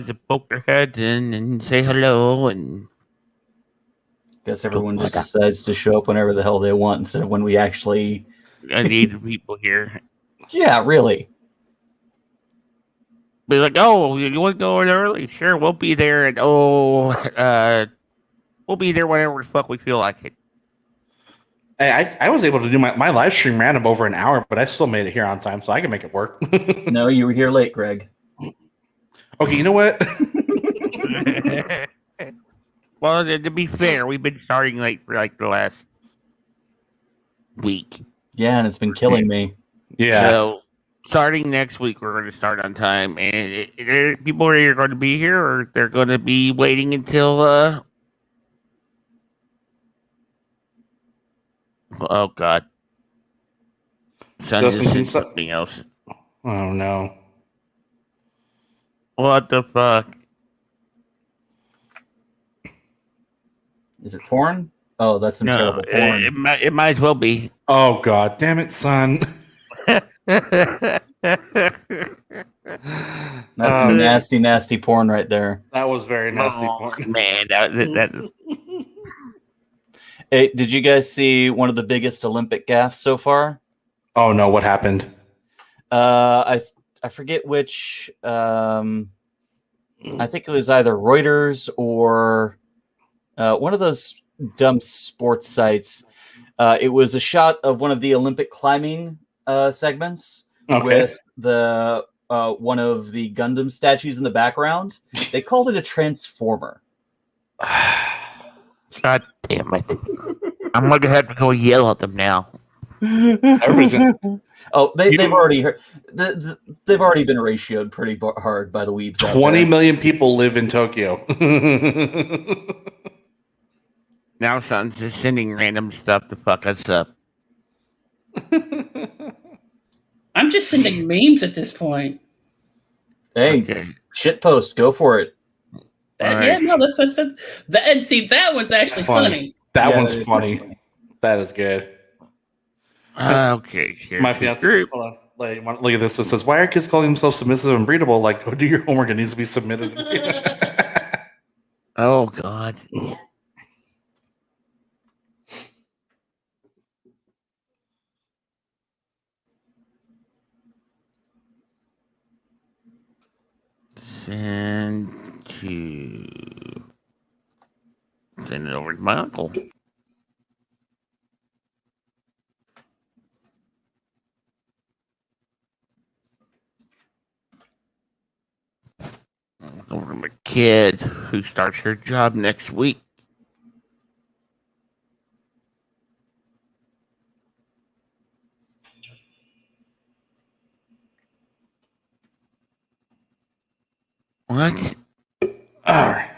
to poke their heads in and say hello and Guess everyone just decides to show up whenever the hell they want instead of when we actually. I need people here. Yeah, really. Be like, oh, you want to go in early? Sure, we'll be there. And we'll be there whenever the fuck we feel like it. Hey, I was able to do my live stream ran over an hour, but I still made it here on time, so I can make it work. No, you were here late, Greg. Okay, you know what? Well, to be fair, we've been starting late for like the last week. Yeah, and it's been killing me. Yeah. So, starting next week, we're going to start on time, and people are either going to be here or they're going to be waiting until. Oh God! Son is something else. Oh no! What the fuck? Is it porn? Oh, that's some terrible porn. It might as well be. Oh God! Damn it, son! That's some nasty, nasty porn right there. That was very nasty porn. Man, that Hey, did you guys see one of the biggest Olympic gaffes so far? Oh no! What happened? I forget which. I think it was either Reuters or one of those dumb sports sites. It was a shot of one of the Olympic climbing segments with the one of the Gundam statues in the background. They called it a transformer. God damn it! I'm gonna have to go yell at them now. Oh, they've already heard. They've already been ratioed pretty hard by the weebs. 20 million people live in Tokyo. Now, son's just sending random stuff to fuck us up. I'm just sending memes at this point. Hey, shitpost, go for it. Yeah, no, that's and see, that one's actually funny. That one's funny. That is good. Okay, sure. My fiance, hold on. Like, look at this. It says, "Why are kids calling themselves submissive and breedable? Like, go do your homework. It needs to be submitted." Oh God. Send it over to my uncle. Over to my kid who starts her job next week. What? All right.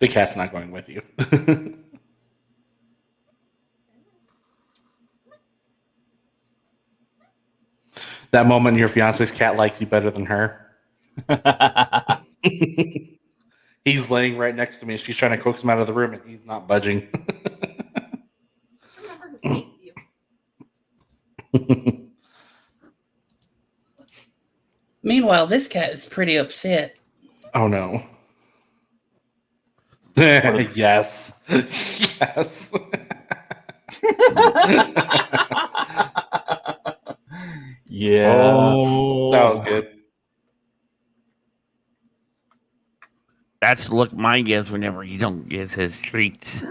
The cat's not going with you. That moment your fiance's cat likes you better than her. He's laying right next to me. She's trying to coax him out of the room, and he's not budging. Meanwhile, this cat is pretty upset. Oh no. Yes. Yes. Yeah. Oh, that was good. That's the look mine gives whenever you don't get his treats.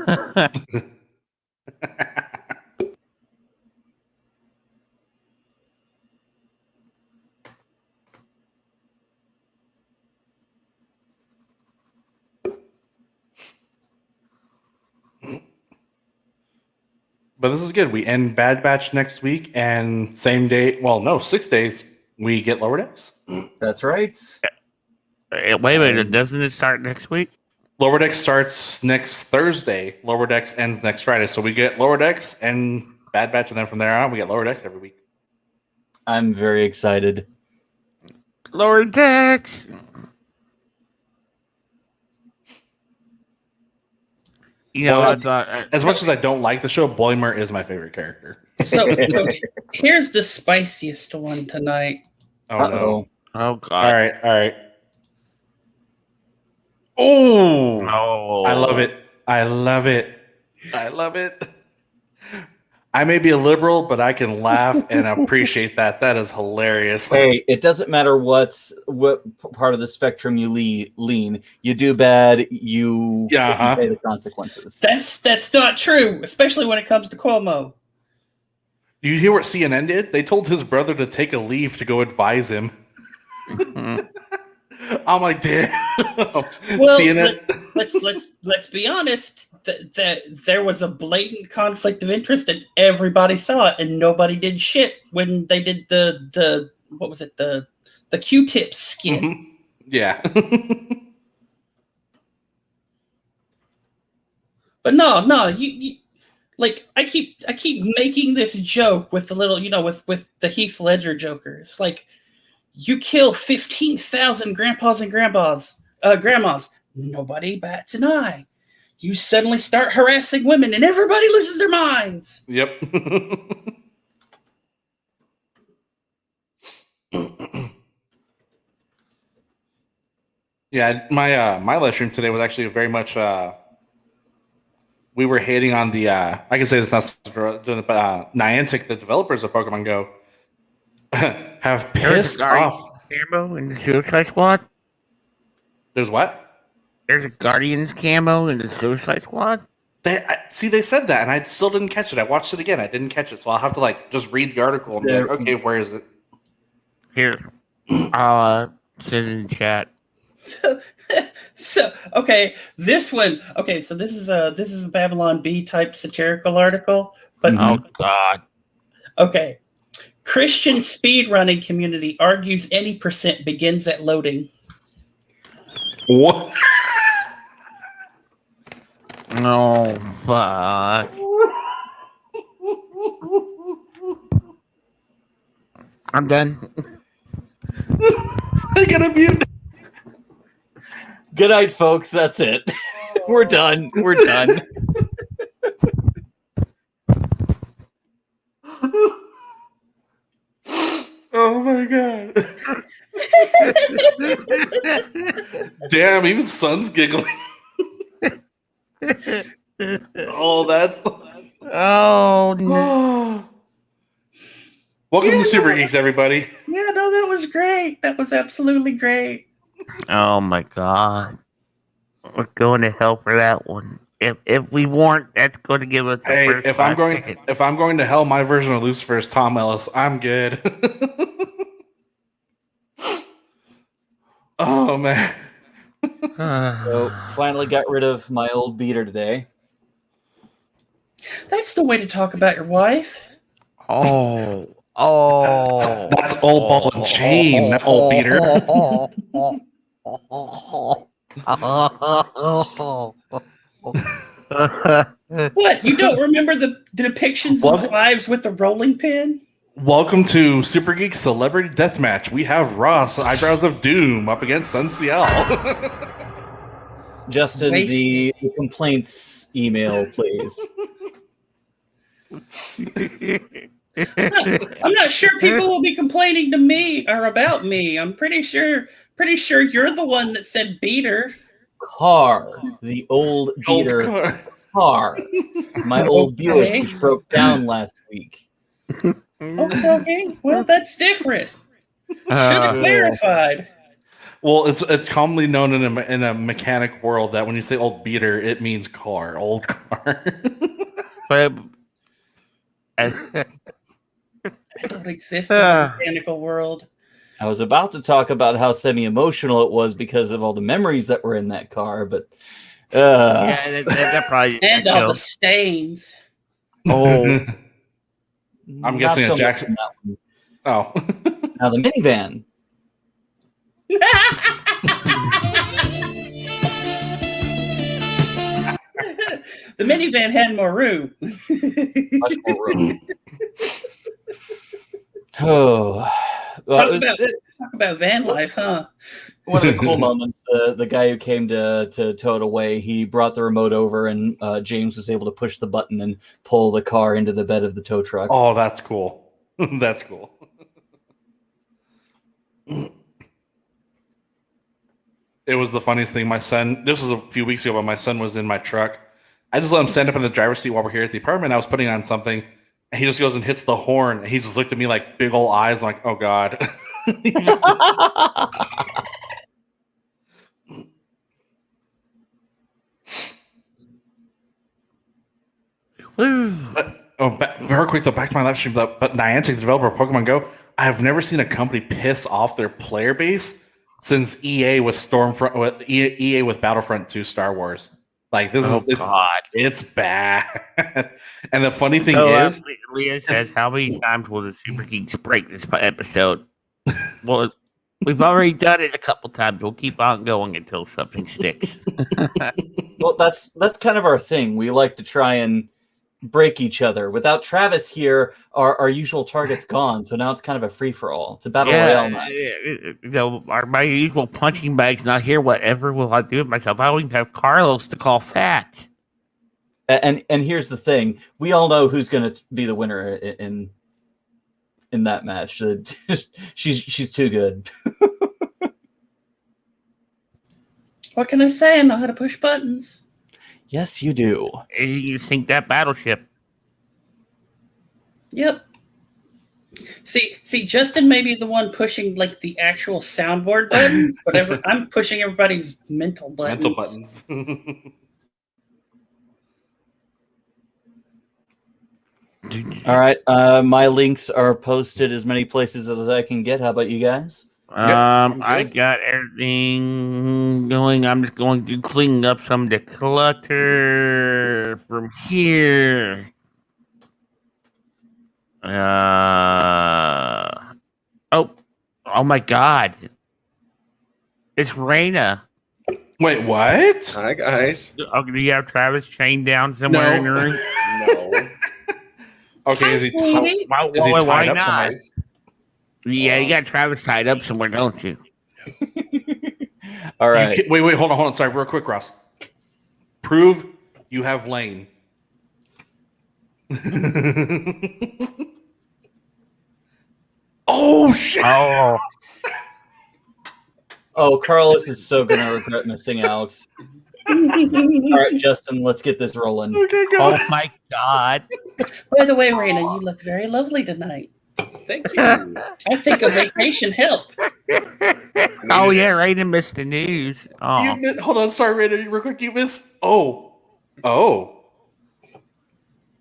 But this is good. We end Bad Batch next week, and same day. Well, no, 6 days. We get Lower Decks. That's right. Wait a minute, doesn't it start next week? Lower Decks starts next Thursday. Lower Decks ends next Friday. So we get Lower Decks and Bad Batch, and then from there on, we get Lower Decks every week. I'm very excited. Lower Decks. You know, as much as I don't like the show, Boimer is my favorite character. So here's the spiciest one tonight. Oh no! Oh God! All right. Oh, Oh, I love it. I may be a liberal, but I can laugh and appreciate that. That is hilarious. Hey, it doesn't matter what part of the spectrum you lean. You do bad, you pay the consequences. That's not true, especially when it comes to Cuomo. You hear what CNN did? They told his brother to take a leave to go advise him. I'm like, damn. Well, CNN. let's be honest. That there was a blatant conflict of interest, and everybody saw it, and nobody did shit when they did the what was it, the Q-tip skit. Mm-hmm. Yeah. But no, you like I keep making this joke with the little, with the Heath Ledger Joker. It's like, you kill 15,000 grandpas and grandmas, nobody bats an eye. You suddenly start harassing women, and everybody loses their minds. Yep. Yeah, my live stream today was actually very much. We were hating on the. I can say this not doing it, but Niantic, the developers of Pokemon Go, have pissed off. Camo in the Suicide Squad. There's what? There's a Guardians camo in the Suicide Squad. They said that, and I still didn't catch it. I watched it again. I didn't catch it, so I'll have to just read the article and be like, okay, where is it? Here, I'll send it in chat. So okay, this one. Okay, so this is a Babylon Bee type satirical article. But oh God. Okay, Christian speedrunning community argues any percent begins at loading. What? Oh fuck. I'm done. I gotta mute. Good night, folks. That's it. We're done. Oh my god. Damn, even Son's giggling. Oh, that's. Oh no. Welcome to Super Geeks, everybody. Yeah, no, that was great. That was absolutely great. Oh my God. We're going to hell for that one. If we weren't, that's going to give us. Hey, if I'm going to hell, my version of Lucifer is Tom Ellis. I'm good. Oh man. So finally got rid of my old beater today. That's the way to talk about your wife. Oh. That's old ball and chain, that old beater. What? You don't remember the depictions of wives with the rolling pin? Welcome to Super Geeks Celebrity Deathmatch. We have Ross, Eyebrows of Doom, up against Sun Ciel. Justin, the complaints email, please. I'm not sure people will be complaining to me or about me. I'm pretty sure you're the one that said beater. Car, the old beater car. My old Buick, which broke down last week. Okay. Well, that's different. Should have clarified. Well, it's commonly known in a mechanic world that when you say old beater, it means car, old car. But I don't exist in the mechanical world. I was about to talk about how semi-emotional it was because of all the memories that were in that car, but yeah, that probably and all the stains. Oh, I'm guessing a Jackson. Oh, now the minivan. The minivan had more room. Much more room. Oh, well, talk about van life, huh? One of the cool moments, the guy who came to tow it away, he brought the remote over, and James was able to push the button and pull the car into the bed of the tow truck. Oh, that's cool. That's cool. it was the funniest thing. My son, this was a few weeks ago, but my son was in my truck. I just let him stand up in the driver's seat while we're here at the apartment. I was putting on something, and he just goes and hits the horn. And he just looked at me like big old eyes, like, oh God. Very quick though, back to my live stream. But Niantic, the developer of Pokemon Go, I've never seen a company piss off their player base since EA with Stormfront, EA with Battlefront 2 Star Wars. Like this it's bad. And the funny thing is, Leah says, "How many times will the Super Geeks break this episode?" Well, we've already done it a couple times. We'll keep on going until something sticks. Well, that's kind of our thing. We like to try and break each other. Without Travis here, our usual target's gone, so now it's kind of a free-for-all. It's a battle royale night. My usual punching bag's not here. Whatever will I do with myself? I don't even have Carlos to call fat. And here's the thing: we all know who's going to be the winner in that match. She's too good. What can I say? I know how to push buttons. Yes, you do. You sink that battleship. Yep. See, Justin may be the one pushing like the actual soundboard buttons, but I'm pushing everybody's mental buttons. All right. My links are posted as many places as I can get. How about you guys? I got everything going. I'm just going to clean up some of the clutter from here. Oh my God. It's Rayna. Wait, what? Hi, guys. Oh, do you have Travis chained down somewhere in the room? No. Okay, is he tied Why up not? somewhere? Yeah, you got Travis tied up somewhere, don't you? All right. Wait, hold on. Sorry, real quick, Ross. Prove you have Layne. Oh, shit. Oh, Carlos is so going to regret missing out. All right, Justin, let's get this rolling. Okay, go. Oh, my God. By the way, Rayna, you look very lovely tonight. Thank you. I think a vacation helped. Oh, yeah, Rayna missed the news. Oh. Hold on, sorry, Rayna, real quick. You missed. Oh.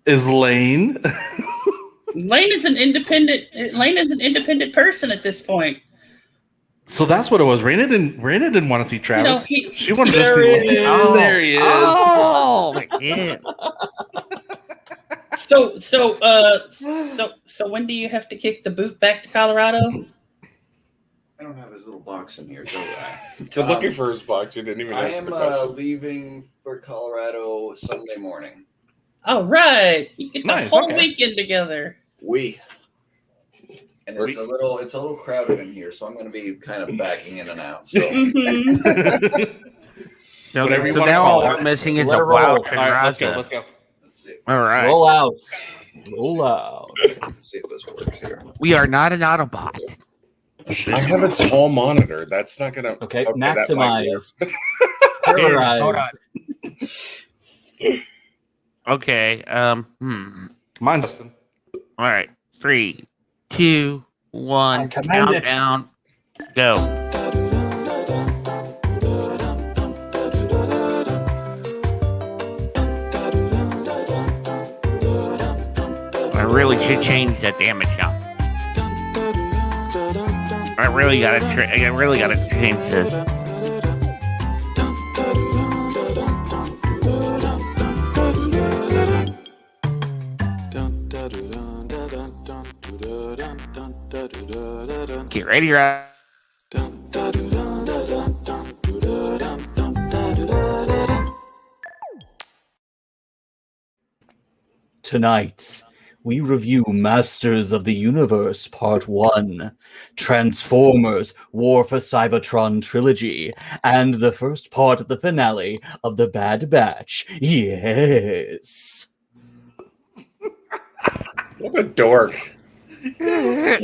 Is Layne? Layne is an independent person at this point. So that's what it was. Rayna didn't want to see Travis. She wanted to see Layne. Oh, there he is. Oh, yeah. So when do you have to kick the boot back to Colorado? I don't have his little box in here, do I? You're looking for his box. You didn't even I ask am the question. leaving for Colorado Sunday morning. All right, you get the Nice, whole okay. weekend together. And it's a little crowded in here, so I'm going to be kind of backing in and out. So So, Whatever you so wanna now call all it. we're missing is Let a her roll. wild All right, let's Conrada. go. let's see. All right. Roll out. Let's see if this works here. We are not an Autobot. I have a tall monitor. That's not gonna. Okay, that might maximize. work. Here, hold Terrorize. on. Okay. Come on, Justin. All right. 3, 2, 1. I command it. Countdown. Go. I really should change that damage count. I really gotta change this. Get ready, right? Tonight, we review Masters of the Universe Part 1, Transformers War for Cybertron Trilogy, and the first part of the finale of The Bad Batch. Yes. What a dork. Yes.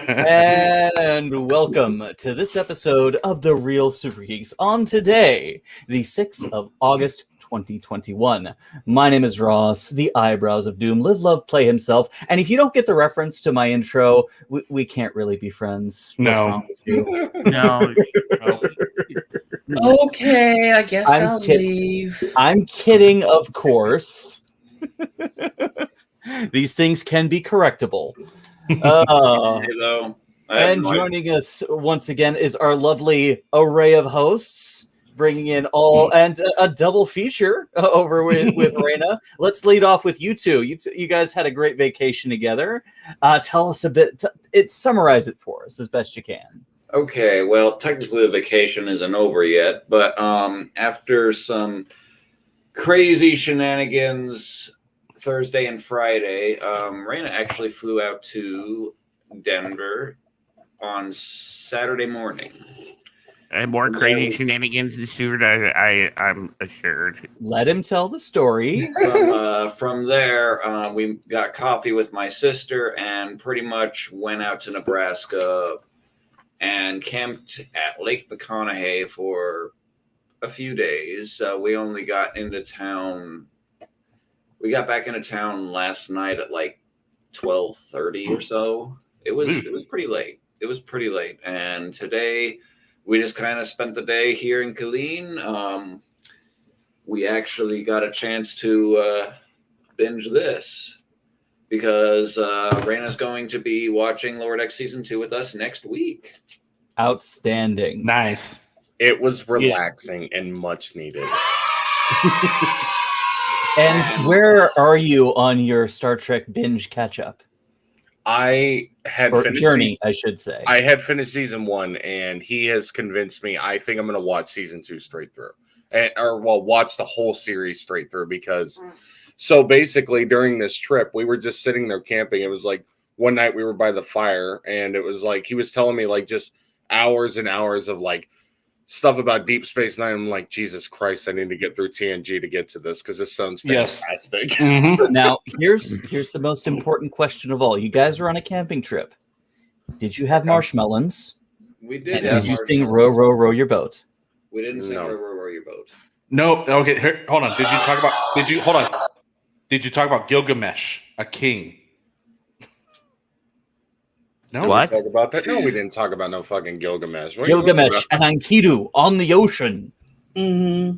And welcome to this episode of the Real SuperGeeks on today, the 6th of August, 2021. My name is Ross, the Eyebrows of Doom, live, love, play himself. And if you don't get the reference to my intro, we can't really be friends. What's No. wrong with you? No, Okay, I guess I'm I'll kidding. leave. I'm kidding, of course. These things can be correctable. Hello. And joining us once again is our lovely array of hosts, bringing in all and a double feature over with Rayna. Let's lead off with you two. You guys had a great vacation together. Tell us a bit. Summarize it for us as best you can. Okay, well, technically the vacation isn't over yet, but after some crazy shenanigans Thursday and Friday, Rayna actually flew out to Denver on Saturday morning. and more crazy shenanigans ensued. I'm assured. Let him tell the story. From there, we got coffee with my sister and pretty much went out to Nebraska and camped at Lake McConaughey for a few days. We only got into town. We got back into town last night at like 12:30 or so. It was pretty late. It was pretty late. And today we just kind of spent the day here in Killeen. We actually got a chance to binge this because Rayna's going to be watching Lower Deck Season 2 with us next week. Outstanding. Nice. It was relaxing and much needed. And where are you on your Star Trek binge catch-up? I had Or finished journey, I should say. I had finished season 1, and he has convinced me. I think I'm going to watch season 2 straight through, watch the whole series straight through because. So basically, during this trip, we were just sitting there camping. It was like one night we were by the fire, and it was like he was telling me like just hours and hours of like stuff about Deep Space Nine. I'm like, Jesus Christ, I need to get through TNG to get to this because this sounds fantastic. Mhm. Now, here's the most important question of all. You guys were on a camping trip. Did you have marshmallows? We did. And did you sing "Row, row, row your boat"? We didn't sing No. row your boat. No. Okay. Here, hold on. Did you talk about Gilgamesh, a king? No. What? Talk about that? No, we didn't talk about no fucking Gilgamesh. What are you Gilgamesh talking and Enkidu on the ocean. Mm-hmm.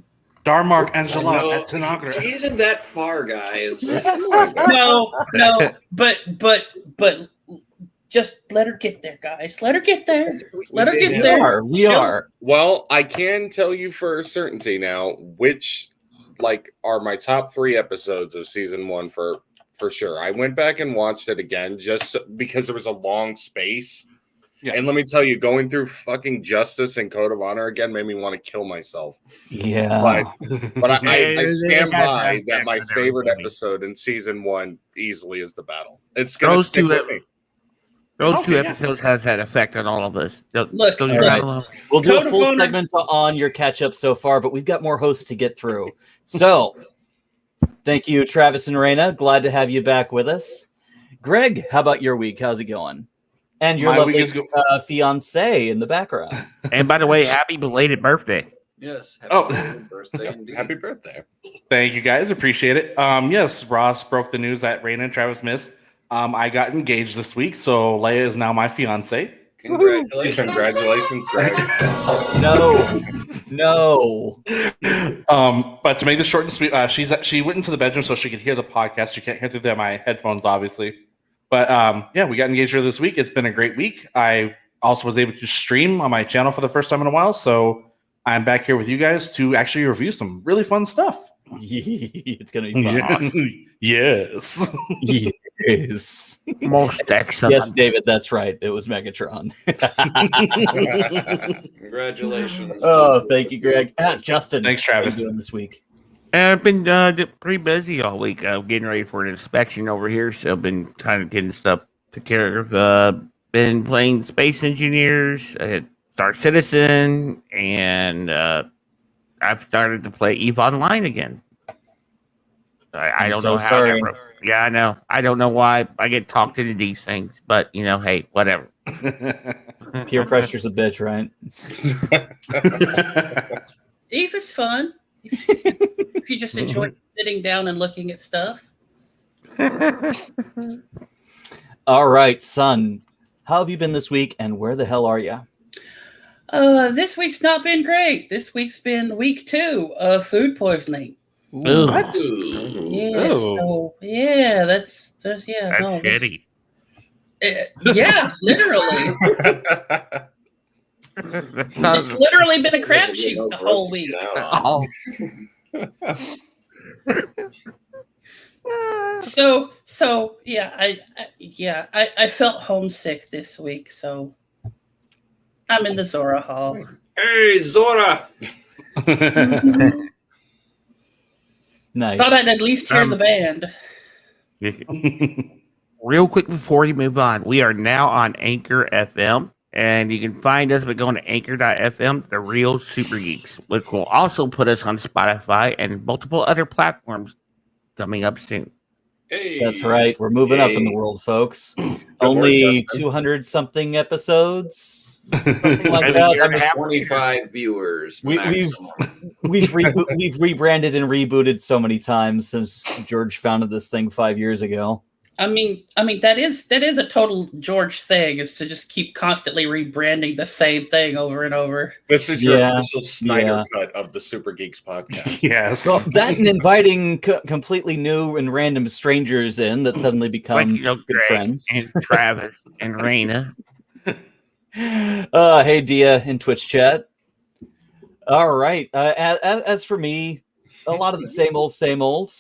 Darmark Angela No, at Tanagra. He isn't that far, guys. No, but just let her get there, guys. Let her get there. Let her get there. We Chill. are. Well, I can tell you for certainty now which are my top 3 episodes of season 1 for sure. I went back and watched it again just because there was a long space. Yeah. And let me tell you, going through fucking Justice and Code of Honor again made me want to kill myself. Yeah. But I stand Yeah, by that my that's favorite everything. episode in season 1 easily is the battle. It's gonna Those stick two with me. Those two Okay, yeah. episodes has that effect on all of us. Look, Those all are right. not- We'll do Code a of full Honor. segment on your catch-up so far, but we've got more hosts to get through. So, thank you, Travis and Rayna. Glad to have you back with us. Greg, how about your week? How's it going? And your My week lovely is fiance in the background. And by the way, happy belated birthday. Yes. Oh. Birthday indeed. Happy birthday. Thank you guys. Appreciate it. Yes, Ross broke the news that Rayna and Travis missed. I got engaged this week, so Leia is now my fiance. Congratulations. Congratulations, Greg. No. But to make this short and sweet, she went into the bedroom so she could hear the podcast. She can't hear through my headphones, obviously. But yeah, we got engaged here this week. It's been a great week. I also was able to stream on my channel for the first time in a while, so I'm back here with you guys to actually review some really fun stuff. It's gonna be fun. Yes. Yes. Most excellent. Yes, David, that's right. It was Megatron. Congratulations. Oh, thank you, Greg. Justin, Thanks, how Travis. you doing this week? I've been pretty busy all week. Getting ready for an inspection over here, so I've been kind of getting stuff to care of. Been playing Space Engineers, Star Citizen, and I've started to play EVE Online again. I I'm don't so know how. sorry. Yeah, I know. I don't know why I get talked into these things, but hey, whatever. Peer pressure's a bitch, right? Eve is fun. If you just enjoy sitting down and looking at stuff. All right, son. How have you been this week, and where the hell are you? This week's not been great. This week's been week 2 of food poisoning. Ooh, What? Yeah, Oh. so yeah, that's that's shitty. Yeah, literally. It's literally been a crapshoot the whole week. Oh. So yeah, I felt homesick this week, so I'm in the Zora Hall. Hey, Zora! Nice. Thought I'd at least hear the band. Real quick before you move on, we are now on Anchor FM, and you can find us by going to anchor.fm, the Real SuperGeeks, which will also put us on Spotify and multiple other platforms coming up soon. Hey. That's right. We're moving up in the world, folks. Only 200 something episodes. Something like that. 25 viewers. We've rebranded and rebooted so many times since George founded this thing 5 years ago. I mean that is a total George thing, is to just keep constantly rebranding the same thing over and over. This is your official Snyder cut of the Super Geeks podcast. Yes. Well, that and inviting completely new and random strangers in that suddenly become good Greg friends. and Travis and Rayna. Hey, Dia in Twitch chat. All right. As for me, a lot of the same old.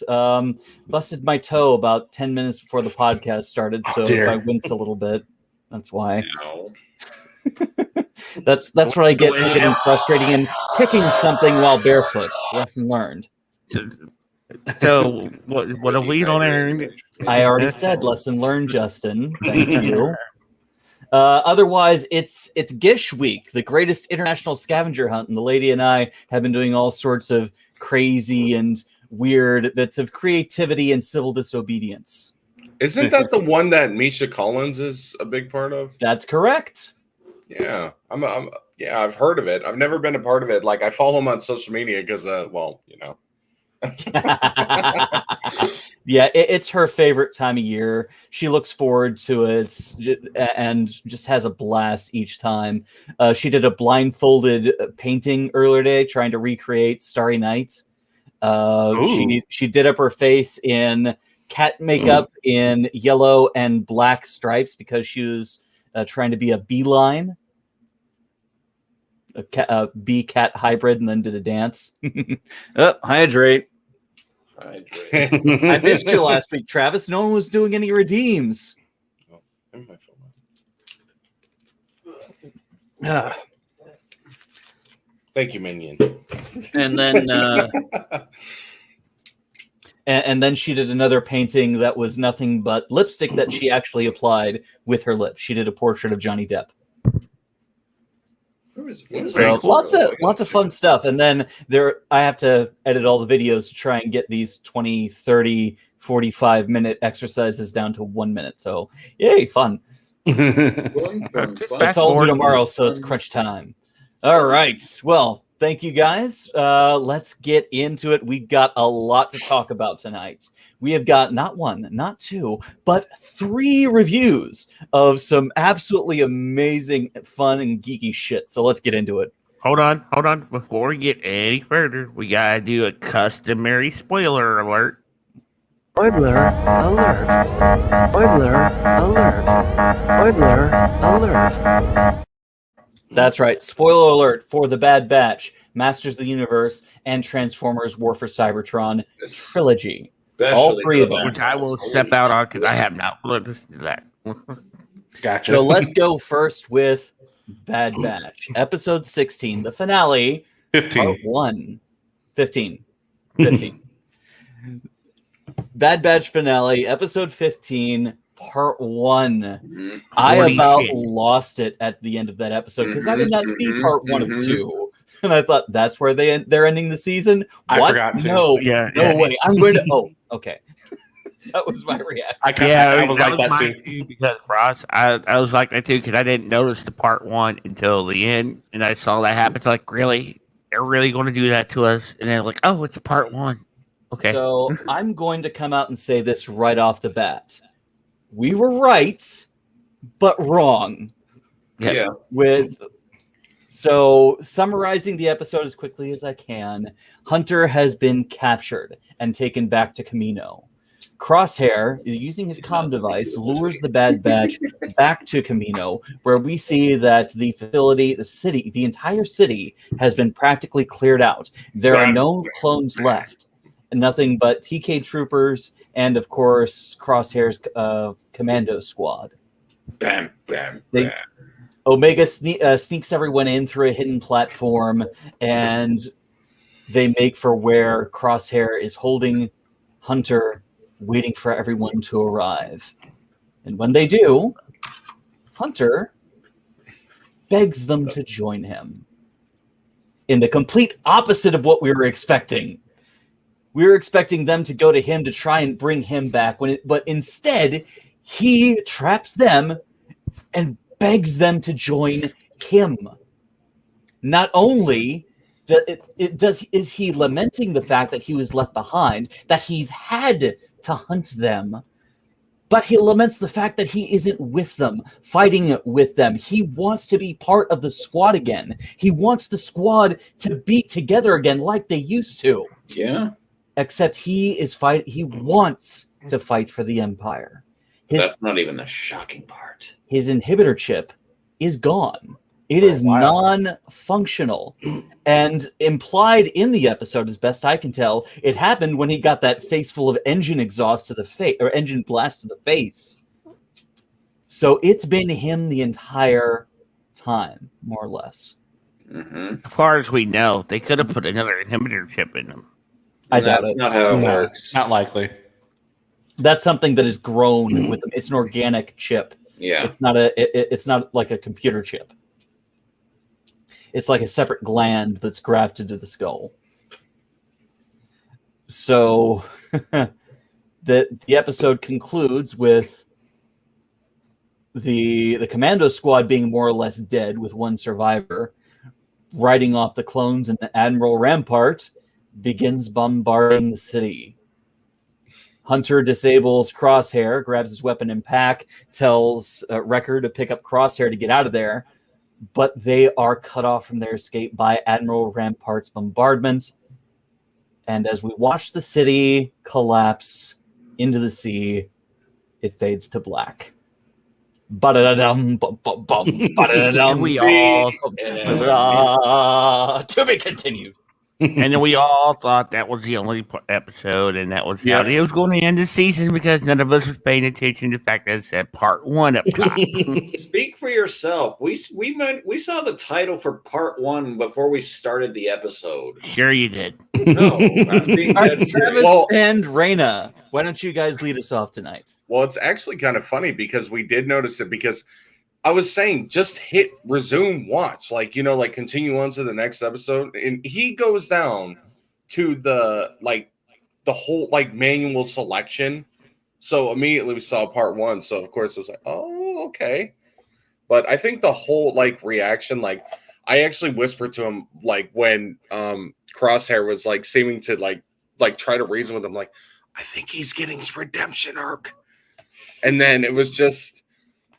Busted my toe about 10 minutes before the podcast started, so if I wince a little bit, that's why. No. That's what I get for getting frustrated and kicking something while barefoot. Lesson learned. So what have we learned? I already said lesson learned, Justin. Thank you. Otherwise, it's Gish Week, the greatest international scavenger hunt, and the lady and I have been doing all sorts of crazy and weird bits of creativity and civil disobedience. Isn't that the one that Misha Collins is a big part of? That's correct. Yeah, I've heard of it. I've never been a part of it. Like, I follow him on social media because, Yeah, it's her favorite time of year. She looks forward to it and just has a blast each time. She did a blindfolded painting earlier today, trying to recreate Starry Night. She did up her face in cat makeup in yellow and black stripes because she was trying to be a beeline, a bee cat hybrid, and then did a dance. Hydrate. I missed you last week, Travis. No one was doing any redeems. Thank you, Minion. And then and then she did another painting that was nothing but lipstick that she actually applied with her lips. She did a portrait of Johnny Depp. So lots of fun stuff. And then I have to edit all the videos to try and get these 20, 30, 45-minute exercises down to 1 minute. So yay, fun. It's all due tomorrow, so it's crunch time. All right. Well, thank you guys. Let's get into it. We've got a lot to talk about tonight. We have got not 1, not 2, but 3 reviews of some absolutely amazing, fun, and geeky shit. So let's get into it. Hold on. Before we get any further, we gotta do a customary spoiler alert. Spoiler alert. Spoiler alert. Spoiler alert. That's right. Spoiler alert for The Bad Batch, Masters of the Universe, and Transformers War for Cybertron trilogy. All 3 of them. Which I will step out on because I have not looked at that. Gotcha. So let's go first with Bad Batch, episode 16, the finale. 15. Part 1. 15. Bad Batch finale, episode 15, part 1. I about lost it at the end of that episode because I did not see part 1 of 2. And I thought that's where they're ending the season. What? I forgot to. No, Yeah, no way. I'm going to. Oh, okay. That was my reaction. I was like that mine too. because Ross, I was like that too because I didn't notice the part one until the end, and I saw that happen. It's like, really, they're really going to do that to us? And then like, oh, it's part one. Okay, So I'm going to come out and say this right off the bat. We were right, but wrong. Yeah. So summarizing the episode as quickly as I can, Hunter has been captured and taken back to Camino. Crosshair, using his comm device, lures the Bad Batch back to Camino, where we see that the facility, the city, the entire city has been practically cleared out. There are no clones left. Nothing but TK troopers and, of course, Crosshair's commando squad. Bam, bam, They- bam. Omega sneaks everyone in through a hidden platform, and they make for where Crosshair is holding Hunter, waiting for everyone to arrive. And when they do, Hunter begs them to join him. In the complete opposite of what we were expecting. We were expecting them to go to him to try and bring him back, but instead, he traps them and begs them to join him. Not only is he lamenting the fact that he was left behind, that he's had to hunt them, but he laments the fact that he isn't with them, fighting with them. He wants to be part of the squad again. He wants the squad to be together again like they used to. Yeah. Except he wants to fight for the Empire. That's not even the shocking part. His inhibitor chip is gone. It is non-functional. And implied in the episode, as best I can tell, it happened when he got that face full of engine exhaust to the face, or engine blast to the face. So it's been him the entire time, more or less. Mm-hmm. as far as we know, they could have put another inhibitor chip in them. I doubt That's it. not how it No, works. not likely. That's something that is grown with them. It's an organic chip. Yeah. It's not like a computer chip. It's like a separate gland that's grafted to the skull. So the episode concludes with the commando squad being more or less dead, with one survivor, riding off the clones, and Admiral Rampart begins bombarding the city. Hunter disables Crosshair, grabs his weapon and pack, tells Wrecker to pick up Crosshair to get out of there, but they are cut off from their escape by Admiral Rampart's bombardment. And as we watch the city collapse into the sea, it fades to black. Ba-da-da-dum, bum-bum-bum, ba-da-da-dum, We all to be continued. and then we all thought that was the only episode, and that was how it was going to end the season because none of us was paying attention to the fact that it said part one up top. Speak for yourself. We saw the title for part one before we started the episode. Sure, you did. No, I'm being All dead right, serious. Travis Well- and Rayna, why don't you guys lead us off tonight? Well, it's actually kind of funny because we did notice it because I was saying just hit resume watch, like continue on to the next episode, and he goes down to the whole manual selection. So immediately we saw part one. So of course it was like, oh, okay. But I think the whole reaction, I actually whispered to him when Crosshair was seeming to try to reason with him, I think he's getting his redemption arc. And then it was just,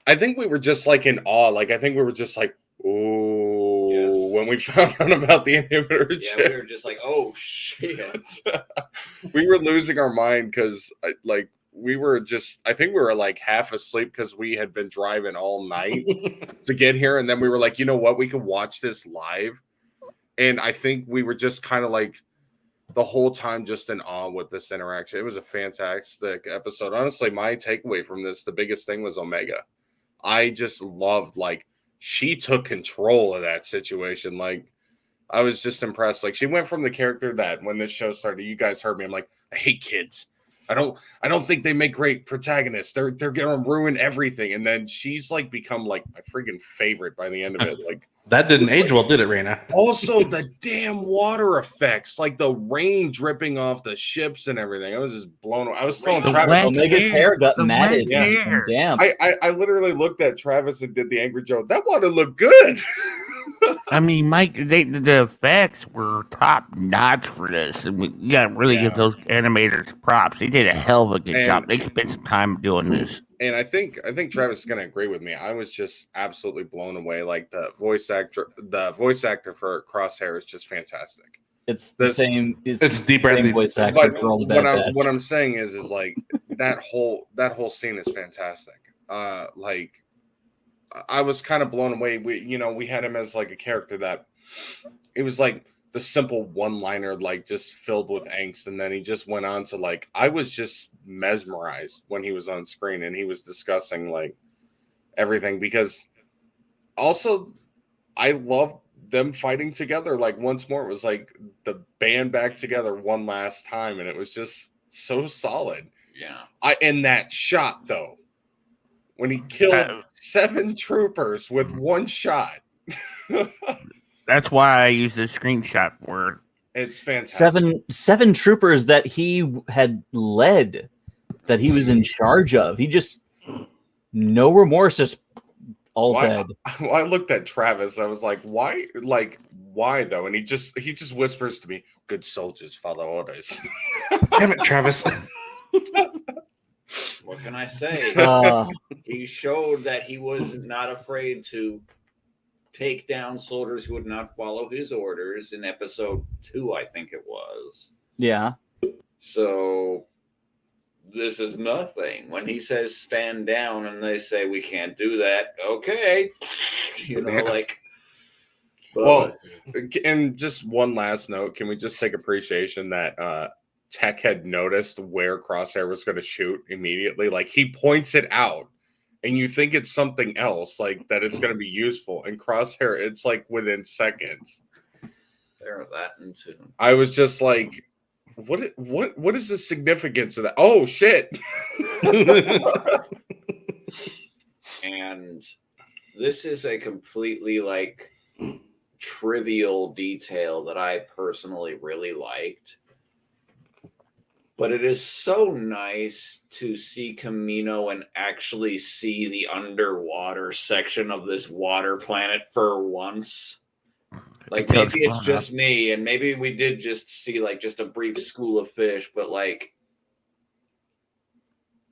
I think we were just in awe. I think we were just oh, when we found out about the inhibitor Yeah, chip. we were just like, oh shit. We were losing our mind because we were just, I think we were half asleep because we had been driving all night to get here. And then we were like, you know what? We could watch this live. And I think we were just kind of the whole time just in awe with this interaction. It was a fantastic episode. Honestly, my takeaway from this, the biggest thing was Omega. I just loved, she took control of that situation. I was just impressed. She went from the character that when this show started, you guys heard me, I'm like, I hate kids. I don't think they make great protagonists. They're gonna ruin everything. And then she's like become like my freaking favorite by the end of it. Like That didn't age well, did it, Rayna? also the damn water effects, like the rain dripping off the ships and everything. I was just blown away. I was telling The Travis, wet Omega's hair got the matted wet and hair. damp. I literally looked at Travis and did the angry joke. That water looked good. I mean, Mike, the effects were top notch for this. And you got to really give those animators props. They did a hell of a good job. They spent some time doing this. And I think Travis is gonna agree with me. I was just absolutely blown away. Like the voice actor for Crosshair is just fantastic. It's the same. It's deep breath. Same voice actor But for all the Bad Batch. what I'm saying is like that whole scene is fantastic. Like I was kind of blown away. We had him as like a character that it was like the simple one-liner, like just filled with angst, and then he just went on to like I was just mesmerized when he was on screen and he was discussing like everything, because also I love them fighting together. Like once more, it was like the band back together one last time, and it was just so solid. Yeah. In that shot though, when he killed 7 troopers with one shot. That's why I used the screenshot for it. It's fantastic. Seven troopers that he had led, that he was in charge of. He just no remorse, just all dead. I looked at Travis. I was like, why? Like, why though? And he just whispers to me, "Good soldiers follow orders." Damn it, Travis. What can I say? He showed that he was not afraid to take down soldiers who would not follow his orders in episode 2, I think it was. Yeah. So this is nothing. When he says stand down and they say we can't do that, okay. Like. Well, and just one last note. Can we just take appreciation that Tech had noticed where Crosshair was going to shoot immediately? Like he points it out. And you think it's something else, like that it's going to be useful. And Crosshair, it's like within seconds. There, that and too. I was just like, what is the significance of that? Oh shit! And this is a completely like trivial detail that I personally really liked. But it is so nice to see Camino and actually see the underwater section of this water planet for once. Like maybe it's just me, and maybe we did just see like just a brief school of fish, but like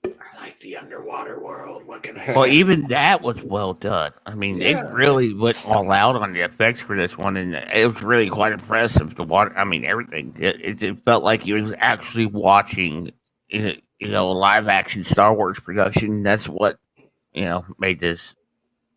I like the underwater world. What can I say? Well, even that was well done. I mean, they really went all out on the effects for this one, and it was really quite impressive. The water, I mean, everything. It felt like you was actually watching, a live action Star Wars production. That's what made this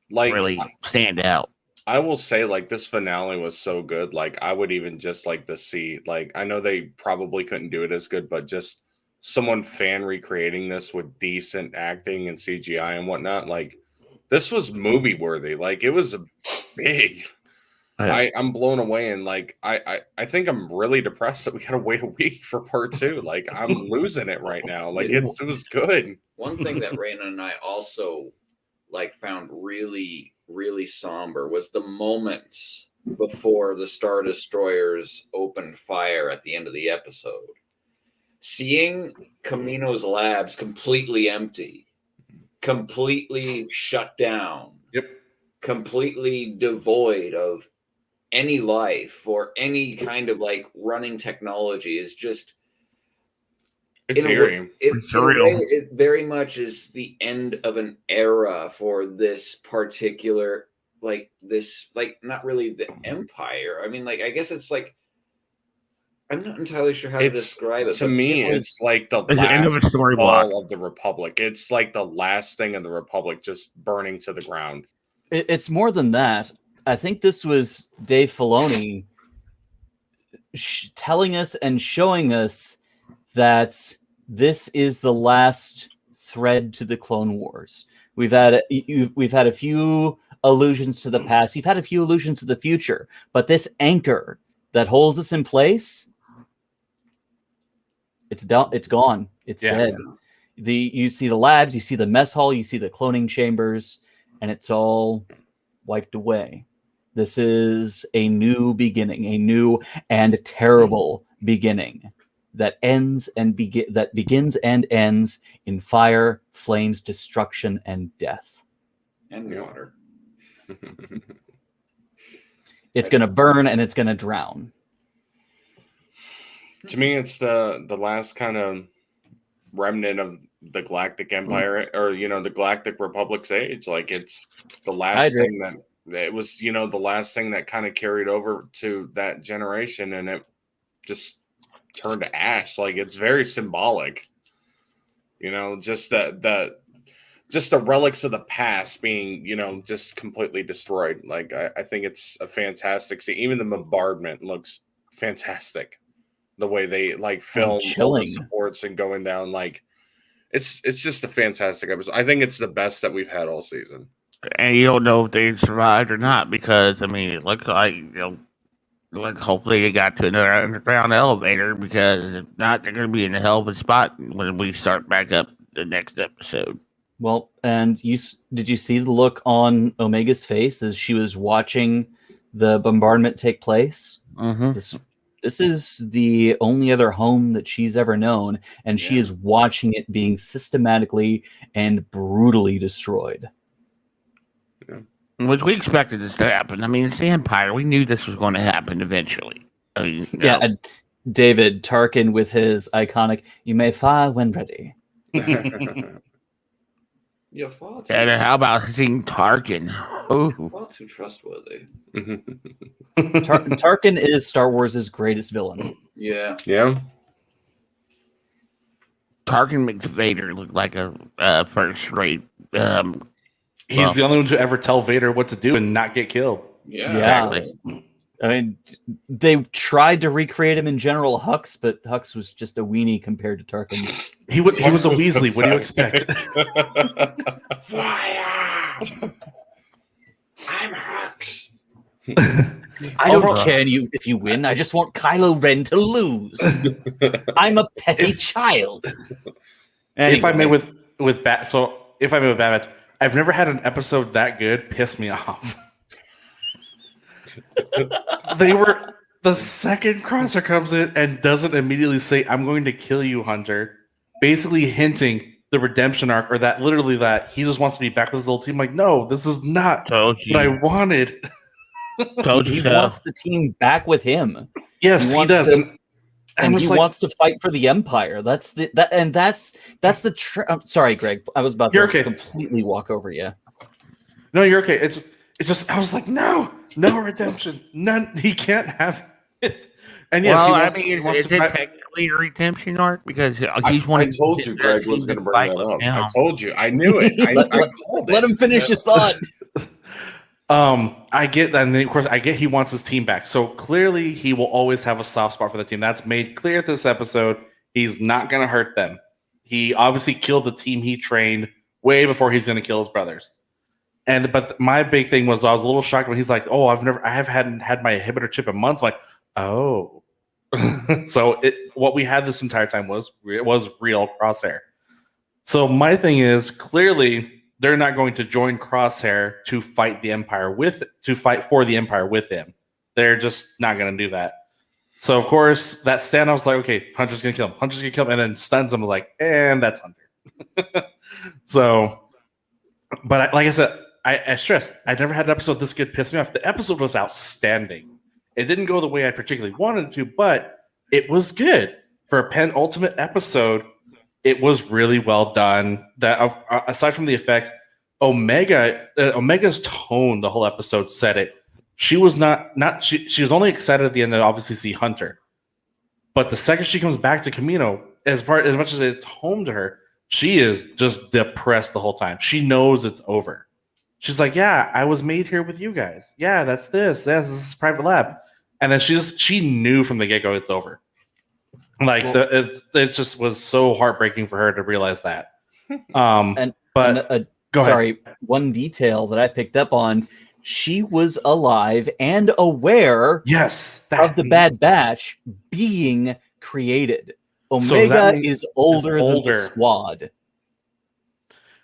like really stand out. I will say, like, this finale was so good. Like, I would even just like to see, like, I know they probably couldn't do it as good, but just someone fan recreating this with decent acting and CGI and whatnot. Like, this was movie worthy. Like, it was big. I'm blown away, and like, I think I'm really depressed that we gotta wait a week for part 2. Like, I'm losing it right now. Like, it was good. One thing that Rayna and I also like found really, really somber was the moments before the Star Destroyers opened fire at the end of the episode. Seeing Camino's labs completely empty, completely shut down, completely devoid of any life or any kind of like running technology is just it's eerie. It very much is the end of an era for this particular not really the Empire. I mean, like, I guess it's like, I'm not entirely sure how to describe it. To me, it's like the last story fall of the Republic. It's like the last thing of the Republic just burning to the ground. It's more than that. I think this was Dave Filoni telling us and showing us that this is the last thread to the Clone Wars. We've had a few allusions to the past. You've had a few allusions to the future, but this anchor that holds us in place It's done. It's gone. It's dead. You see the labs, you see the mess hall, you see the cloning chambers, and it's all wiped away. This is a new beginning, a new and terrible beginning that begins and ends in fire, flames, destruction, and death. And water. It's going to burn and it's going to drown. To me, it's the last kind of remnant of the Galactic Empire, or the Galactic Republic's age. Like, it's the last thing that it was. The last thing that kind of carried over to that generation, and it just turned to ash. Like, it's very symbolic. Just the relics of the past being, just completely destroyed. Like, I think it's a fantastic scene. Even the bombardment looks fantastic. The way they film all the supports and going down, it's just a fantastic episode. I think it's the best that we've had all season. And you don't know if they survived or not, because it looks like hopefully they got to another underground elevator, because if not, they're going to be in a hell of a spot when we start back up the next episode. Well, and did you see the look on Omega's face as she was watching the bombardment take place? Mm-hmm. This is the only other home that she's ever known, and she is watching it being systematically and brutally destroyed. Yeah. Which we expected this to happen. It's the Empire. We knew this was going to happen eventually. And David Tarkin with his iconic, "You may fire when ready." You're far too, And how about seeing Tarkin? far too trustworthy. Tarkin is Star Wars' greatest villain. Yeah. Yeah. Tarkin makes Vader look like a first-rate. He's the only one to ever tell Vader what to do and not get killed. Yeah. Exactly. They tried to recreate him in General Hux, but Hux was just a weenie compared to Tarkin. He was a Weasley. What do you expect? Fire! I'm Hux. I don't care if you win. I just want Kylo Ren to lose. I'm a petty child. Anyway. If I may with Batman, I've never had an episode that good piss me off. The second Crosshair comes in and doesn't immediately say, "I'm going to kill you, Hunter," basically hinting the redemption arc, or that literally that he just wants to be back with his old team. Like, no, this is not what I wanted. He wants the team back with him. Yes, he does. And he wants to fight for the Empire. That's the I'm sorry, Greg. I was about to completely walk over you. No, you're okay. It's just I was like, no redemption. None. He can't have it. And yes, is it technically a redemption arc? Because he's I told you Greg was going to bring that up. I told you. I knew it. I called it. Let him finish his thought. I get that, and then of course I get he wants his team back. So clearly he will always have a soft spot for the team. That's made clear this episode. He's not going to hurt them. He obviously killed the team he trained way before he's going to kill his brothers. But my big thing was I was a little shocked when he's like, "Oh, I hadn't had my inhibitor chip in months." I'm like, oh, so what we had this entire time was real Crosshair. So my thing is clearly they're not going to join Crosshair to fight for the Empire with him. They're just not going to do that. So of course that stand, I was like, okay, Hunter's going to kill him, and then stuns him. Like, and that's Hunter. So, but like I said. I stressed, I never had an episode this good piss me off. The episode was outstanding. It didn't go the way I particularly wanted it to, but it was good. For a penultimate episode, it was really well done. That aside from the effects, Omega's tone the whole episode said it. She was she was only excited at the end to obviously see Hunter. But the second she comes back to Camino, as much as it's home to her, she is just depressed the whole time. She knows it's over. She's like, yeah, I was made here with you guys. Yeah, that's this. Yes, this is private lab. And then she knew from the get-go it's over. Like, it just was so heartbreaking for her to realize that. Go ahead. One detail that I picked up on, she was alive and aware of the Bad Batch being created. Omega means is older than the older. squad.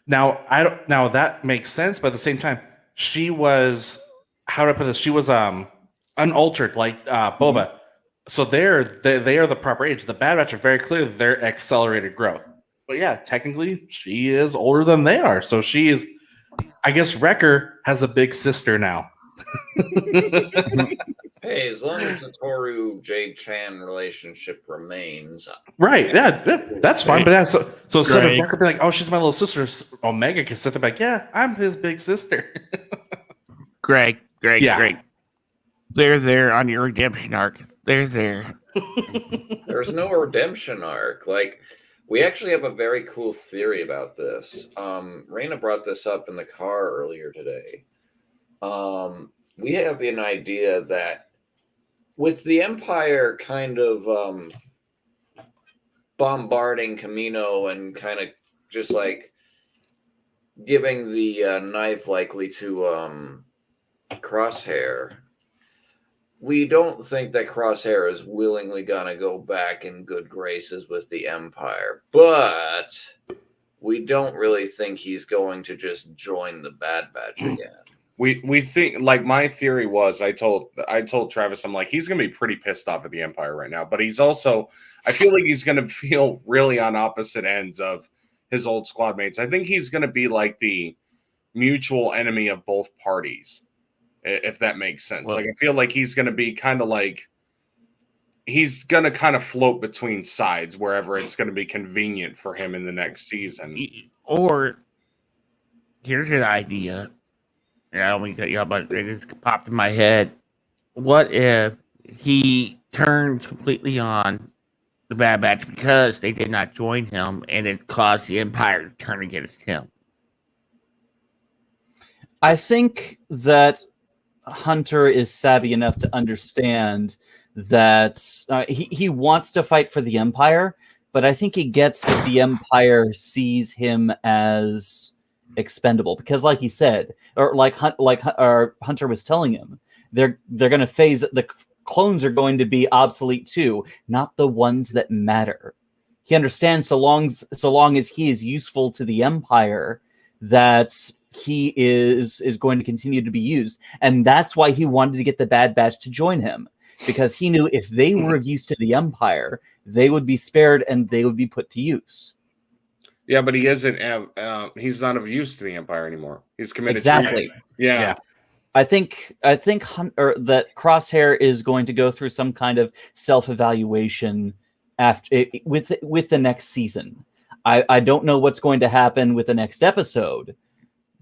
Now I don't. Now that makes sense, but at the same time, she was. How do I put this? She was unaltered, like Boba. So they are the proper age. The Bad Batch are very clear that they're accelerated growth. But yeah, technically, she is older than they are. So she is. I guess Wrecker has a big sister now. Hey, as long as the Toru Jade Chan relationship remains, Right? Yeah, that's fine. But that's so instead of Greg. Wrecker being like, "Oh, she's my little sister," Omega can sit there like, "Yeah, I'm his big sister." Greg, Yeah. they're there on your redemption arc. They're there. there's no redemption arc. Like, we actually have a very cool theory about this. Rayna brought this up in the car earlier today. We have an idea that with the Empire kind of bombarding Camino and kind of just like giving the knife likely to Crosshair, we don't think that Crosshair is willingly gonna go back in good graces with the Empire, but we don't really think he's going to just join the Bad Batch again. We think, like, my theory was, I told Travis, I'm like, he's gonna be pretty pissed off at the Empire right now, but he's also, I feel like he's gonna feel really on opposite ends of his old squad mates. I think he's gonna be like the mutual enemy of both parties, if that makes sense. Well- Like, I feel like he's gonna be kind of like, he's gonna kind of float between sides wherever it's gonna be convenient for him in the next season. Or here's an idea. And I don't mean to cut you off, but it just popped in my head. What if he turned completely on the Bad Batch because they did not join him, and it caused the Empire to turn against him? I think that Hunter is savvy enough to understand that he wants to fight for the Empire, but I think he gets that the Empire sees him as expendable because, like he said, or like Hunter was telling him, they're going to phase. The clones are going to be obsolete too, not the ones that matter. He understands so long as he is useful to the Empire, that he is going to continue to be used, and that's why he wanted to get the Bad Batch to join him, because he knew if they were of use to the Empire, they would be spared and they would be put to use. Yeah, but he isn't. He's not of use to the Empire anymore. He's committed. Exactly. treason. Yeah. I think that Crosshair is going to go through some kind of self-evaluation after with the next season. I don't know what's going to happen with the next episode,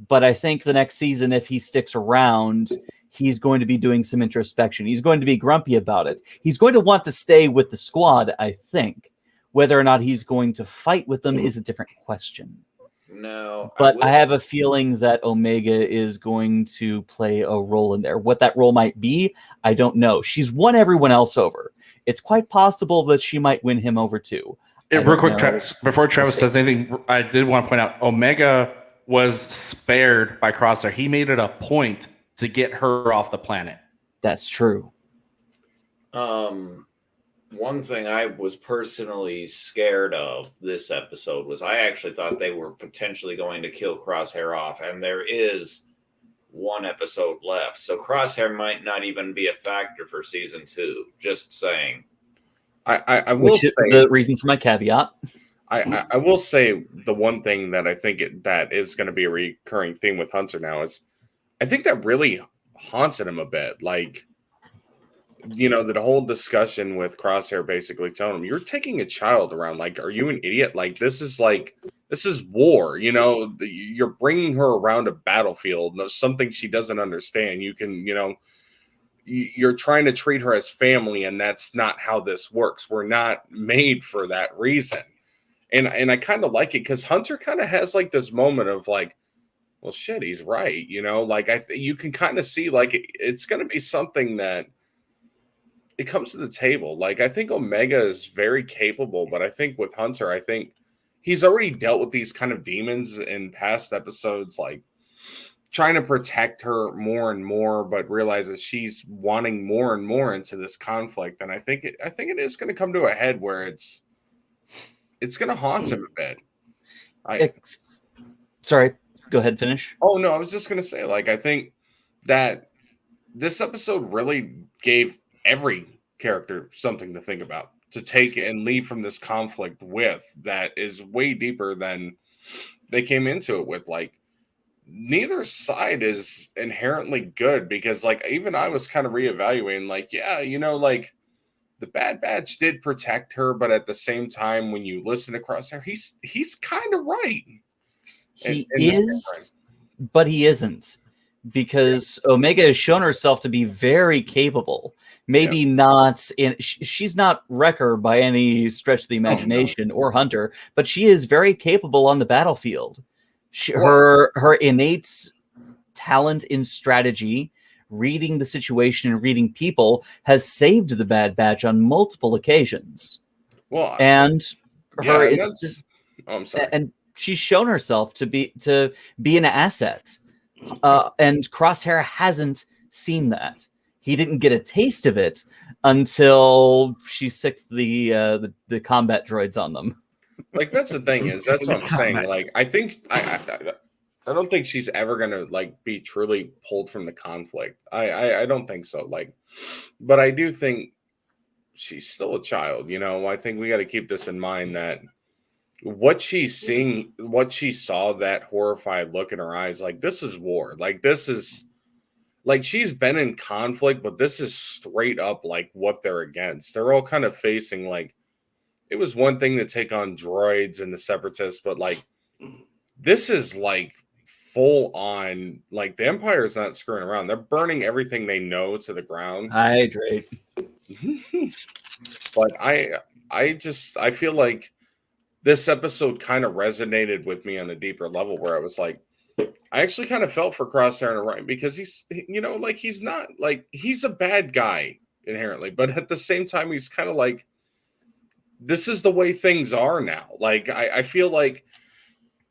but I think the next season, if he sticks around, he's going to be doing some introspection. He's going to be grumpy about it. He's going to want to stay with the squad, I think. Whether or not he's going to fight with them is a different question. No, But I have a feeling that Omega is going to play a role in there. What that role might be, I don't know. She's won everyone else over. It's quite possible that she might win him over too. Real quick, before Travis says anything, I did want to point out Omega was spared by Crosshair. He made it a point to get her off the planet. That's true. One thing I was personally scared of this episode was I actually thought they were potentially going to kill Crosshair off, and there is one episode left. So Crosshair might not even be a factor for season 2. Just saying. I will say the reason for my caveat. I will say the one thing that I think that is going to be a recurring theme with Hunter now is I think that really haunted him a bit. Like, you know, the whole discussion with Crosshair basically telling him, you're taking a child around. Like, are you an idiot? Like, this is war. You know, you're bringing her around a battlefield. Something she doesn't understand. You can, you know, you're trying to treat her as family, and that's not how this works. We're not made for that reason. And I kind of like it because Hunter kind of has like this moment of like, well, shit, he's right. You know, like you can kind of see like it's going to be something that it comes to the table. Like, I think Omega is very capable, but I think with Hunter, I think he's already dealt with these kind of demons in past episodes, like trying to protect her more and more, but realizes she's wanting more and more into this conflict. And I think it is going to come to a head where it's it's gonna haunt him a bit. Sorry, go ahead, finish. Oh no, I was just gonna say, like, I think that this episode really gave every character something to think about, to take and leave from this conflict with, that is way deeper than they came into it with. Like, neither side is inherently good, because like even I was kind of reevaluating, like, yeah, like the Bad Batch did protect her, but at the same time, when you listen to Crosshair, he's kind of right. He is, but he isn't, because Omega has shown herself to be very capable. Maybe not in, she's not Wrecker by any stretch of the imagination, or Hunter, but she is very capable on the battlefield. Her innate talent in strategy, reading the situation and reading people, has saved the Bad Batch on multiple occasions. Well, and her, and it's just, I'm sorry. And she's shown herself to be an asset. And Crosshair hasn't seen that. He didn't get a taste of it until she sicked the combat droids on them. Like, that's the thing, is that's what I'm saying. Like, I think I don't think she's ever gonna like be truly pulled from the conflict. I don't think so. Like, but I do think she's still a child. I think we got to keep this in mind, that what she's seeing, what she saw, that horrified look in her eyes, like, this is war. Like, this is, like, she's been in conflict, but this is straight up like what they're against. They're all kind of facing, like, it was one thing to take on droids and the separatists, but like, this is like full on, like, the Empire is not screwing around. They're burning everything they know to the ground. Hydrate. But I feel like this episode kind of resonated with me on a deeper level, where I was like, I actually kind of felt for Crosshair and Orion, because he's, like, he's not, like, he's a bad guy inherently, but at the same time, he's kind of like, this is the way things are now. Like, I feel like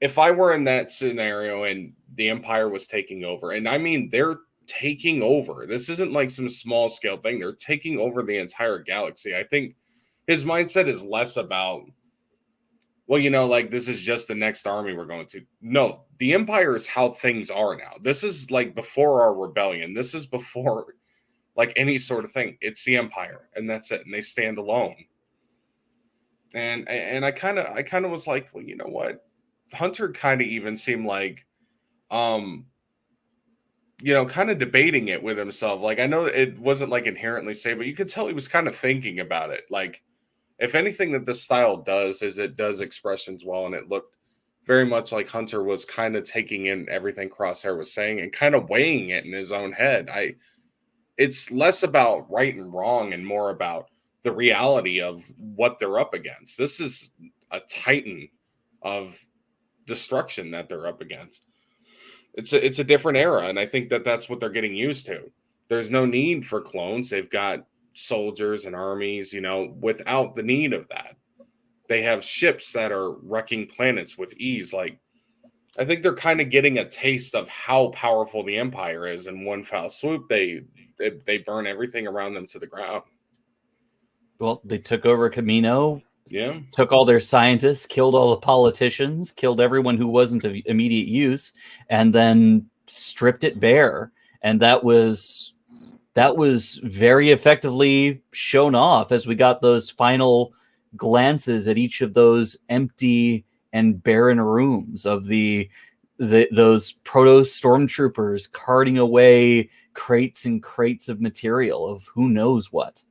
if I were in that scenario and the Empire was taking over, and I mean, they're taking over, this isn't like some small scale thing, they're taking over the entire galaxy. I think his mindset is less about, well, like, this is just the next army we're going to. No, the Empire is how things are now. This is like before our rebellion. This is before like any sort of thing. It's the Empire, and that's it. And they stand alone. And I kind of was like, well, you know what? Hunter kind of even seemed like, kind of debating it with himself. Like, I know it wasn't like inherently safe, but you could tell he was kind of thinking about it. Like, if anything that this style does is it does expressions well, and it looked very much like Hunter was kind of taking in everything Crosshair was saying and kind of weighing it in his own head. It's less about right and wrong and more about the reality of what they're up against. This is a titan of destruction that they're up against. It's a different era, and I think that that's what they're getting used to. There's no need for clones. They've got soldiers and armies, without the need of that. They have ships that are wrecking planets with ease. Like, I think they're kind of getting a taste of how powerful the Empire is. In one foul swoop, they burn everything around them to the ground. Well, they took over Camino. Yeah. Took all their scientists, killed all the politicians, killed everyone who wasn't of immediate use, and then stripped it bare. And that was very effectively shown off as we got those final glances at each of those empty and barren rooms of those proto stormtroopers carting away crates and crates of material of who knows what.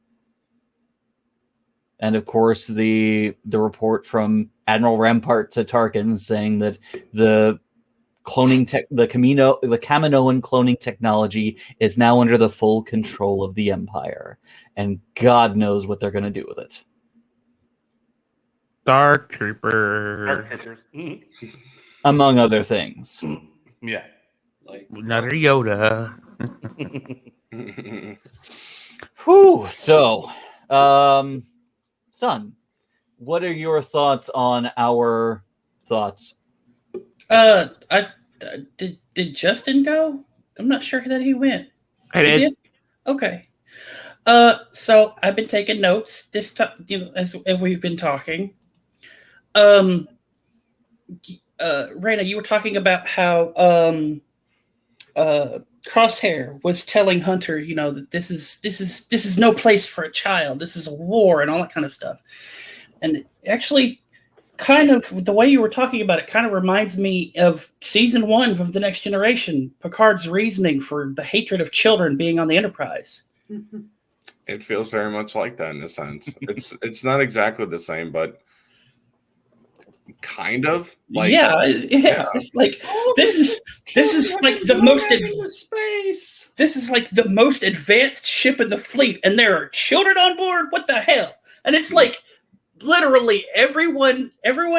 And of course, the report from Admiral Rampart to Tarkin saying that the Kaminoan cloning technology is now under the full control of the Empire, and God knows what they're going to do with it. Dark Trooper, among other things. Yeah, Like, another Yoda. Whew. So, Son, what are your thoughts on our thoughts? Did Justin go? I'm not sure that he went. I did. Okay. So I've been taking notes this time, as we've been talking. Rayna, you were talking about how Crosshair was telling Hunter, that this is no place for a child. This is a war and all that kind of stuff. And actually, kind of the way you were talking about it kind of reminds me of season 1 of The Next Generation, Picard's reasoning for the hatred of children being on the Enterprise. It feels very much like that in a sense. It's not exactly the same, but kind of. Like, yeah. It's like this is like the most space. this is like the most advanced ship in the fleet, and there are children on board. What the hell? And it's like literally everyone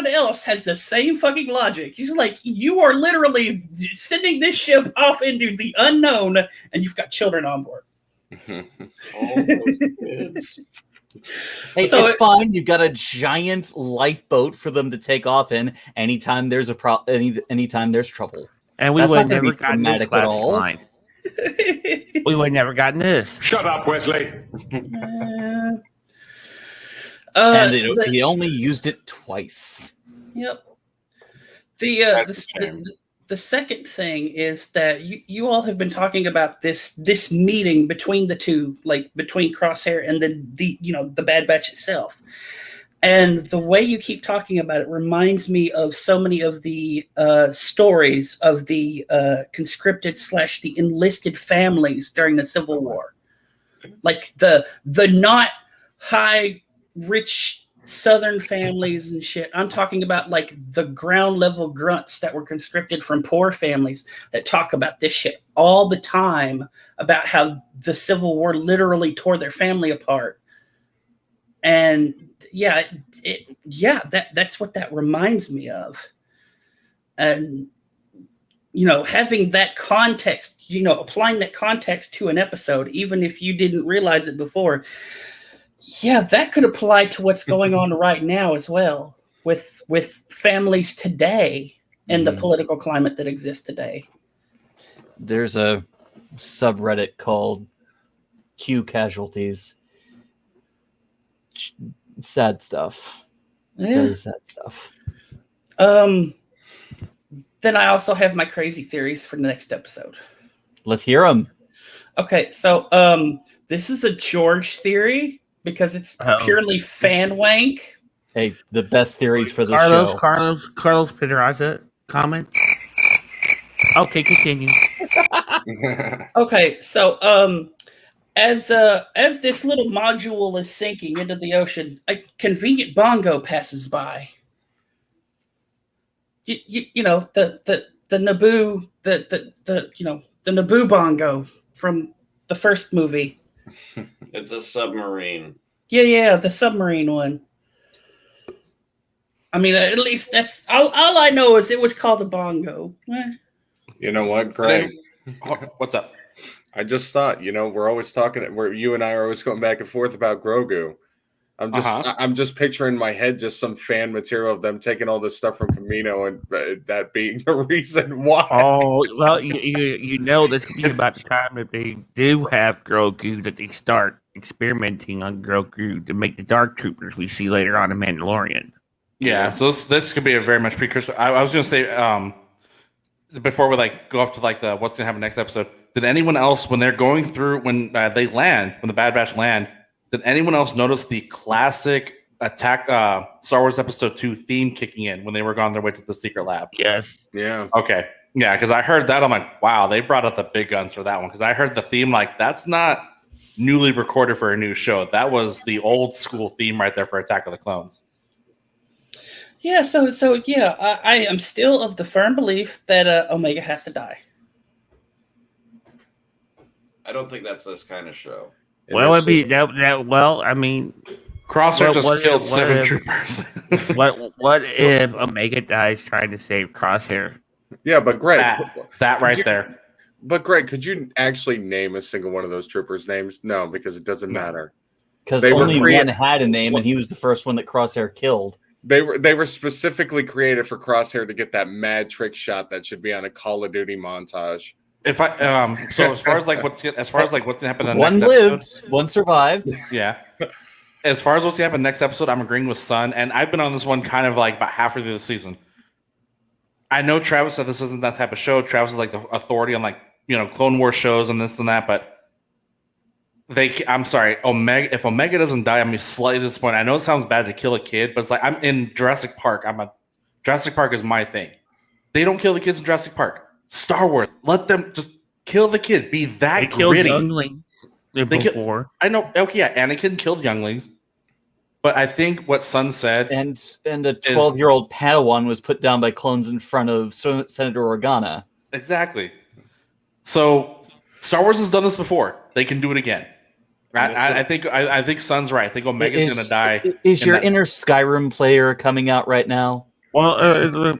else has the same fucking logic. You're like, you are literally sending this ship off into the unknown, and you've got children on board. All those kids. Hey, So it's fine. You've got a giant lifeboat for them to take off in anytime there's anytime there's trouble. And we That's would not have gonna never be gotten this dramatic at classic all. line. We would have never gotten this. Shut up, Wesley. And he only used it twice. Yep. That's a shame. The second thing is that you all have been talking about this meeting between the two, like between Crosshair and the Bad Batch itself. And the way you keep talking about it reminds me of so many of the stories of the conscripted / the enlisted families during the Civil War. Like the not high rich Southern families and shit. I'm talking about like the ground level grunts that were conscripted from poor families that talk about this shit all the time, about how the Civil War literally tore their family apart. And that's what that reminds me of. And having that context, applying that context to an episode, even if you didn't realize it before, that could apply to what's going on right now as well with families today and the political climate that exists today. There's a subreddit called Q Casualties. Sad stuff. Very sad stuff. Then I also have my crazy theories for the next episode. Let's hear them. Okay, so this is a George theory because it's purely fan wank. Hey, the best theories for the show. Carlos Pedraza comment. Okay, continue. Okay, so as this little module is sinking into the ocean, a convenient bongo passes by. You know the Naboo the Naboo bongo from the first movie. It's a submarine. Yeah, the submarine one. I mean, at least that's all I know is it was called a bongo. You know what, Greg? What's up? I just thought, we're always talking, where you and I are always going back and forth about Grogu. I'm just picturing in my head just some fan material of them taking all this stuff from Camino and that being the reason why. Oh, well, this is about the time that they do have Grogu, that they start experimenting on Grogu to make the Dark Troopers we see later on in Mandalorian. Yeah, so this could be a very much precursor. I was going to say, before we go off to the what's going to happen next episode, did anyone else, when they're going through, when they land, when the Bad Batch land, did anyone else notice the classic attack Star Wars Episode 2 theme kicking in when they were on their way to the secret lab? Yes. Yeah. Okay. Yeah, because I heard that. I'm like, wow, they brought out the big guns for that one. Because I heard the theme, that's not newly recorded for a new show. That was the old school theme right there for Attack of the Clones. Yeah, so yeah, I am still of the firm belief that Omega has to die. I don't think that's this kind of show. Well, it'd be that. Well, I mean, Crosshair just killed 7 troopers. what if Omega dies trying to save Crosshair? Yeah, but Greg, that right there. But Greg, could you actually name a single one of those troopers' names? No, because it doesn't matter. Because only one had a name, and he was the first one that Crosshair killed. They were specifically created for Crosshair to get that mad trick shot that should be on a Call of Duty montage. If so as far as what's gonna happen in the one next lived, episode, one survived. yeah. as far as what's going to happen next episode, I'm agreeing with Sun, and I've been on this one kind of like about halfway through the season. I know Travis said this isn't that type of show. Travis is like the authority on like, Clone Wars shows and this and that, but I'm sorry, Omega. If Omega doesn't die, I'm slightly disappointed. I know it sounds bad to kill a kid, but it's like I'm in Jurassic Park. Jurassic Park is my thing. They don't kill the kids in Jurassic Park. Star Wars, let them just kill the kid. Be that They killed gritty. younglings before. I know. Okay, yeah, Anakin killed younglings, but I think what Sun said, And a 12-year-old Padawan was put down by clones in front of Senator Organa. exactly. So Star Wars has done this before. They can do it again. I think Sun's right. I think Omega's going to die. Is your inner Skyrim player coming out right now? Well,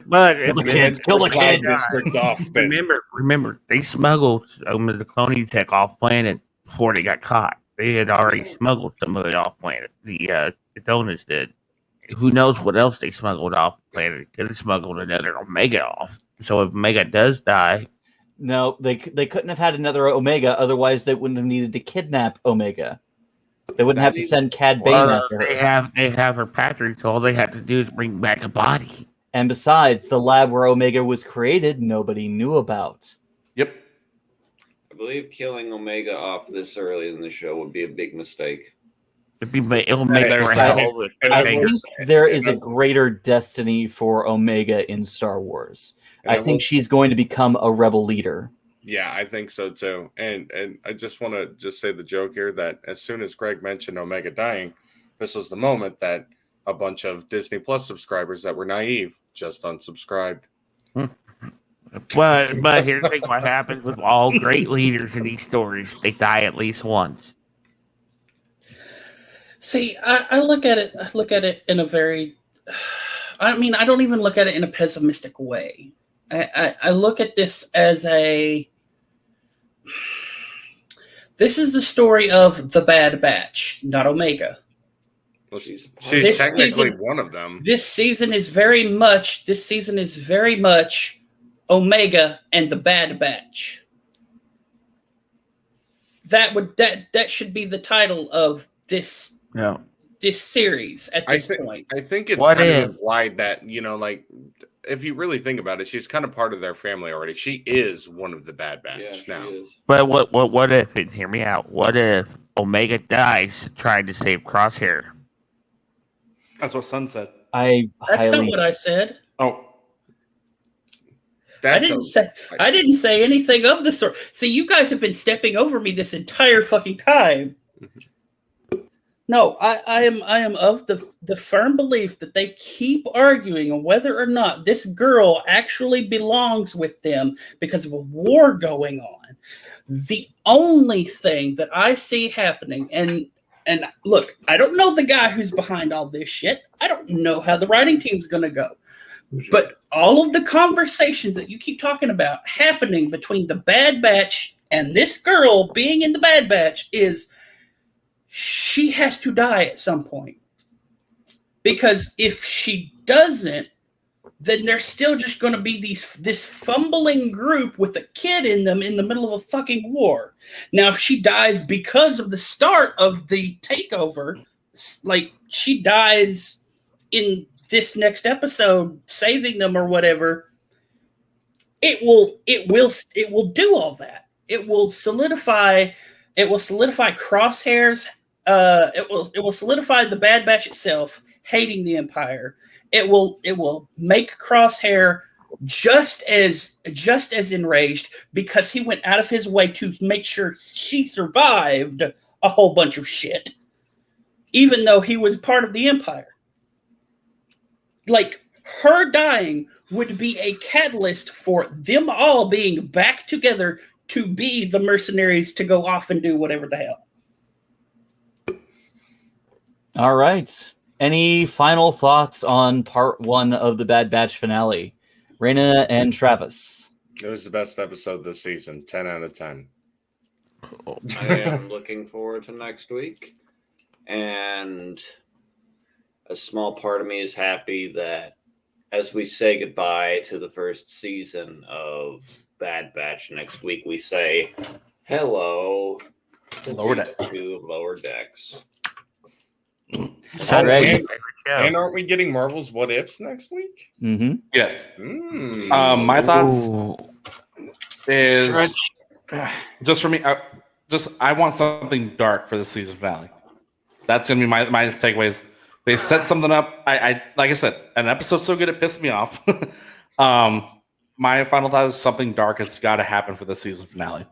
but Kill the kid. Kill the kid. Remember, they smuggled some of the cloning tech off planet before they got caught. They had already smuggled some of it off planet. The Donuts did. Who knows what else they smuggled off planet? Could have smuggled another Omega off. So if Omega does die, No, they couldn't have had another Omega. Otherwise, they wouldn't have needed to kidnap Omega. They wouldn't have to send Cad Bane after her. they have her Patrick. So all they have to do is bring back a body. And besides, the lab where Omega was created, nobody knew about. Yep. I believe killing Omega off this early in the show would be a big mistake. It'll make There's for that. hell of a I thing. think there is a greater destiny for Omega in Star Wars. I think she's going to become a rebel leader. Yeah, I think so too. And I just want to just say the joke here that as soon as Greg mentioned Omega dying, this was the moment that a bunch of Disney Plus subscribers that were naive just unsubscribed. But here's the thing: what happens with all great leaders in these stories? They die at least once. See, I look at it. I look at it in a very. I mean, I don't even look at it in a pessimistic way. I look at this as a. This is the story of the Bad Batch, not Omega. Well, she's This technically season- one of them. This season is very much Omega and the Bad Batch. That should be the title of this No. this series at this point. I think it's What kind if? of implied that, like, if you really think about it, she's kind of part of their family already. She is one of the Bad Batch Yeah, she now. is. But what if? And hear me out. What if Omega dies trying to save Crosshair? That's what Sun said. I That's not what I said. Oh, I didn't say anything of the sort. See, you guys have been stepping over me this entire fucking time. No, I am of the firm belief that they keep arguing on whether or not this girl actually belongs with them because of a war going on. The only thing that I see happening, and look, I don't know the guy who's behind all this shit. I don't know how the writing team's going to go. But all of the conversations that you keep talking about happening between the Bad Batch and this girl being in the Bad Batch is she has to die at some point. Because if she doesn't, then there's still just going to be this fumbling group with a kid in them in the middle of a fucking war. Now, if she dies because of the start of the takeover, like she dies in this next episode, saving them or whatever, it will do all that. It will solidify Crosshairs. It will solidify the Bad Batch itself hating the Empire. It will make Crosshair just as enraged because he went out of his way to make sure she survived a whole bunch of shit, even though he was part of the Empire. Like, her dying would be a catalyst for them all being back together to be the mercenaries to go off and do whatever the hell. All right. Any final thoughts on part 1 of the Bad Batch finale? Rayna and Travis. It was the best episode this season. 10 out of 10. I am looking forward to next week. And a small part of me is happy that as we say goodbye to the first season of Bad Batch next week, we say hello to Lower Deck. to Lower Decks. Sun's right. my favorite show. And aren't we getting Marvel's What Ifs next week? Mm-hmm. Yes. Mm. My thoughts Ooh. is just for me. I want something dark for the season finale. That's gonna be my takeaways. They set something up. I like I said, an episode's so good it pissed me off. My final thought is something dark has got to happen for the season finale.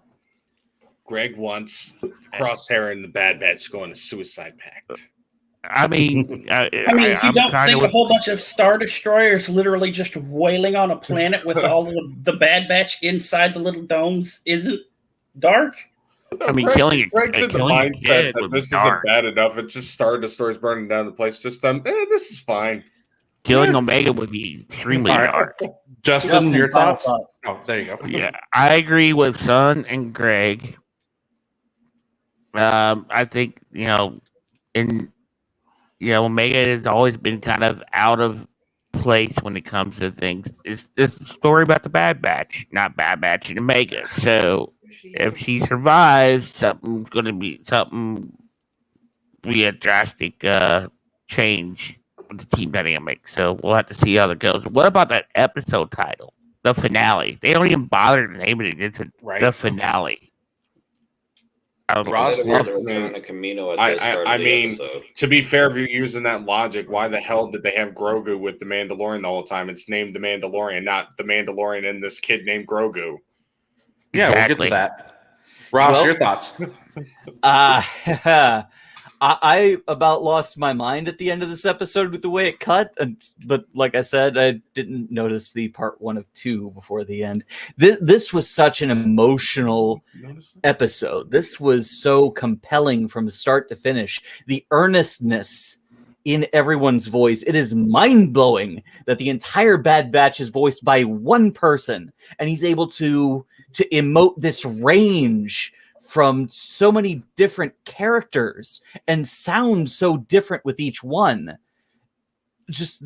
Greg wants Crosshair and the Bad Batch going to Suicide Pact. I mean, you I'm don't kinda think a with- whole bunch of Star Destroyers literally just wailing on a planet with all of the Bad Batch inside the little domes isn't dark? I mean, killing Greg's in the killing a mindset kid that would be this isn't dark. bad enough. It's just Star Destroyers burning down the place. Just this is fine. Killing Omega would be extremely All right. dark. Justin, your final thoughts? Oh, there you go. Yeah, I agree with Son and Greg. I think Omega has always been kind of out of place when it comes to things. It's this story about the Bad Batch, not Bad Batch and Omega. So if she survives, something's going to be a drastic change with the team dynamic. So we'll have to see how that goes. What about that episode title, the finale? They don't even bother to name it. It's the finale. Ross, There's a return to Camino at the start of the episode. To be fair, if you're using that logic, why the hell did they have Grogu with the Mandalorian the whole time? It's named the Mandalorian, not the Mandalorian and this kid named Grogu. Yeah, we'll get Exactly. to that. Ross, Well- your thoughts? I about lost my mind at the end of this episode with the way it cut, but like I said, I didn't notice the part 1 of 2 before the end. This was such an emotional episode. This was so compelling from start to finish. The earnestness in everyone's voice. It is mind-blowing that the entire Bad Batch is voiced by one person, and he's able to emote this range from so many different characters and sound so different with each one. Just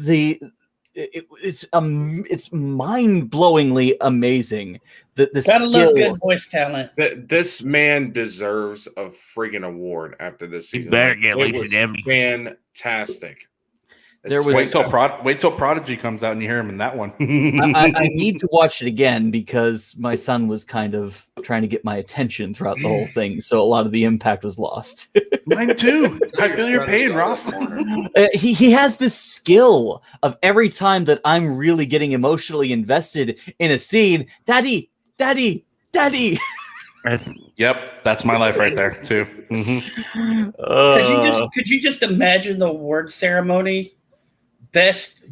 it's mind-blowingly amazing. The Gotta skill. love good voice talent. This man deserves a friggin' award after this You season. better get at It least was an Emmy. fantastic. There was- Wait till Prodigy comes out and you hear him in that one. I need to watch it again because my son was kind of trying to get my attention throughout the whole thing, so a lot of the impact was lost. Mine too. I feel your pain, Ross. He has this skill of every time that I'm really getting emotionally invested in a scene, daddy. Yep, that's my life right there too. Mm-hmm. Could you just imagine the award ceremony? Best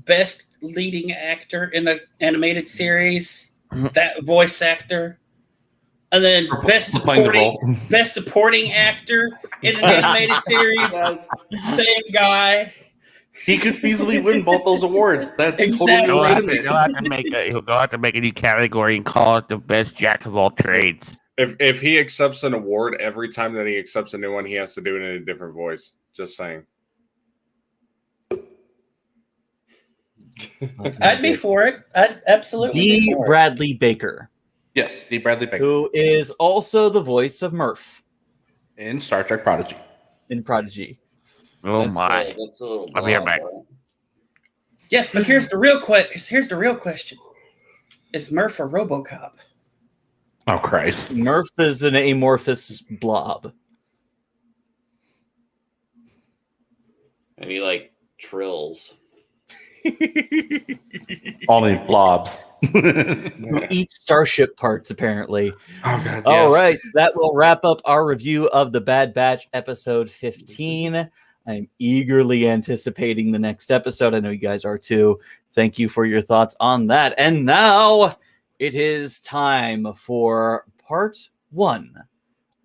leading actor in an animated series, that voice actor, and then best supporting actor in an animated series, same guy. He could feasibly win both those awards. That's Exactly. totally legitimate. He'll have to make a new category and call it the best jack of all trades. If he accepts an award, every time that he accepts a new one, he has to do it in a different voice. Just saying. I'd be for it. I'd absolutely be D. for it. Bradley Baker, Yes, D. Bradley Baker who is also the voice of Murph in Star Trek Prodigy. in Prodigy. Oh That's my! That's a little I'll be right back. Yes, but here's the real question: is Murph a RoboCop? Oh Christ! Murph is an amorphous blob. Maybe like Trills. Only blobs. Who eats starship parts, apparently. Oh God! All yes. right, that will wrap up our review of The Bad Batch episode 15. I'm eagerly anticipating the next episode. I know you guys are too. Thank you for your thoughts on that. And now it is time for part 1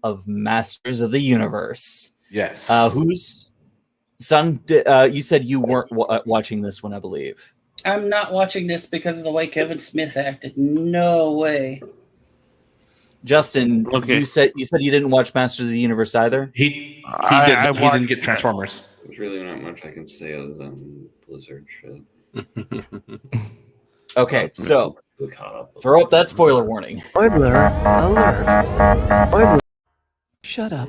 of Masters of the Universe. Yes. Whose son? You said you weren't watching this one, I believe. I'm not watching this because of the way Kevin Smith acted. No way. Justin, Okay. you said you didn't watch Masters of the Universe either. he I didn't get Transformers. There's really not much I can say other than Blizzard shit. Okay, so We caught up. throw up that spoiler warning. Spoiler alert. Spoiler. Shut up.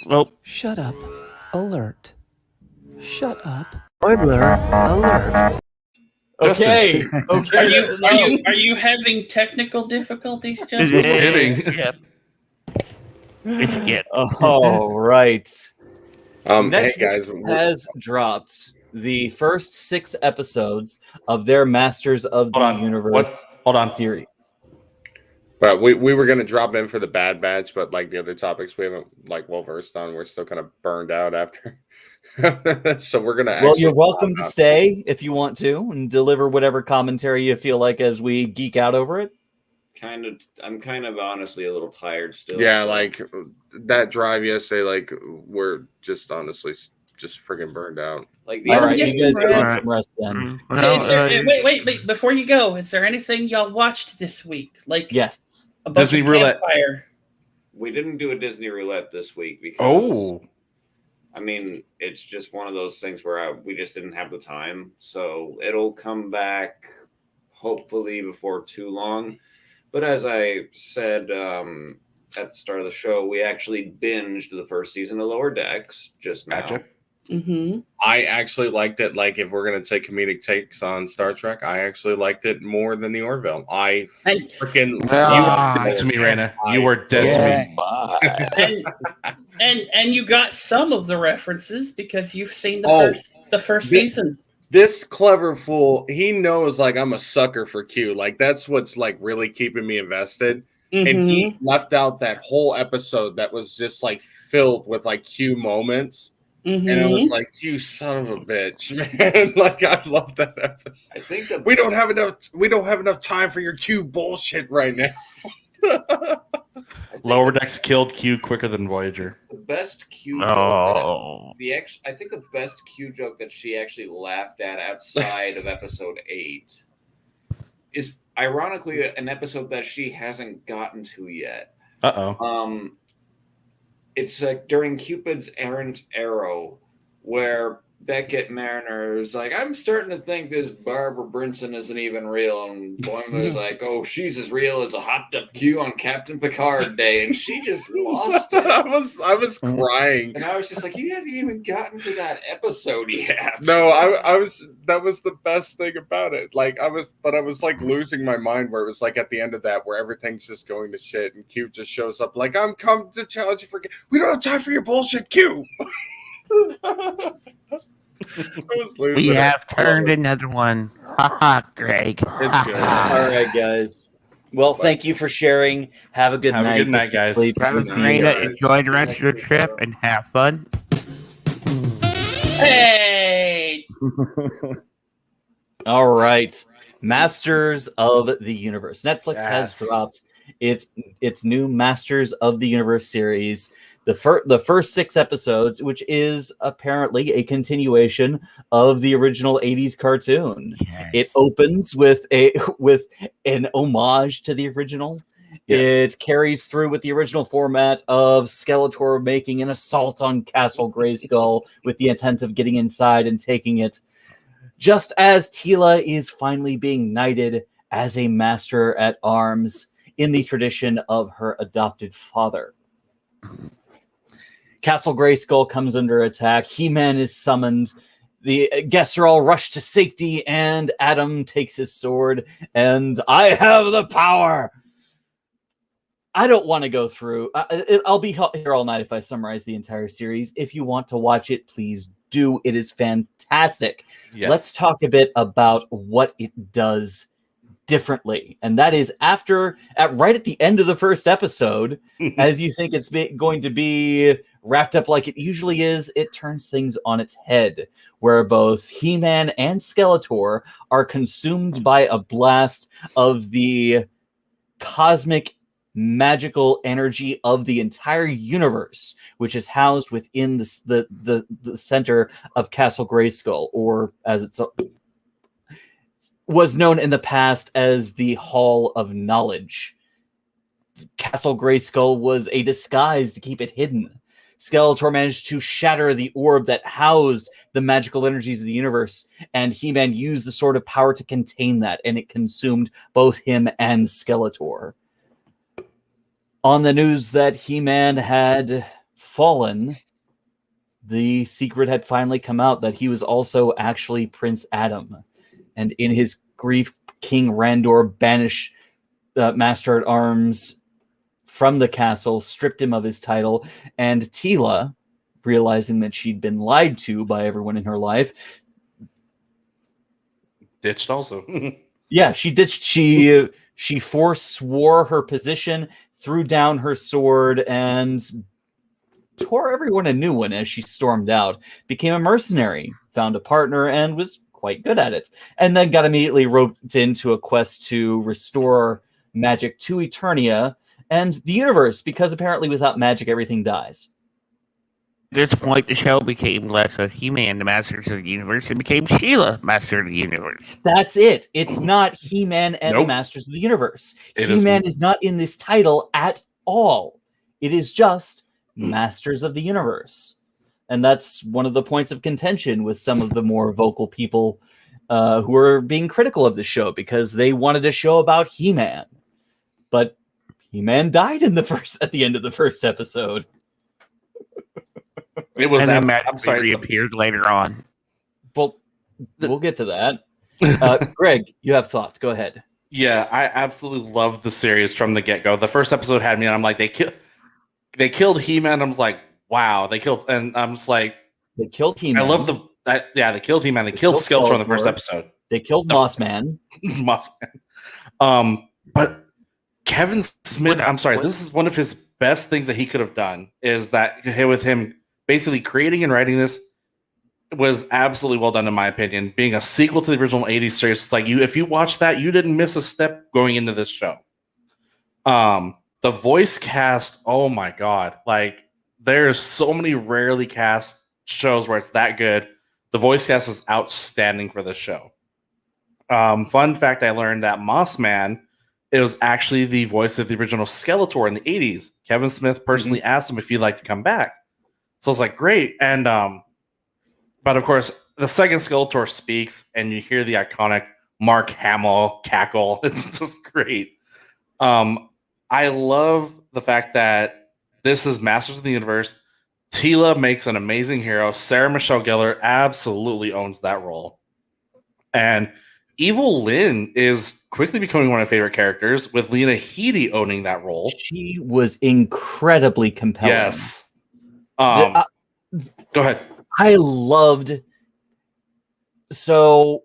Well, Shut up. alert. Shut up. Spoiler alert. Okay. Okay. Are you having technical difficulties, Is Justin? it- kidding. Yep. It's good. All right. Hey Netflix guys, has dropped the first 6 episodes of their Masters of the Hold on. Universe Hold on. series. but we were gonna drop in for the Bad Batch, but like the other topics we haven't like well versed on, we're still kind of burned out after. So we're gonna Well, actually you're welcome to stay if you want to and deliver whatever commentary you feel like as we geek out over it. I'm kind of honestly a little tired still. Yeah, so- like that drive yesterday, like we're just honestly just friggin' burned out. like All the right, yes, you guys Brad. get Alright. some rest then. Well, Is there, wait, before you go, is there anything y'all watched this week? Like Yes. a bunch Disney of Roulette. Campfire. we didn't do a Disney roulette this week because Oh, I mean, it's just one of those things where we just didn't have the time. So it'll come back hopefully before too long. But as I said at the start of the show, we actually binged the first season of Lower Decks just now. gotcha. Mm-hmm. I actually liked it. Like, if we're gonna take comedic takes on Star Trek, I actually liked it more than the Orville. I And- freaking You Ah, were dead to me, Rayna. You were dead to me. And you got some of the references because you've seen Oh, the first thi- season. This clever fool, he knows like I'm a sucker for Q. Like that's what's like really keeping me invested. And he left out that whole episode that was just like filled with like Q moments. Mm-hmm. And I was like, you son of a bitch, man. Like I love that episode. I think the We don't have enough time for your Q bullshit right now. Lower Decks killed Q quicker than Voyager. the best Q joke Oh. I think the best Q joke that she actually laughed at outside of episode 8 is ironically an episode that she hasn't gotten to yet. Uh-oh. It's like during Cupid's errant arrow, where Beckett Mariner is like, I'm starting to think this Barbara Brinson isn't even real, and Boimler's like, oh, she's as real as a hopped up Q on Captain Picard Day, and she just lost it. I was crying. And I was just like, you haven't even gotten to that episode yet. No, I was. That was the best thing about it. Like I was like losing my mind where it was like at the end of that where everything's just going to shit and Q just shows up like I'm come to challenge you for. We don't have time for your bullshit, Q. I was losing We it. have turned another one. Haha, Greg. It's good. All right, guys. Well, thank you for sharing. Have a good Have a night. good night, Get some guys. sleep. Brother We'll see you Rayna, guys. enjoy the rest of your trip and have fun. Hey! All right. Masters of the Universe. Netflix has Yes. dropped its new Masters of the Universe series. The first 6 episodes, which is apparently a continuation of the original 80s cartoon. It opens with an homage to the original. Yes. It carries through with the original format of Skeletor making an assault on Castle Grayskull with the intent of getting inside and taking it, just as Tila is finally being knighted as a master at arms in the tradition of her adopted father. Castle Grayskull comes under attack. He-Man is summoned. The guests are all rushed to safety, and Adam takes his sword, and I have the power. I don't want to go through. I'll be here all night if I summarize the entire series. If you want to watch it, please do. It is fantastic. Yes. Let's talk a bit about what it does differently. And that is right at the end of the first episode, as you think it's going to be wrapped up like it usually is, it turns things on its head, where both He-Man and Skeletor are consumed by a blast of the cosmic magical energy of the entire universe, which is housed within the center of Castle Grayskull, or as it's was known in the past as the Hall of Knowledge. Castle Grayskull was a disguise to keep it hidden. Skeletor managed to shatter the orb that housed the magical energies of the universe, and He-Man used the Sword of Power to contain that, and it consumed both him and Skeletor. On the news that He-Man had fallen, the secret had finally come out that he was also actually Prince Adam. And in his grief, King Randor banished Master at Arms from the castle, stripped him of his title, and Tila, realizing that she'd been lied to by everyone in her life, Ditched also. yeah, she ditched. She forswore her position, threw down her sword, and tore everyone a new one as she stormed out. Became a mercenary, found a partner, and was quite good at it. And then got immediately roped into a quest to restore magic to Eternia and the universe, because apparently without magic, everything dies. At this point, the show became less of He-Man, the Masters of the Universe, and became Sheila, Master of the Universe. That's it. It's not He-Man and the Nope. Masters of the Universe. It He-Man is- is not in this title at all. It is just Masters of the Universe. And that's one of the points of contention with some of the more vocal people who are being critical of the show, because they wanted a show about He-Man. But He-Man died at the end of the first episode. It was. And then I'm magically sorry. reappeared later on. Well, we'll get to that. Greg, you have thoughts. Go ahead. Yeah, I absolutely loved the series from the get go. The first episode had me, and I'm like, they killed He-Man. I was like, wow, they killed, and I'm just like, They killed He-Man. I love they killed He-Man. They killed Skeletor in the first episode. They killed Mossman. But Kevin Smith, I'm sorry, this is one of his best things that he could have done, is that with him basically creating and writing this was absolutely well done, in my opinion. Being a sequel to the original 80s series, it's like if you watch that, you didn't miss a step going into this show. The voice cast, oh my god, like there's so many rarely cast shows where it's that good. The voice cast is outstanding for this show. Fun fact, I learned that Mossman, it was actually the voice of the original Skeletor in the 80s. Kevin Smith personally asked him if he'd like to come back. So I was like, great. And but of course, the second Skeletor speaks and you hear the iconic Mark Hamill cackle. It's just great. I love the fact that this is Masters of the Universe. Tila makes an amazing hero. Sarah Michelle Gellar absolutely owns that role. And Evil Lynn is quickly becoming one of my favorite characters, with Lena Headey owning that role. She was incredibly compelling. Yes. Go ahead. I loved. So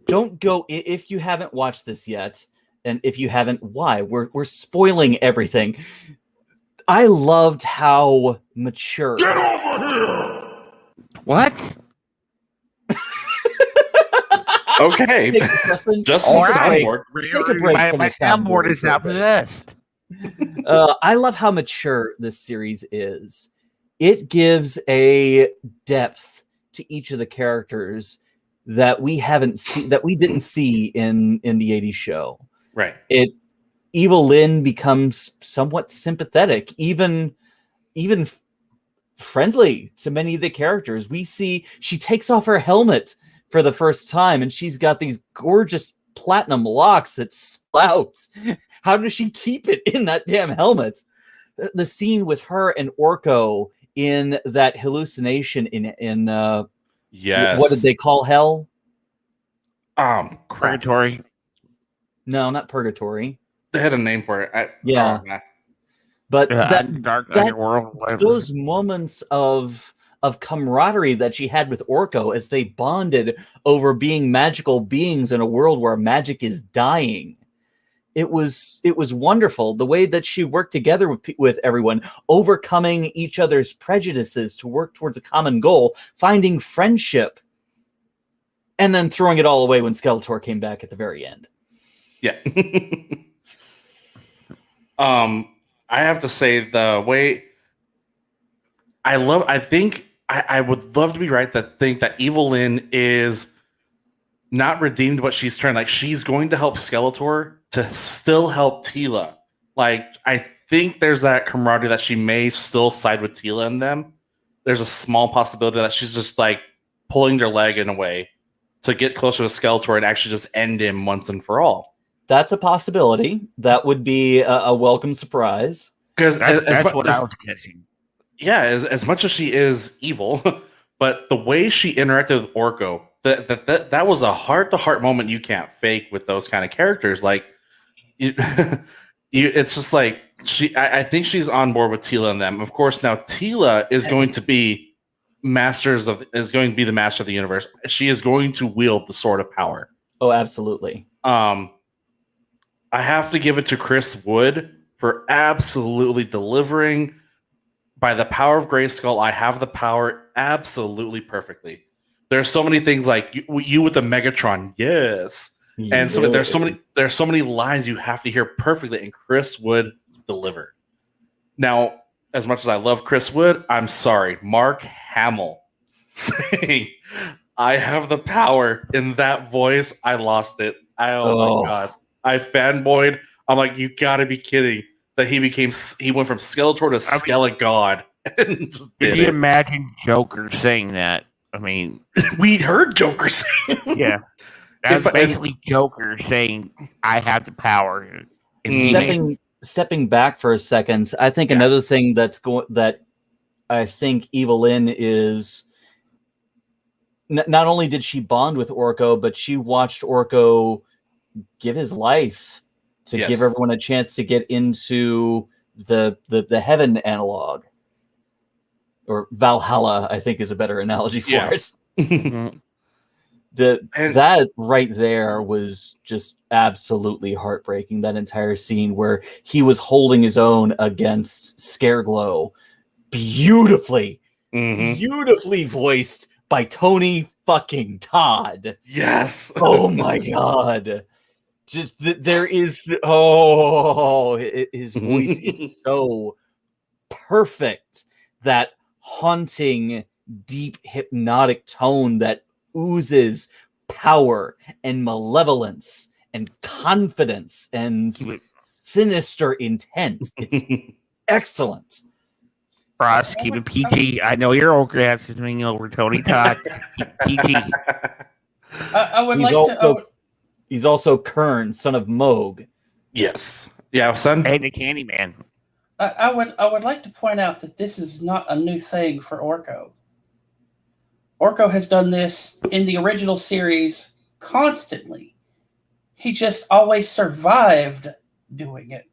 don't go if you haven't watched this yet, and if you haven't, why? We're spoiling everything. I loved how mature. Get over here! What? Okay. Just All the right. soundboard. Take a break from My the soundboard is now possessed. I love how mature this series is. It gives a depth to each of the characters that we didn't see in the 80s show. Right. Evil Lynn becomes somewhat sympathetic, even friendly to many of the characters. We see she takes off her helmet for the first time, and she's got these gorgeous platinum locks that splouts. How does she keep it in that damn helmet? The scene with her and Orko in that hallucination in Yes. what did they call hell? Crap. Purgatory. No, not purgatory. They had a name for it. Yeah. But Dark that- Underworld. Whatever. those moments of camaraderie that she had with Orko as they bonded over being magical beings in a world where magic is dying. It was wonderful, the way that she worked together with everyone, overcoming each other's prejudices to work towards a common goal, finding friendship, and then throwing it all away when Skeletor came back at the very end. Yeah. I have to say, the way I would love to be right to think that Evil Lynn is not redeemed, but she's trying, like, she's going to help Skeletor to still help Tila. Like, I think there's that camaraderie that she may still side with Tila and them. There's a small possibility that she's just like pulling their leg in a way to get closer to Skeletor and actually just end him once and for all. That's a possibility. That would be a welcome surprise. Because That's what I was catching. yeah, as much as she is evil, but the way she interacted with Orko, that was a heart-to-heart moment you can't fake with those kind of characters. Like, you, it's just like I think she's on board with Tila and them. Of course, now Tila is going to be the master of the universe. She is going to wield the sword of power. Oh, absolutely. I have to give it to Chris Wood for absolutely delivering. By the power of Grayskull, I have the power absolutely perfectly. There's so many things like you with the Megatron, yes. And so there's so many lines you have to hear perfectly, and Chris Wood delivered. Now, as much as I love Chris Wood, I'm sorry, Mark Hamill saying I have the power in that voice, I lost it. My god. I fanboyed. I'm like, you gotta be kidding. That he went from Skeletor to Skelegod. Can you imagine Joker saying that? I mean, we heard Joker say yeah. That's basically Joker saying, I have the power. Stepping back for a second, I think another thing that I think Evelyn is not only did she bond with Orko, but she watched Orko give his life to give everyone a chance to get into the heaven analog, or Valhalla, I think is a better analogy for it. That right there was just absolutely heartbreaking. That entire scene where he was holding his own against Scareglow, beautifully voiced by Tony fucking Todd. Yes. Oh my god. Just there is his voice is so perfect. That haunting, deep, hypnotic tone that oozes power and malevolence and confidence and sinister intent. It's excellent. Ross, keep it PG. I know you're orgasming over Tony Todd. PG. I would like to. He's also Kern, son of Moog. Yes. Yeah, son. And the Candyman. I would like to point out that this is not a new thing for Orko. Orko has done this in the original series constantly. He just always survived doing it.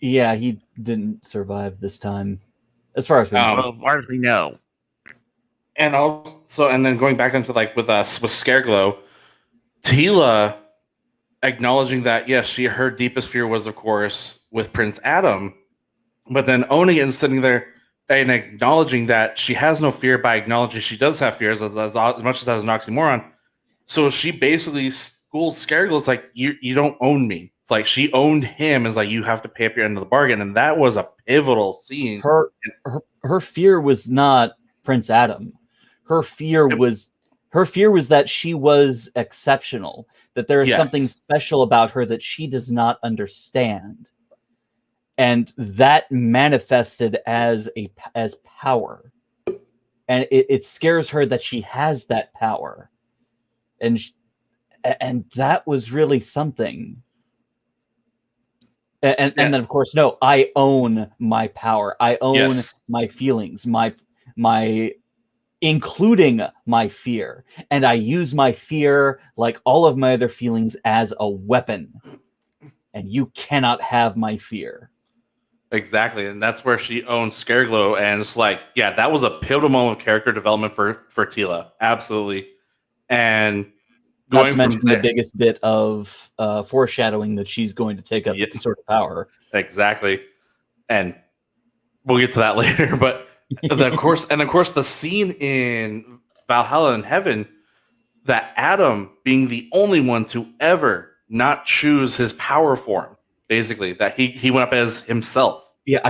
Yeah, he didn't survive this time, as far as we know. Well, largely no. And also, and then going back into like with Scareglow, Tila acknowledging that yes, her deepest fear was of course with Prince Adam, but then owning it and sitting there and acknowledging that she has no fear by acknowledging she does have fears as much as that is an oxymoron. So she basically schools Scareglow. It's like you don't own me. It's like she owned him. It's like you have to pay up your end of the bargain, and that was a pivotal scene. Her fear was not Prince Adam. Her fear was that she was exceptional, that there is something special about her that she does not understand. And that manifested as power. And it scares her that she has that power. And that was really something. And then of course, no, I own my power. I own my feelings, my including my fear. And I use my fear, like all of my other feelings, as a weapon. And you cannot have my fear. Exactly. And that's where she owns Scareglow. And it's like, yeah, that was a pivotal moment of character development for Tila. Absolutely. And not to mention the biggest bit of foreshadowing that she's going to take up the sort of power. Exactly. And we'll get to that later. But of course, the scene in Valhalla in Heaven, that Adam being the only one to ever not choose his power form, basically, that he went up as himself. Yeah,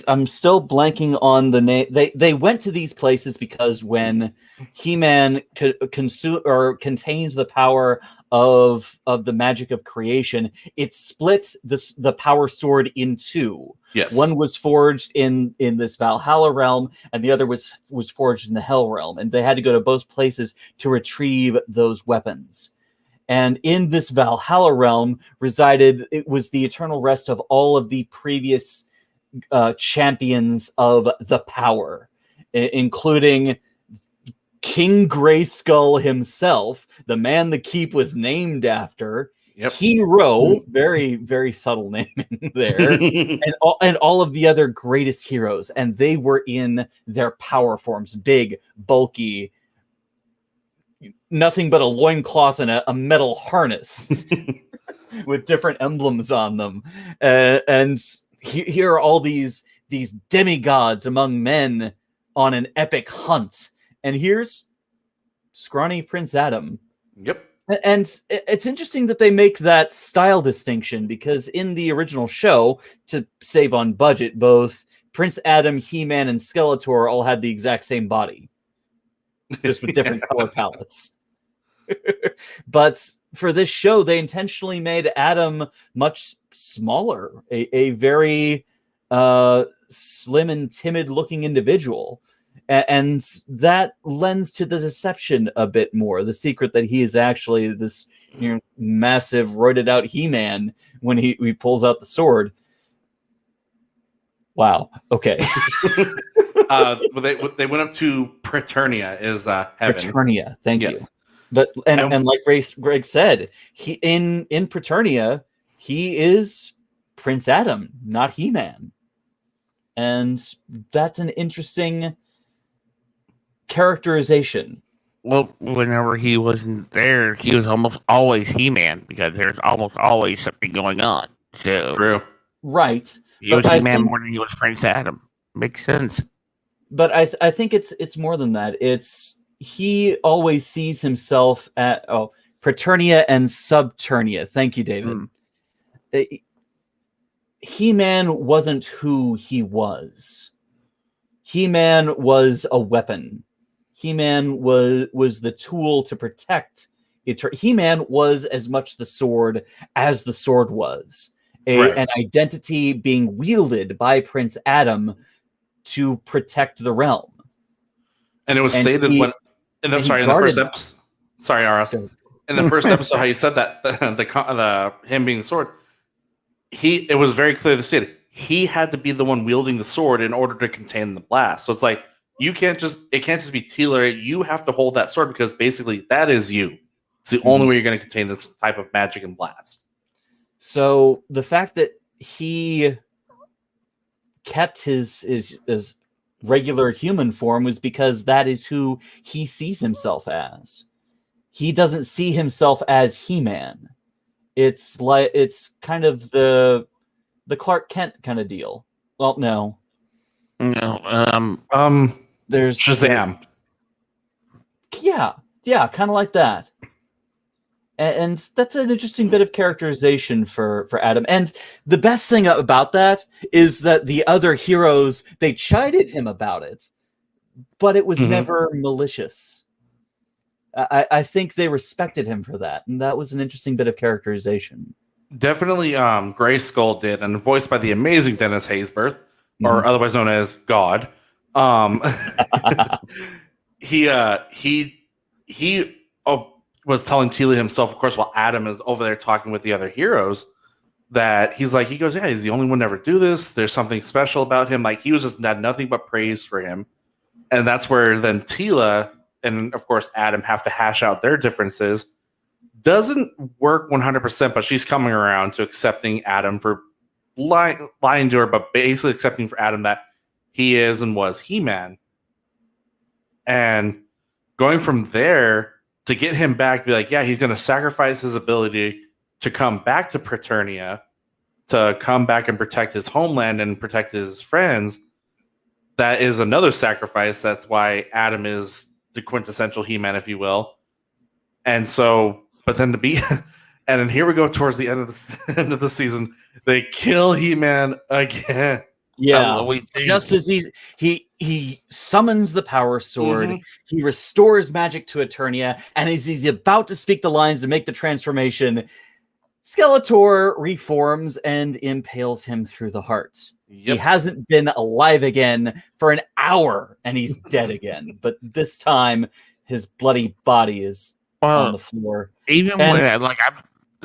I'm still blanking on the name. They went to these places because when He-Man contained the power of the magic of creation, it split the power sword in two. Yes. One was forged in this Valhalla realm, and the other was forged in the Hell realm, and they had to go to both places to retrieve those weapons. And in this Valhalla realm it was the eternal rest of all of the previous champions of the power, including King Grayskull himself, the man the keep was named after. Yep. Hero, very, very subtle naming there, and all of the other greatest heroes, and they were in their power forms, big, bulky, nothing but a loincloth and a metal harness with different emblems on them. And here are all these demigods among men on an epic hunt. And here's scrawny Prince Adam. Yep. And it's interesting that they make that style distinction, because in the original show, to save on budget, both Prince Adam, He-Man, and Skeletor all had the exact same body, just with different color palettes. But for this show, they intentionally made Adam much smaller, a very slim and timid looking individual. And that lends to the deception a bit more. The secret that he is actually this massive, roided out He-Man when he pulls out the sword. Wow. Okay. They went up to Preternia, is heaven. Preternia. Thank you. Yes. But and like Greg said, he in Preternia, he is Prince Adam, not He-Man. And that's an interesting characterization. Well, whenever he wasn't there, he was almost always He-Man, because there's almost always something going on. So True. Right. he was He-Man more than he was Prince Adam. Makes sense. But I think it's more than that. It's he always sees himself at Preternia and Subternia. Thank you, David. He-Man wasn't who he was. He-Man was a weapon. He-Man was the tool to protect. He-Man was as much the sword as the sword was. An identity being wielded by Prince Adam to protect the realm. And it was stated in the first episode. Sorry, RS. In the first episode, how you said that the him being the sword, it was very clearly stated he had to be the one wielding the sword in order to contain the blast. So it's like it can't just be Teela. You have to hold that sword, because basically that is you. It's the only way you're going to contain this type of magic and blast. So the fact that he kept his regular human form was because that is who he sees himself as. He doesn't see himself as He-Man. It's kind of the Clark Kent kind of deal. Well, no. There's Shazam. Yeah, kind of like that. And that's an interesting bit of characterization for Adam. And the best thing about that is that the other heroes, they chided him about it, but it was never malicious. I think they respected him for that, and that was an interesting bit of characterization. Definitely Grayskull did, and voiced by the amazing Dennis Haysbert, or otherwise known as God. He was telling Teela himself, of course, while Adam is over there talking with the other heroes, that he goes, yeah, he's the only one to ever do this. There's something special about him. Like, he was just had nothing but praise for him. And that's where then Teela and, of course, Adam have to hash out their differences. Doesn't work 100%, but she's coming around to accepting Adam for lying to her, but basically accepting for Adam that he is and was He-Man. And going from there to get him back, be like, yeah, he's going to sacrifice his ability to come back to Preternia, to come back and protect his homeland and protect his friends. That is another sacrifice. That's why Adam is the quintessential He-Man, if you will. And so, but then and then here we go towards the end of the season, they kill He-Man again. Yeah, just as he summons the power sword, he restores magic to Eternia, and as he's about to speak the lines to make the transformation, Skeletor reforms and impales him through the heart. He hasn't been alive again for an hour, and he's dead again. But this time, his bloody body is on the floor. Even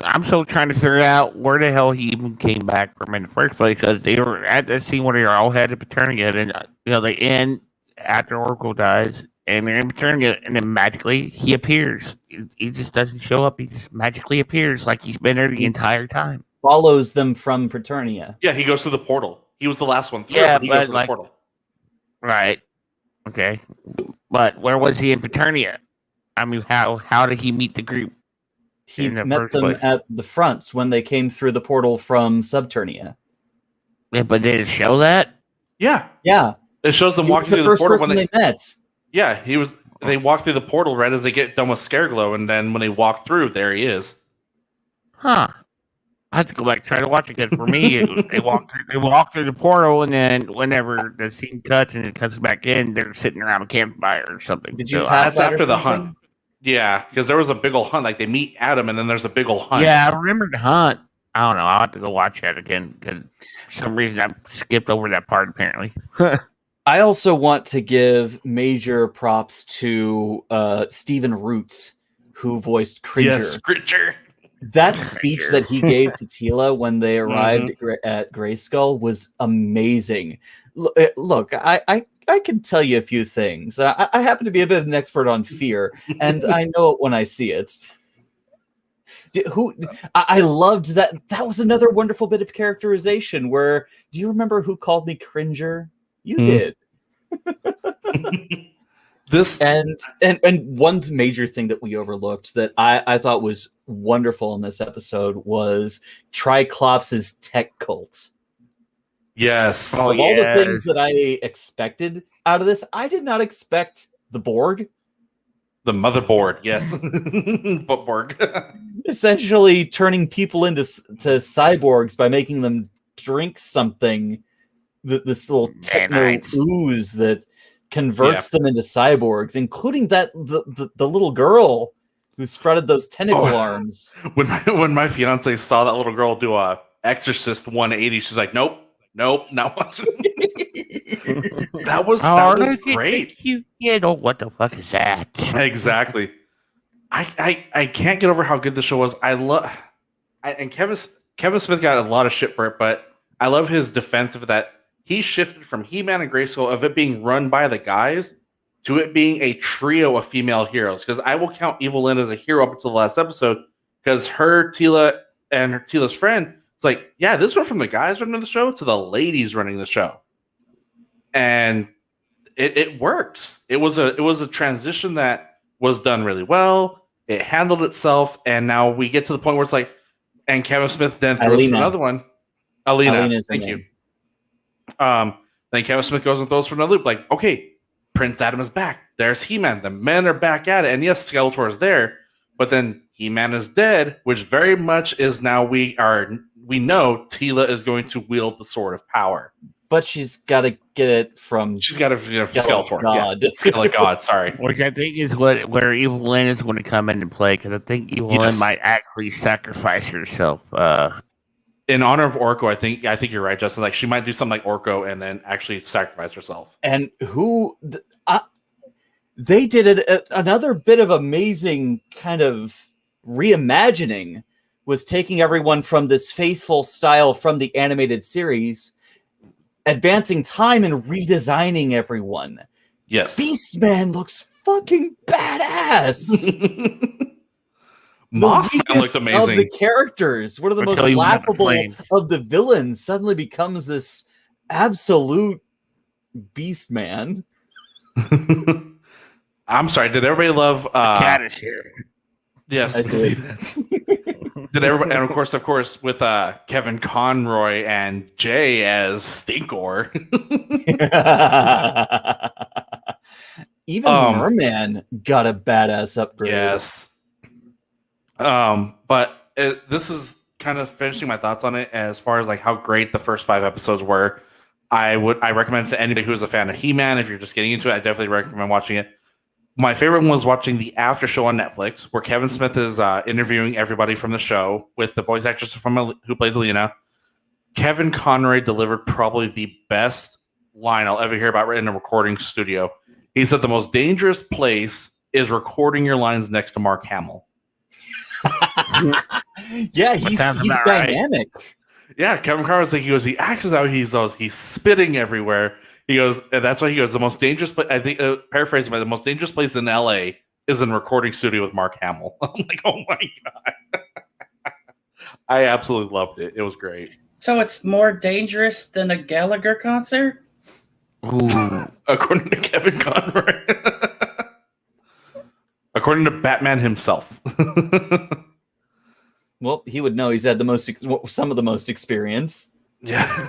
I'm still trying to figure out where the hell he even came back from in the first place, because they were at that scene where they were all headed to Paternia, and they end after Oracle dies, and they're in Paternia, and then magically he appears. He just doesn't show up. He just magically appears like he's been there the entire time. Follows them from Paternia. Yeah, he goes through the portal. He was the last one through, Yeah, but he goes but through like, the portal. right, okay, but where was he in Paternia? I mean, how did he meet the group? He In the met first them place. at the fronts when they came through the portal from Subternia. Yeah, but did it show that? Yeah, Yeah, it shows them he was walking the through the first portal person when they met. Yeah, he was. They walk through the portal right as they get done with Scareglow, and then when they walk through, there he is. Huh. I have to go back and try to watch it, because for me, they walk through the portal, and then whenever the scene cuts and it comes back in, they're sitting around a campfire or something. Did you So pass That's that or after the something? hunt. Yeah, because there was a big old hunt. Like they meet Adam, and then there's a big old hunt. yeah, I remember the hunt. I don't know. I'll have to go watch that again, because for some reason I skipped over that part, apparently. I also want to give major props to Stephen Roots, who voiced Cringer. Yes, Cringer. That speech that he gave to Tila when they arrived Mm-hmm. at Grayskull was amazing. Look, I can tell you a few things. I happen to be a bit of an expert on fear, and I know it when I see it. I loved that. That was another wonderful bit of characterization. Where, do you remember who called me Cringer? You did. This And one major thing that we overlooked that I thought was wonderful in this episode was Triclops' tech cult. yes. Oh, Of all the yes. things that I expected out of this, I did not expect the Borg. The motherboard, yes. But Borg. Essentially turning people into cyborgs by making them drink something, this little techno Nanites. ooze that converts them into cyborgs, including that the little girl who spreaded those tentacle arms. When my fiance saw that little girl do a Exorcist 180, she's like, nope, not watching. That was great. What the fuck is that? Exactly. I can't get over how good the show was. And Kevin Smith got a lot of shit for it, but I love his defense of that. He shifted from He-Man and Grayskull of it being run by the guys to it being a trio of female heroes. Because I will count Evil Lynn as a hero up until the last episode, because her, Tila, and her Tila's friend, it's like, yeah, this went from the guys running the show to the ladies running the show. And it works. It was a transition that was done really well. It handled itself, and now we get to the point where it's like, and Kevin Smith then throws Alina. another one. Alina, Alina's thank her you. name. Then Kevin Smith goes and throws for another loop. Like, okay, Prince Adam is back. There's He-Man. The men are back at it, and yes, Skeletor is there, but then He-Man is dead, which very much is now we know Tila is going to wield the sword of power. But she's got to get it from. She's got to Skeletor. God. Yeah, Skeletor God. Sorry. Which I think is where Evil Lynn is going to come into play, because I think Evil Lynn might actually sacrifice herself. In honor of Orko, I think you're right, Justin. Like, she might do something like Orko and then actually sacrifice herself. And they did another bit of amazing kind of reimagining, was taking everyone from this faithful style from the animated series, advancing time and redesigning everyone. Yes. Beastman looks fucking badass. Mossman looked amazing. Of the characters, one of the most laughable of the villains, suddenly becomes this absolute beast man. I'm sorry. Did everybody love? Cat is here. Yes. I did. Did everybody? And of course, with Kevin Conroy and Jay as Stinkor. Even Merman got a badass upgrade. Yes. But this is kind of finishing my thoughts on it as far as like how great the first 5 episodes were. I recommend it to anybody who's a fan of He-Man. If you're just getting into it, I definitely recommend watching it. My favorite one was watching the after show on Netflix, where Kevin Smith is interviewing everybody from the show with the voice actress who plays Alina. Kevin Conroy delivered probably the best line I'll ever hear about in a recording studio. He said the most dangerous place is recording your lines next to Mark Hamill. Yeah, he's sounds about right. dynamic. Yeah, Kevin Carter's like, he axes out, he's spitting everywhere. He goes, and that's why he goes, the most dangerous place, I think, paraphrasing, the most dangerous place in LA is in a recording studio with Mark Hamill. I'm like, oh my God. I absolutely loved it. It was great. So it's more dangerous than a Gallagher concert? Ooh. According to Kevin Conroy. According to Batman himself. Well, he would know. He's had some of the most experience. Yeah.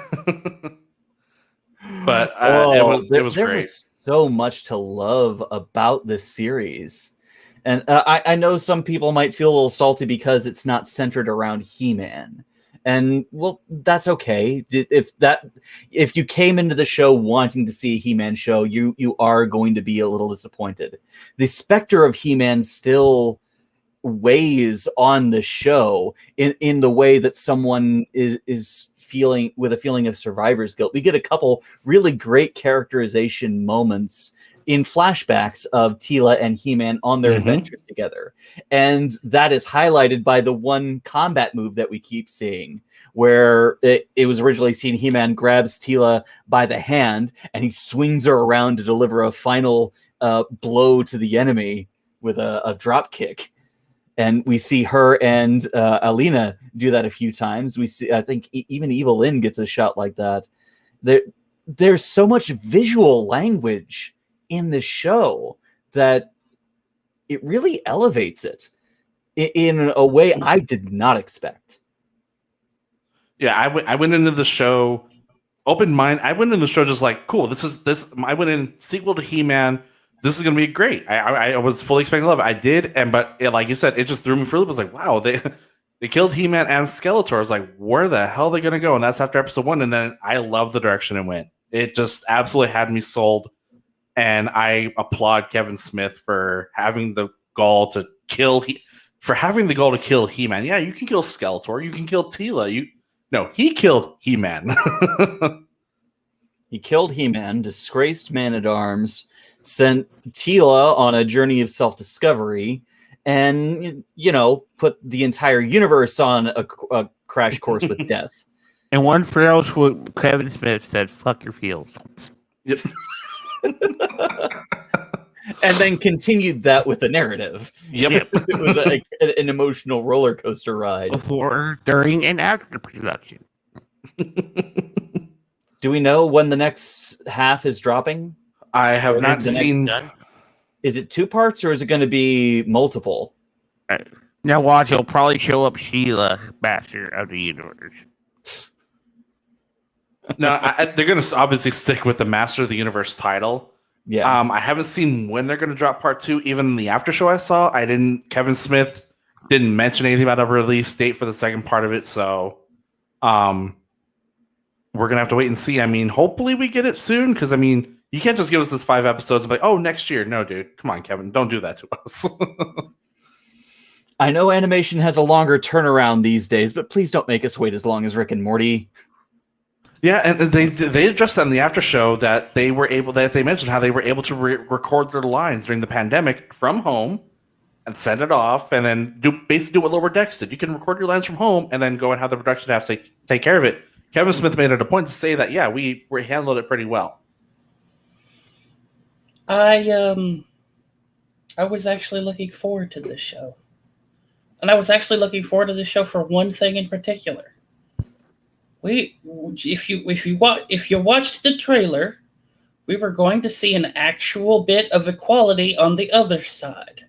But it was there great. was so much to love about this series. And I know some people might feel a little salty because it's not centered around He-Man. And well, that's okay. If you came into the show wanting to see a He-Man show, you are going to be a little disappointed. The specter of He-Man still weighs on the show in the way that someone is feeling, with a feeling of survivor's guilt. We get a couple really great characterization moments in flashbacks of Teela and He-Man on their adventures together. And that is highlighted by the one combat move that we keep seeing, where it was originally seen He-Man grabs Teela by the hand and he swings her around to deliver a final blow to the enemy with a drop kick. And we see her and Alina do that a few times. We see, I think even Evil Lynn gets a shot like that. There's so much visual language in the show that it really elevates it in a way I did not expect. Yeah, I went into the show open mind. I went into the show just like, cool. This. I went in sequel to He-Man. This is gonna be great. I was fully expecting to love it. I did, but like you said, it just threw me for a loop. I was like, wow, they killed He-Man and Skeletor. I was like, where the hell are they gonna go? And that's after episode 1. And then I loved the direction it went. It just absolutely had me sold. And I applaud Kevin Smith for having the gall to kill He-Man. Yeah, you can kill Skeletor, you can kill Teela. He killed He-Man. He killed He-Man, disgraced Man-at-Arms, sent Teela on a journey of self-discovery, and, put the entire universe on a crash course with death. And one for else, what Kevin Smith said, fuck your feels. Yep. And then continued that with a narrative. Yep. It was an emotional roller coaster ride. Before, during, and after production. Do we know when the next half is dropping? I have not seen. Is it 2 parts or is it going to be multiple? Now watch, he'll probably show up Sheila, Master of the Universe. No, they're going to obviously stick with the Master of the Universe title. Yeah. I haven't seen when they're going to drop part 2. Even in the after show I saw, Kevin Smith didn't mention anything about a release date for the second part of it. So, we're going to have to wait and see. I mean, hopefully we get it soon. Cause you can't just give us this 5 episodes and be like, oh, next year. No, dude, come on, Kevin, don't do that to us. I know animation has a longer turnaround these days, but please don't make us wait as long as Rick and Morty. Yeah, and they addressed that in the after show that they mentioned how they were able to record their lines during the pandemic from home and send it off, and then basically do what Lower Decks did. You can record your lines from home and then go and have the production staff take care of it. Kevin Smith made it a point to say that, yeah, we handled it pretty well. I was actually looking forward to this show. And I was actually looking forward to this show for one thing in particular. If you watched the trailer, we were going to see an actual bit of equality on the other side.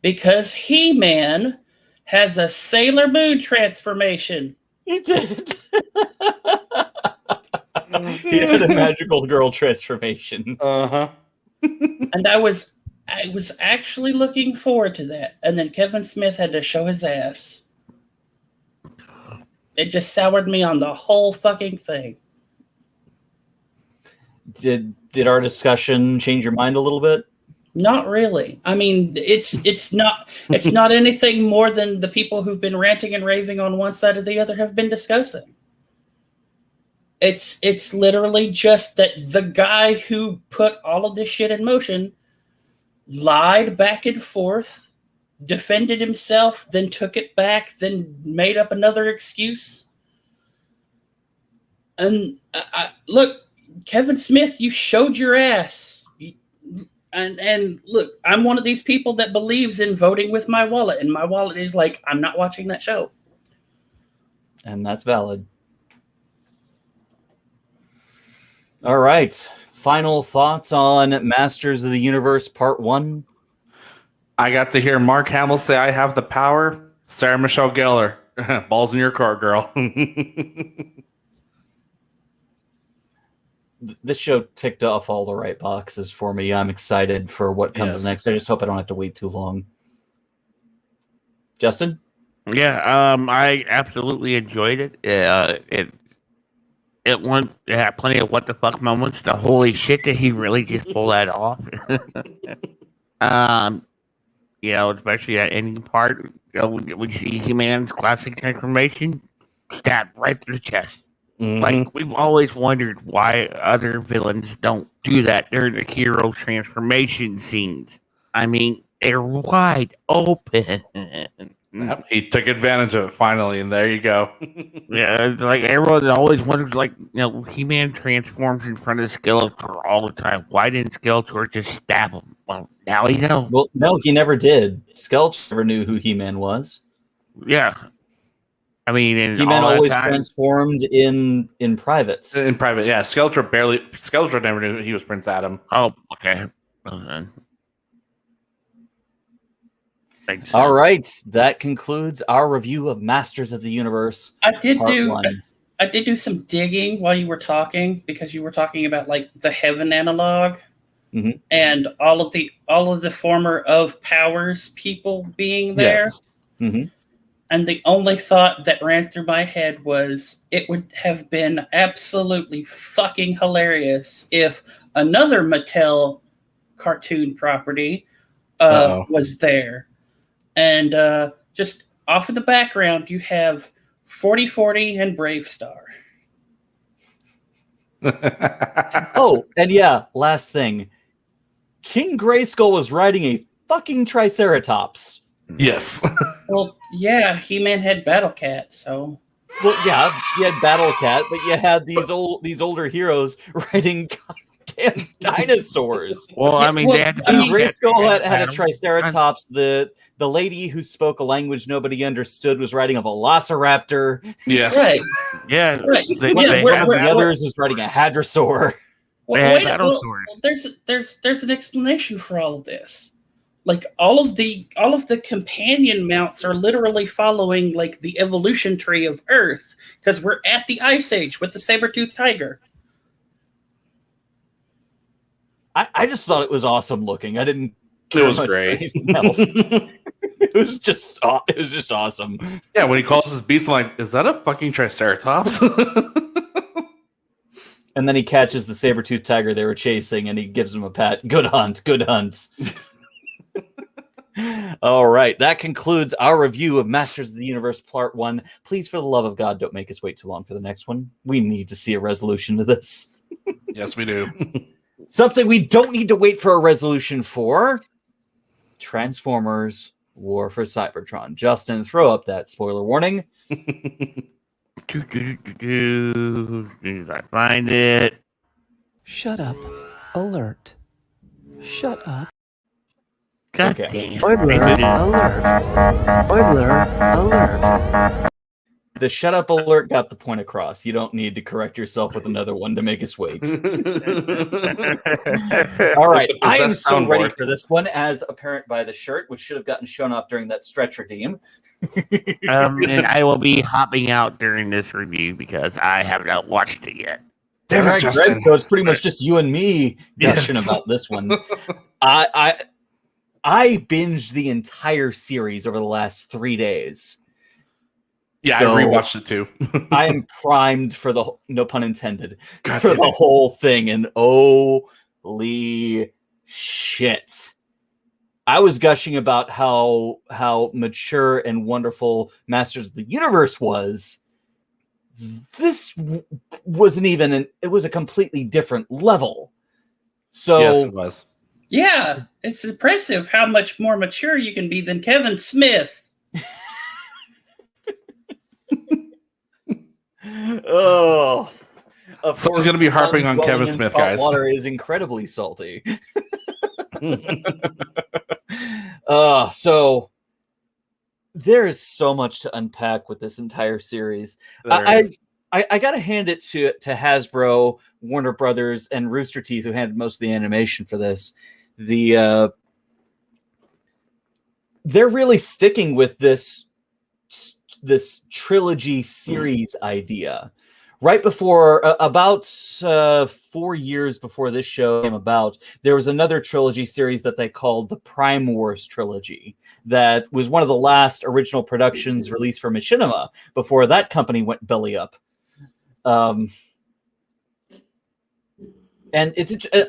Because He-Man has a Sailor Moon transformation. He did. He had a magical girl transformation. Uh-huh. And I was actually looking forward to that. And then Kevin Smith had to show his ass. It just soured me on the whole fucking thing. Did our discussion change your mind a little bit? Not really. I mean, it's not anything more than the people who've been ranting and raving on one side or the other have been discussing. It's literally just that the guy who put all of this shit in motion lied back and forth defended himself, then took it back, then made up another excuse. And look, Kevin Smith, you showed your ass. And look, I'm one of these people that believes in voting with my wallet, and my wallet is like, I'm not watching that show. And that's valid. All right. Final thoughts on Masters of the Universe Part 1? I got to hear Mark Hamill say, "I have the power." Sarah Michelle Gellar, balls in your court, girl. This show ticked off all the right boxes for me. I'm excited for what comes next. I just hope I don't have to wait too long. Justin? Yeah, I absolutely enjoyed it. It had plenty of what the fuck moments. The holy shit that he really just pulled that off. Especially that ending part. We see He-Man's classic transformation stabbed right through the chest. Mm-hmm. Like, we've always wondered why other villains don't do that during the hero transformation scenes. I mean, they're wide open. Yep, he took advantage of it finally, and there you go. Yeah, like everyone always wonders, like, He-Man transforms in front of Skeletor all the time. Why didn't Skeletor just stab him? Well, now he knows. Well, no, he never did. Skeletor never knew who He-Man was. Yeah. I mean, He-Man always transformed in private. In private, yeah. Skeletor never knew he was Prince Adam. Oh, okay. All right, that concludes our review of Masters of the Universe. I did do some digging while you were talking, because you were talking about like the Heaven analog, and all of the former of Powers people being there. Yes. Mm-hmm. And the only thought that ran through my head was it would have been absolutely fucking hilarious if another Mattel cartoon property was there. And just off in the background, you have 4040 and Brave Star. Oh, and yeah, last thing. King Grayskull was riding a fucking Triceratops. Yes. Well, yeah, He-Man had Battle Cat, so. Well, yeah, you had Battle Cat, but you had these older heroes riding goddamn dinosaurs. Well, I mean, they had to Grayskull had a Triceratops. The lady who spoke a language nobody understood was riding a Velociraptor. Yes. Right. Yeah. Right. The others was riding a Hadrosaur. Well, there's an explanation for all of this. Like all of the companion mounts are literally following like the evolution tree of Earth, because we're at the Ice Age with the saber-toothed tiger. I just thought it was awesome looking. I didn't. It was great. It was just awesome. Yeah, when he calls his beast, I'm like, is that a fucking Triceratops? And then he catches the saber-toothed tiger they were chasing, and he gives him a pat. Good hunt, good hunts. All right, that concludes our review of Masters of the Universe Part 1. Please, for the love of God, don't make us wait too long for the next one. We need to see a resolution to this. Yes, we do. Something we don't need to wait for a resolution for: Transformers War for Cybertron. Justin, throw up that spoiler warning. I find it. Shut up. Alert. Shut up. God Okay. damn. Spoiler alert. Spoiler alert. The shut up alert got the point across. You don't need to correct yourself with another one to make us wait. All right. I am so ready for this one, as apparent by the shirt, which should have gotten shown off during that stretch redeem. And I will be hopping out during this review because I have not watched it yet. All right, Greg, so it's pretty much just you and me gushing about this one. I binged the entire series over the last 3 days. Yeah, So, I rewatched it too. I am primed for the, no pun intended, for the whole thing. And holy shit. I was gushing about how mature and wonderful Masters of the Universe was. This wasn't even it was a completely different level. So yes, it was. Yeah, it's impressive how much more mature you can be than Kevin Smith. Oh, of Someone's course, going to be harping on dwelling Kevin in Smith, salt guys. water is incredibly salty. So there is so much to unpack with this entire series. I got to hand it to Hasbro, Warner Brothers, and Rooster Teeth, who handled most of the animation for this. They're really sticking with this trilogy series idea. Right before, about 4 years before this show came about, there was another trilogy series that they called the Prime Wars trilogy. That was one of the last original productions released for Machinima before that company went belly up. And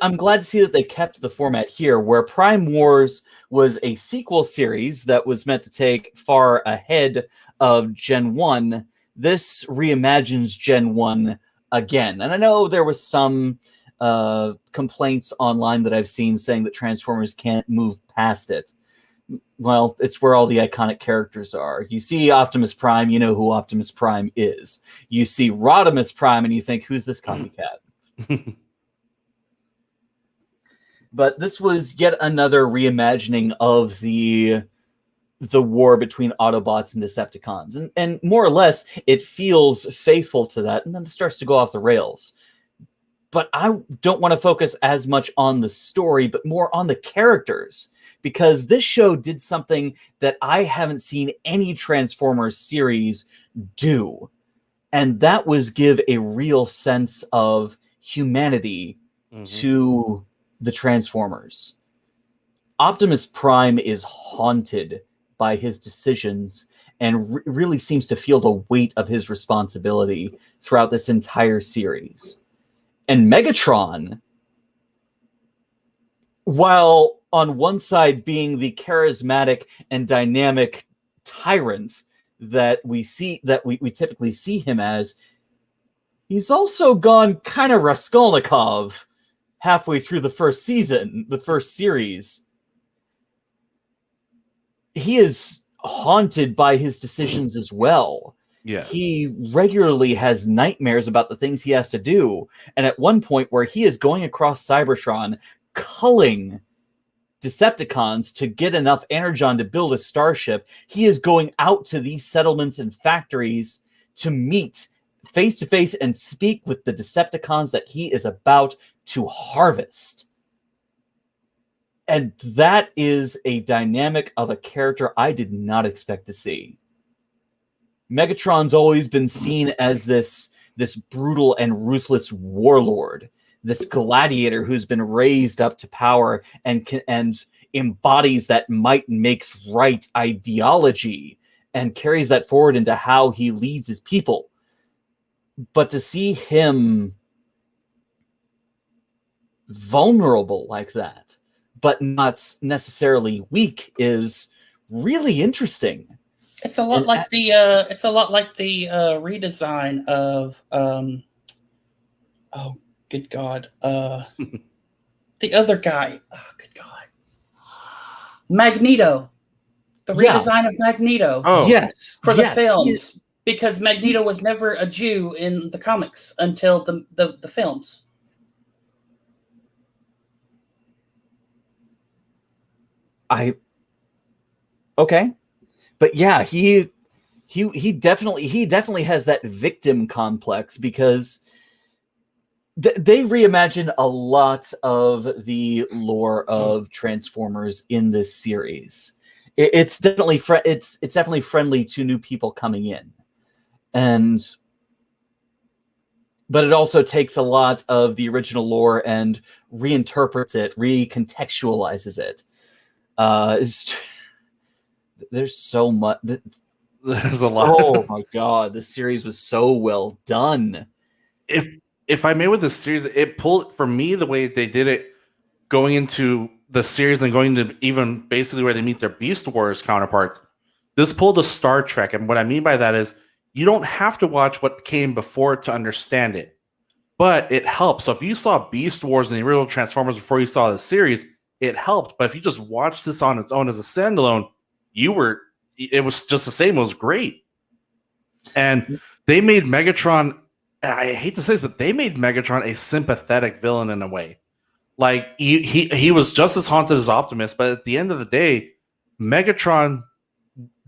I'm glad to see that they kept the format here, where Prime Wars was a sequel series that was meant to take far ahead of Gen 1. This reimagines Gen 1 again. And I know there was some complaints online that I've seen saying that Transformers can't move past it. Well, it's where all the iconic characters are. You see Optimus Prime, you know who Optimus Prime is. You see Rodimus Prime, and you think, who's this copycat? But this was yet another reimagining of the war between Autobots and Decepticons. And more or less, it feels faithful to that, and then it starts to go off the rails. But I don't want to focus as much on the story, but more on the characters. Because this show did something that I haven't seen any Transformers series do. And that was give a real sense of humanity to the Transformers. Optimus Prime is haunted by his decisions and really seems to feel the weight of his responsibility throughout this entire series. And Megatron, while on one side being the charismatic and dynamic tyrant that we typically see him as, he's also gone kind of Raskolnikov halfway through the first series. He is haunted by his decisions as well. Yeah. He regularly has nightmares about the things he has to do. And at one point where he is going across Cybertron, culling Decepticons to get enough energon to build a starship, he is going out to these settlements and factories to meet face to face and speak with the Decepticons that he is about to harvest. And that is a dynamic of a character I did not expect to see. Megatron's always been seen as this brutal and ruthless warlord, this gladiator who's been raised up to power and embodies that might makes right ideology and carries that forward into how he leads his people. But to see him vulnerable like that, but not necessarily weak, is really interesting. It's a lot like the redesign of oh good God, the other guy. Oh good God, Magneto. The redesign of Magneto. Oh yes, for the films, because Magneto was never a Jew in the comics until the films. Okay. But yeah, he definitely has that victim complex, because they reimagine a lot of the lore of Transformers in this series. It's definitely friendly to new people coming in, but it also takes a lot of the original lore and reinterprets it, recontextualizes it. There's so much. There's a lot. Oh my God, this series was so well done. If I may with this series, it pulled for me the way they did it, going into the series and going to even basically where they meet their Beast Wars counterparts. This pulled a Star Trek, and what I mean by that is you don't have to watch what came before to understand it, but it helps. So if you saw Beast Wars and the original Transformers before you saw the series, it helped. But if you just watched this on its own as a standalone, it was just the same. It was great. And they made Megatron, I hate to say this, but they made Megatron a sympathetic villain in a way. Like he was just as haunted as Optimus, but at the end of the day, Megatron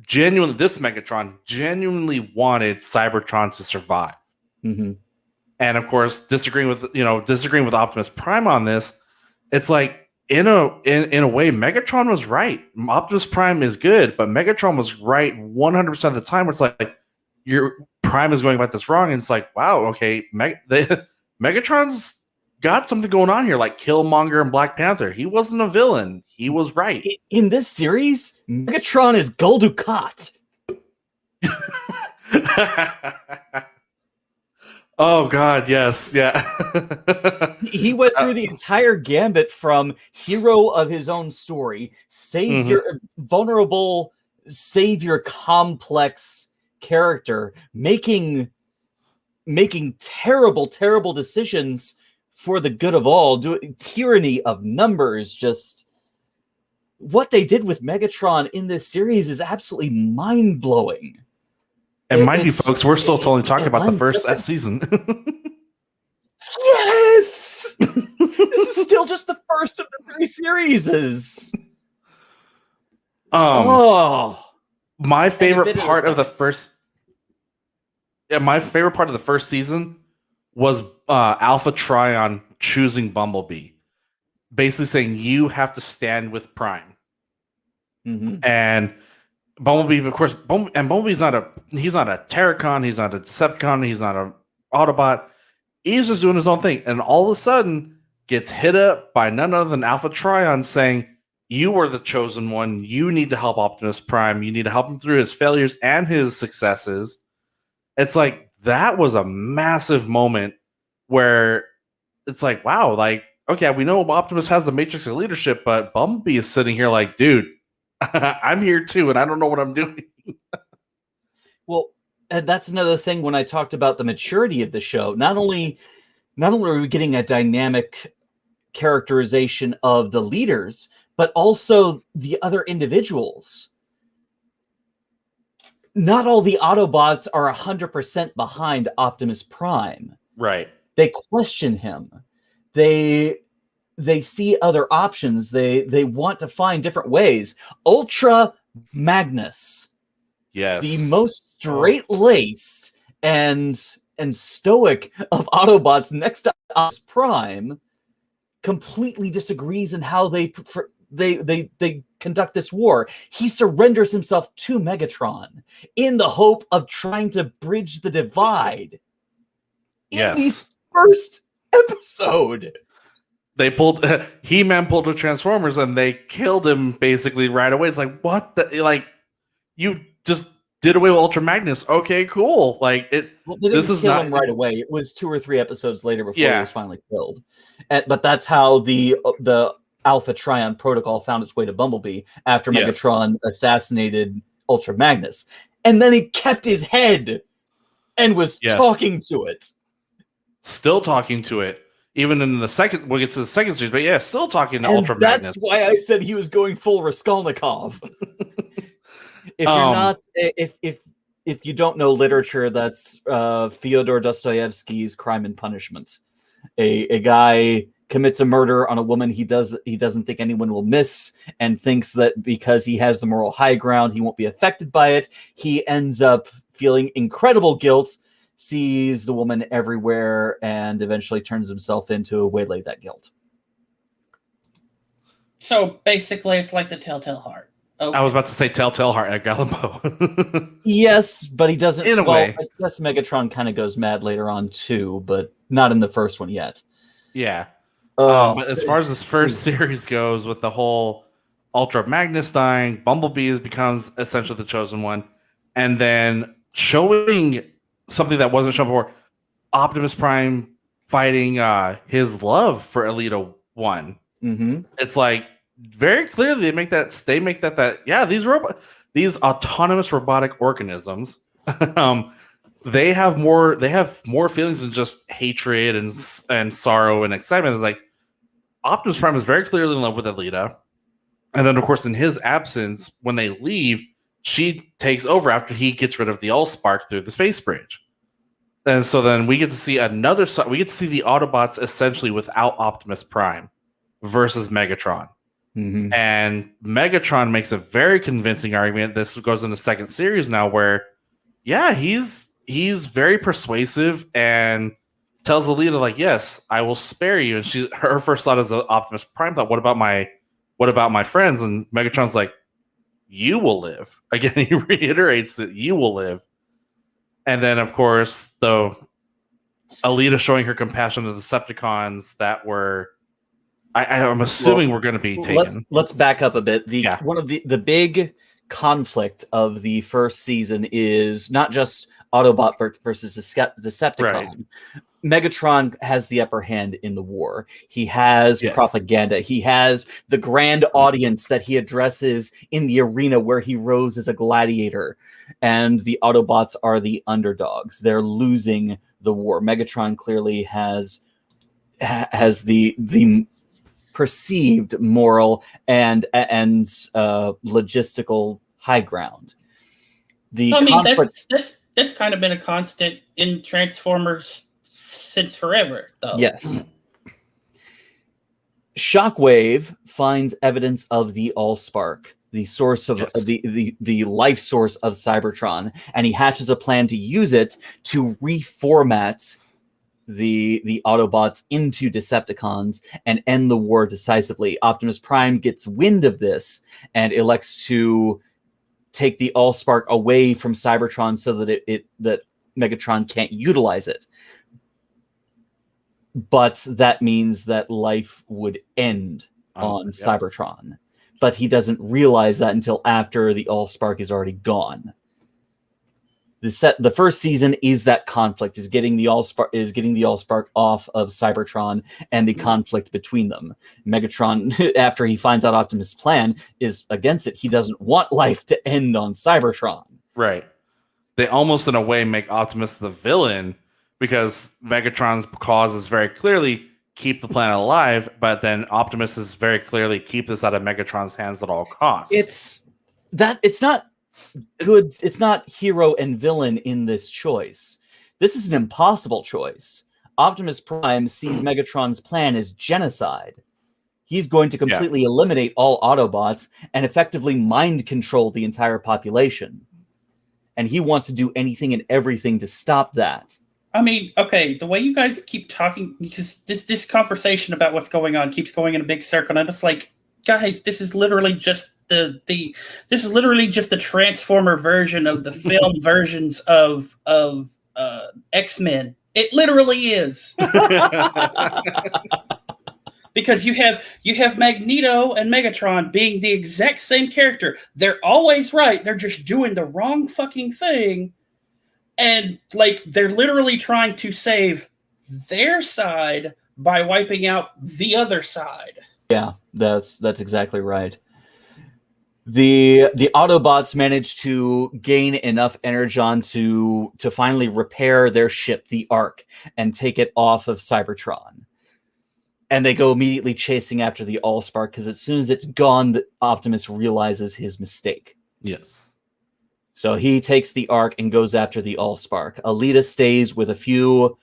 genuinely wanted Cybertron to survive. Mm-hmm. And of course, disagreeing with Optimus Prime on this, it's like in a way, Megatron was right. Optimus Prime is good, but Megatron was right 100% of the time. Where it's like your Prime is going about this wrong, and it's like, wow, okay, Megatron's got something going on here, like Killmonger and Black Panther. He wasn't a villain; he was right. In this series, Megatron is Gul Dukat. Oh God, yes, yeah. He went through the entire gambit from hero of his own story, savior, vulnerable, savior, complex character, making terrible, terrible decisions for the good of all, doing tyranny of numbers. Just what they did with Megatron in this series is absolutely mind blowing. And mind you, folks, we're still totally talking about the first season. Yes! This is still just the first of the 3 series. My favorite part of the first season was Alpha Trion choosing Bumblebee. Basically saying you have to stand with Prime. Mm-hmm. And Bumblebee, of course, Bumblebee's not a Terracon, he's not a Decepticon, he's not an Autobot. He's just doing his own thing. And all of a sudden gets hit up by none other than Alpha Trion saying, you are the chosen one. You need to help Optimus Prime. You need to help him through his failures and his successes. It's like, that was a massive moment where it's like, wow, like, okay, we know Optimus has the matrix of leadership, but Bumblebee is sitting here like, dude, I'm here too, and I don't know what I'm doing. Well, and that's another thing when I talked about the maturity of the show. Not only are we getting a dynamic characterization of the leaders, but also the other individuals. Not all the Autobots are 100% behind Optimus Prime. Right. They question him. They see other options. They want to find different ways. Ultra Magnus. Yes. The most straight-laced and stoic of Autobots next to Optimus Prime completely disagrees in how they conduct this war. He surrenders himself to Megatron in the hope of trying to bridge the divide. Yes. In the first episode. They pulled He-Man pulled with Transformers and they killed him basically right away. It's like, what the, like, you just did away with Ultra Magnus. Okay, cool. Like it. Well, they didn't kill him right away. It was 2 or 3 episodes later before he was finally killed. But that's how the Alpha Trion protocol found its way to Bumblebee after Megatron assassinated Ultra Magnus, and then he kept his head and was talking to it. Still talking to it. Even in the second, we'll get to the second series, but still talking to Ultra Magnus. That's why I said he was going full Raskolnikov. If you're not, if you don't know literature, that's Fyodor Dostoevsky's Crime and Punishment. A guy commits a murder on a woman he doesn't think anyone will miss, and thinks that because he has the moral high ground, he won't be affected by it. He ends up feeling incredible guilt, sees the woman everywhere, and eventually turns himself in to waylay that guilt. So basically, it's like the Telltale Heart. Okay. I was about to say Telltale Heart at Gallimbo. Yes, but he doesn't. In a way. I guess Megatron kind of goes mad later on too, but not in the first one yet. Yeah. But as far as this first series goes, with the whole Ultra Magnus dying, Bumblebee becomes essentially the chosen one, and then showing something that wasn't shown before, Optimus Prime fighting his love for Elita 1. Mm-hmm. It's like very clearly they make that these autonomous robotic organisms they have more feelings than just hatred and sorrow and excitement. It's like, Optimus Prime is very clearly in love with Alita. And then, of course, in his absence, when they leave, she takes over after he gets rid of the Allspark through the space bridge. And so then we get to see another side. We get to see the Autobots essentially without Optimus Prime versus Megatron. Mm-hmm. And Megatron makes a very convincing argument. This goes in the second series now where, yeah, he's very persuasive and tells Alita, like, yes, I will spare you. And her first thought is Optimus Prime thought, what about my friends? And Megatron's like, you will live. Again, he reiterates that you will live. And then, of course, though, Alita showing her compassion to the Decepticons that were, I'm assuming we're going to be taken. Let's back up a bit. One of the big conflict of the first season is not just Autobot versus Decepticon. Right. Megatron has the upper hand in the war. He has propaganda. He has the grand audience that he addresses in the arena where he rose as a gladiator. And the Autobots are the underdogs. They're losing the war. Megatron clearly has the perceived moral and logistical high ground. That's kind of been a constant in Transformers since forever, though. Yes. Shockwave finds evidence of the Allspark, the source of the life source of Cybertron, and he hatches a plan to use it to reformat the Autobots into Decepticons and end the war decisively. Optimus Prime gets wind of this and elects to take the Allspark away from Cybertron so that that Megatron can't utilize it. But that means that life would end on Cybertron. But he doesn't realize that until after the Allspark is already gone. The first season is that conflict, is getting the Allspark off of Cybertron and the conflict between them. Megatron, after he finds out Optimus' plan, is against it. He doesn't want life to end on Cybertron. Right. They almost, in a way, make Optimus the villain because Megatron's cause is very clearly keep the planet alive, but then Optimus is very clearly keep this out of Megatron's hands at all costs. It's not good. It's not hero and villain in this choice. This is an impossible choice. Optimus Prime sees Megatron's plan as genocide. He's going to completely eliminate all Autobots and effectively mind control the entire population. And he wants to do anything and everything to stop that. I mean, okay, the way you guys keep talking, because this conversation about what's going on keeps going in a big circle, and I'm just like, guys, this is literally just the Transformer version of the film versions of X-Men. It literally is. Because you have Magneto and Megatron being the exact same character. They're always right. They're just doing the wrong fucking thing. And like they're literally trying to save their side by wiping out the other side. Yeah, that's exactly right. The Autobots managed to gain enough energon to finally repair their ship, the Ark, and take it off of Cybertron. And they go immediately chasing after the Allspark because as soon as it's gone, Optimus realizes his mistake. Yes. So he takes the Ark and goes after the Allspark. Alita stays with a few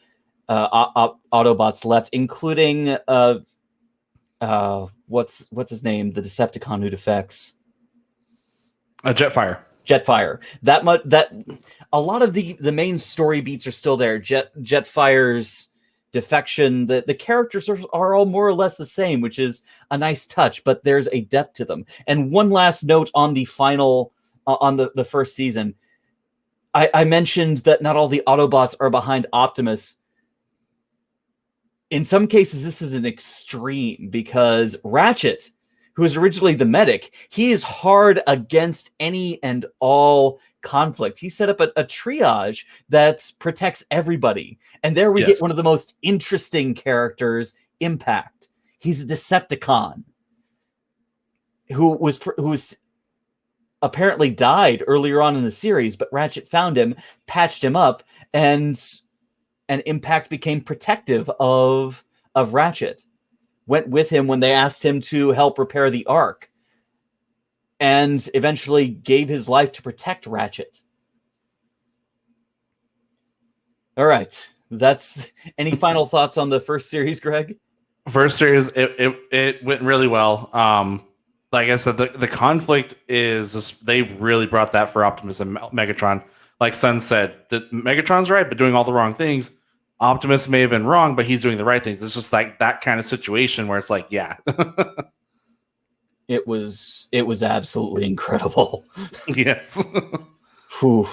Autobots left, including what's his name? The Decepticon who defects. Jetfire. Jetfire. That a lot of the main story beats are still there. Jetfire's defection. The characters are all more or less the same, which is a nice touch, but there's a depth to them. And one last note on the final. On the first season, I mentioned that not all the Autobots are behind Optimus. In some cases, this is an extreme because Ratchet, who is originally the medic, he is hard against any and all conflict. He set up a triage that protects everybody. And there we get one of the most interesting characters, Impact. He's a Decepticon who was apparently died earlier on in the series, but Ratchet found him, patched him up, and Impact became protective of Ratchet. went with him when they asked him to help repair the Ark, and eventually gave his life to protect Ratchet. All right. That's any final thoughts on the first series, Greg? First series, it went really well. Like I said, the conflict is just, they really brought that for Optimus and Megatron. Like Sun said, Megatron's right, but doing all the wrong things. Optimus may have been wrong, but he's doing the right things. It's just like that kind of situation where it's like, yeah. It was absolutely incredible. Yes. Whew.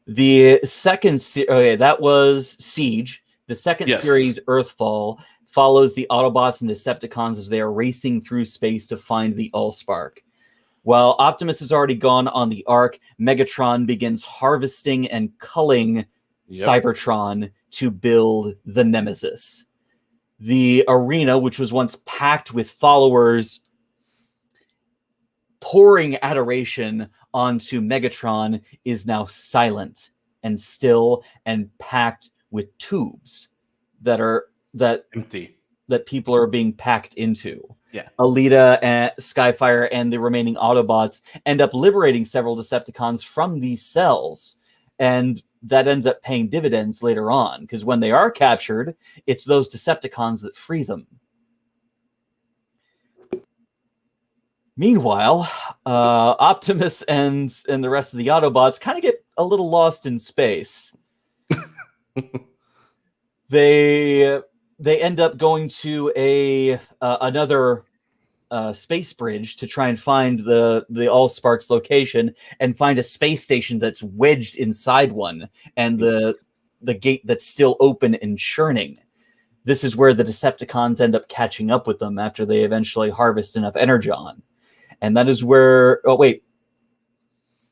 The second that was Siege. The second series, Earthfall, follows the Autobots and Decepticons as they are racing through space to find the Allspark. While Optimus has already gone on the Ark, Megatron begins harvesting and culling Cybertron to build the Nemesis. The arena, which was once packed with followers pouring adoration onto Megatron, is now silent and still and packed with tubes that are empty, that people are being packed into. Yeah. Alita and Skyfire and the remaining Autobots end up liberating several Decepticons from these cells, and that ends up paying dividends later on, because when they are captured, it's those Decepticons that free them. Meanwhile, Optimus and the rest of the Autobots kind of get a little lost in space. They end up going to another space bridge to try and find the Allspark's location, and find a space station that's wedged inside one, and the gate that's still open and churning. This is where the Decepticons end up catching up with them after they eventually harvest enough energon. And that is where... Oh, wait.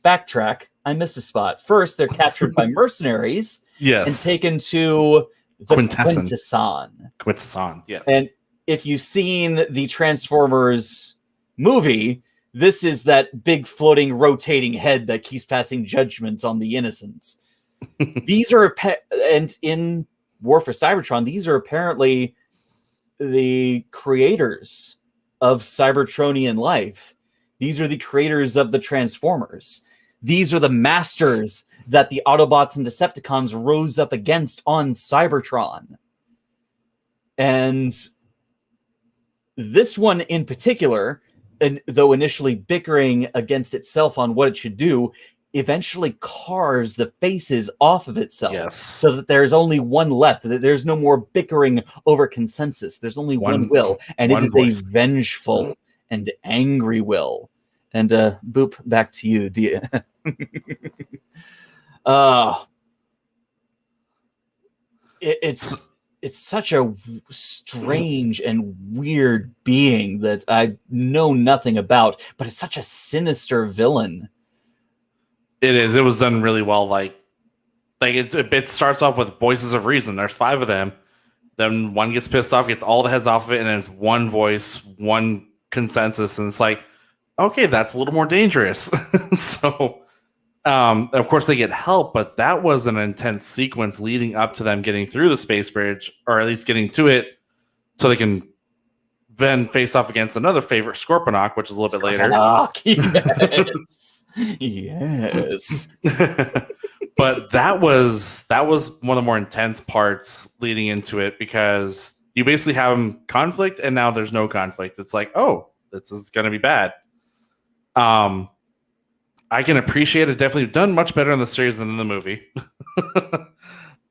Backtrack. I missed a spot. First, they're captured by mercenaries and taken to the Quintesson, yes. And if you've seen the Transformers movie, this is that big floating, rotating head that keeps passing judgment on the innocents. These are... And in War for Cybertron, these are apparently the creators of Cybertronian life. These are the creators of the Transformers. These are the masters that the Autobots and Decepticons rose up against on Cybertron. And this one in particular, and though initially bickering against itself on what it should do, eventually carves the faces off of itself, so that there's only one left. That there's no more bickering over consensus. There's only one will, and it is voice. A vengeful and angry will. And Boop, back to you. It's such a strange and weird being that I know nothing about, but it's such a sinister villain. It is. It was done really well. Like it starts off with voices of reason. There's 5 of them. Then one gets pissed off, gets all the heads off of it, and it's one voice, one consensus. And it's like, okay, that's a little more dangerous. So, of course, they get help, but that was an intense sequence leading up to them getting through the space bridge, or at least getting to it, so they can then face off against another favorite, Scorponok, which is a little bit later. Yes. Yes. But that was one of the more intense parts leading into it, because you basically have conflict and now there's no conflict. It's like, oh, this is going to be bad. I can appreciate it. Definitely done much better in the series than in the movie.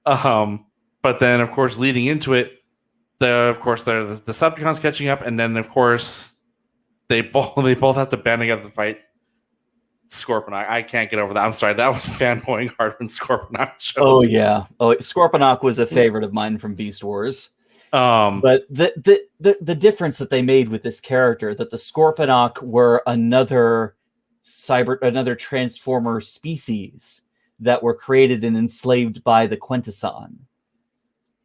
But then, of course, leading into it, the Decepticons catching up, and then, of course, they both have to band together to fight Scorponok. I can't get over that. I'm sorry, that was fanboying hard when Scorponok shows. Oh yeah. Oh, Scorponok was a favorite of mine from Beast Wars. But the difference that they made with this character, that the Scorponok were another Transformer species that were created and enslaved by the Quintesson.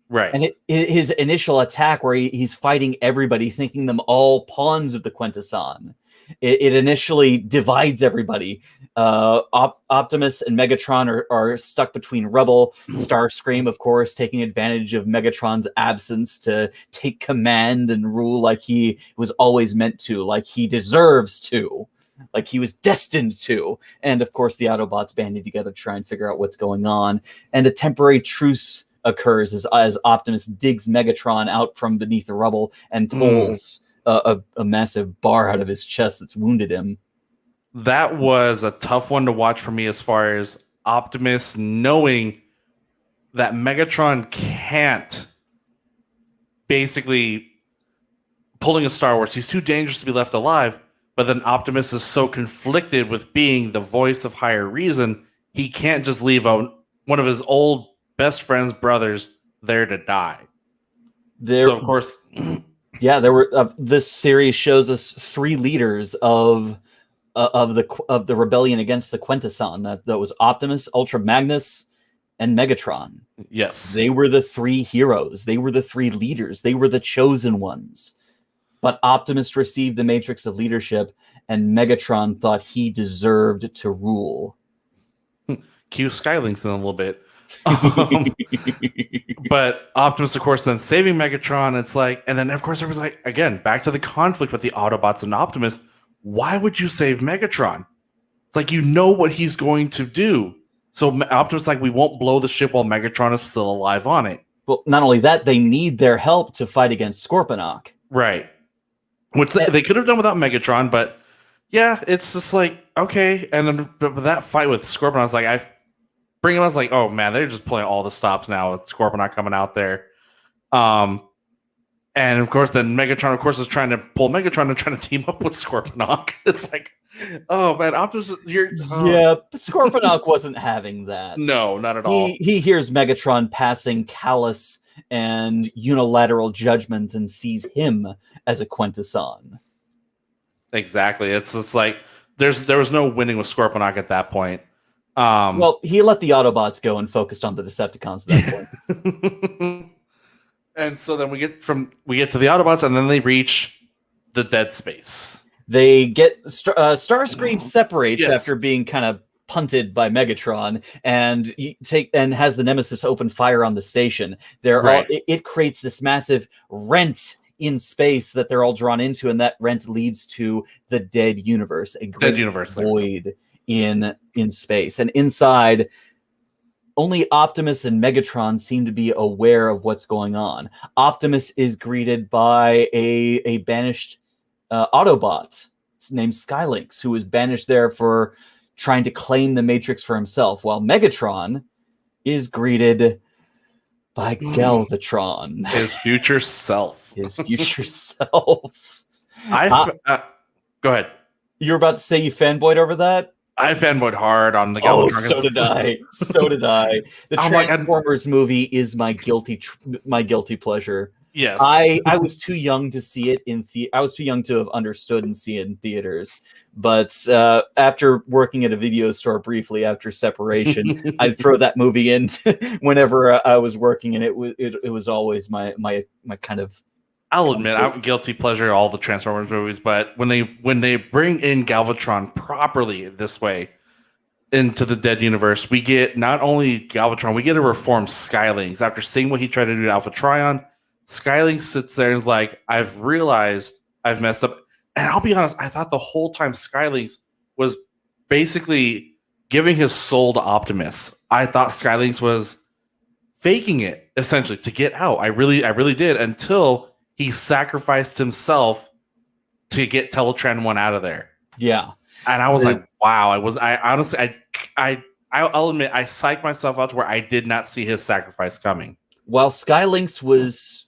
Right. And his initial attack, where he's fighting everybody, thinking them all pawns of the Quintesson, it initially divides everybody. Optimus and Megatron are stuck between Rebel. Starscream, of course, taking advantage of Megatron's absence to take command and rule like he was always meant to, like he deserves to, like he was destined to. And of course, the Autobots banding together to try and figure out what's going on. And a temporary truce occurs as Optimus digs Megatron out from beneath the rubble and pulls a massive bar out of his chest that's wounded him. That was a tough one to watch for me, as far as Optimus knowing that Megatron can't basically pulling a Star Wars. He's too dangerous to be left alive. But then Optimus is so conflicted with being the voice of higher reason, he can't just leave one of his old best friend's brothers there to die. So of course, there were. This series shows us 3 leaders of the rebellion against the Quintesson. That was Optimus, Ultra Magnus, and Megatron. Yes, they were the 3 heroes. They were the 3 leaders. They were the chosen ones. But Optimus received the Matrix of Leadership, and Megatron thought he deserved to rule. Cue Skylinks in a little bit. But Optimus, of course, then saving Megatron. It's like, and then of course there was like, again, back to the conflict with the Autobots and Optimus. Why would you save Megatron? It's like, you know what he's going to do. So Optimus like, we won't blow the ship while Megatron is still alive on it. Well, not only that, they need their help to fight against Scorponok. Right. Which they could have done without Megatron, but yeah, it's just like, okay. And then but that fight with Scorpion, I was like, I was like, oh man, they're just pulling all the stops now with Scorpion not coming out there. And of course, then Megatron, of course, is trying to pull Megatron and trying to team up with Scorponok. It's like, oh man, Optimus, yeah, but Scorponok wasn't having that. No, not at all. He hears Megatron passing callous and unilateral judgment and sees him as a Quintesson. Exactly. It's just like there was no winning with Scorponok at that point. Well, he let the Autobots go and focused on the Decepticons at that point. And so then we get to the Autobots, and then they reach the dead space. They get Starscream separates after being kind of punted by Megatron, and has the Nemesis open fire on the station. It creates this massive rent in space that they're all drawn into, and that rent leads to the dead universe, a great void in space. And inside, only Optimus and Megatron seem to be aware of what's going on. Optimus is greeted by a banished Autobot named Skylinks, who was banished there for trying to claim the Matrix for himself, while Megatron is greeted by Galvatron. His future self. His future self. Go ahead. You were about to say you fanboyed over that? I fanboyed hard on the Galvatron. So did I. So did I. The Transformers movie is my guilty pleasure. Yes. I was too young to see it I was too young to have understood and see it in theaters. But after working at a video store briefly after separation, I'd throw that movie in whenever I was working, and it was always my kind of. I'll admit, I'm guilty pleasure all the Transformers movies, but when they bring in Galvatron properly this way into the dead universe, we get not only Galvatron, we get a reformed Skylinks. After seeing what he tried to do to Alpha Trion, Skylinks sits there and is like, I've realized I've messed up. And I'll be honest, I thought the whole time Skylinks was basically giving his soul to Optimus. I thought Skylinks was faking it, essentially, to get out. I really did, until he sacrificed himself to get Teletran 1 out of there. Yeah. And I was like, wow. I'll admit, I psyched myself out to where I did not see his sacrifice coming. While Skylinks was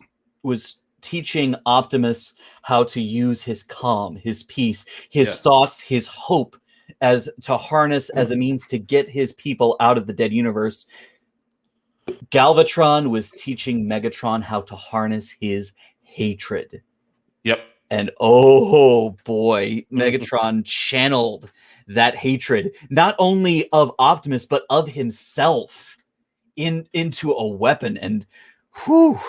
teaching Optimus how to use his calm, his peace, his thoughts, his hope as to harness as a means to get his people out of the dead universe, Galvatron was teaching Megatron how to harness his hatred. Yep. And oh boy, Megatron channeled that hatred, not only of Optimus, but of himself into a weapon. And whew,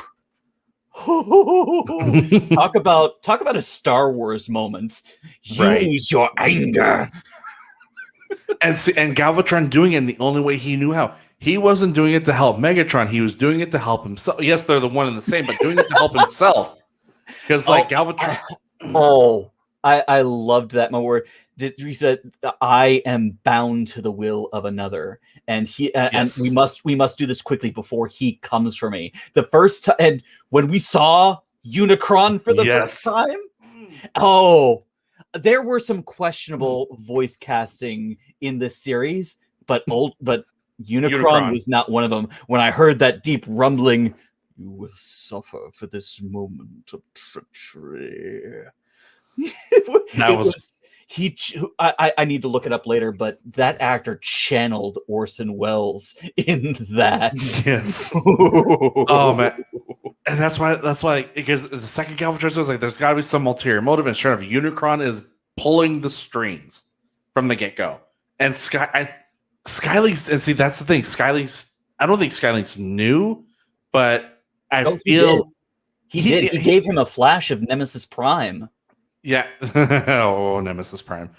talk about a Star Wars moment. Right. Use your anger. And Galvatron doing it in the only way he knew how. He wasn't doing it to help Megatron. He was doing it to help himself. Yes, they're the one and the same, but doing it to help himself. Because Galvatron. I loved that moment where he said, "I am bound to the will of another," and and we must do this quickly before he comes for me. The first time, and when we saw Unicron for the first time, there were some questionable voice casting in this series, but Unicron was not one of them. When I heard that deep rumbling, "You will suffer for this moment of treachery." I need to look it up later, but that actor channeled Orson Welles in that. Yes. Oh man. And that's why because the second Galvatron was like, there's got to be some ulterior motive, and sure enough, Unicron is pulling the strings from the get go. And Skylinks, and see, that's the thing. Skylinks, I don't think Skylinks knew, but I feel he did. He gave him a flash of Nemesis Prime. Yeah. Oh, Nemesis Prime.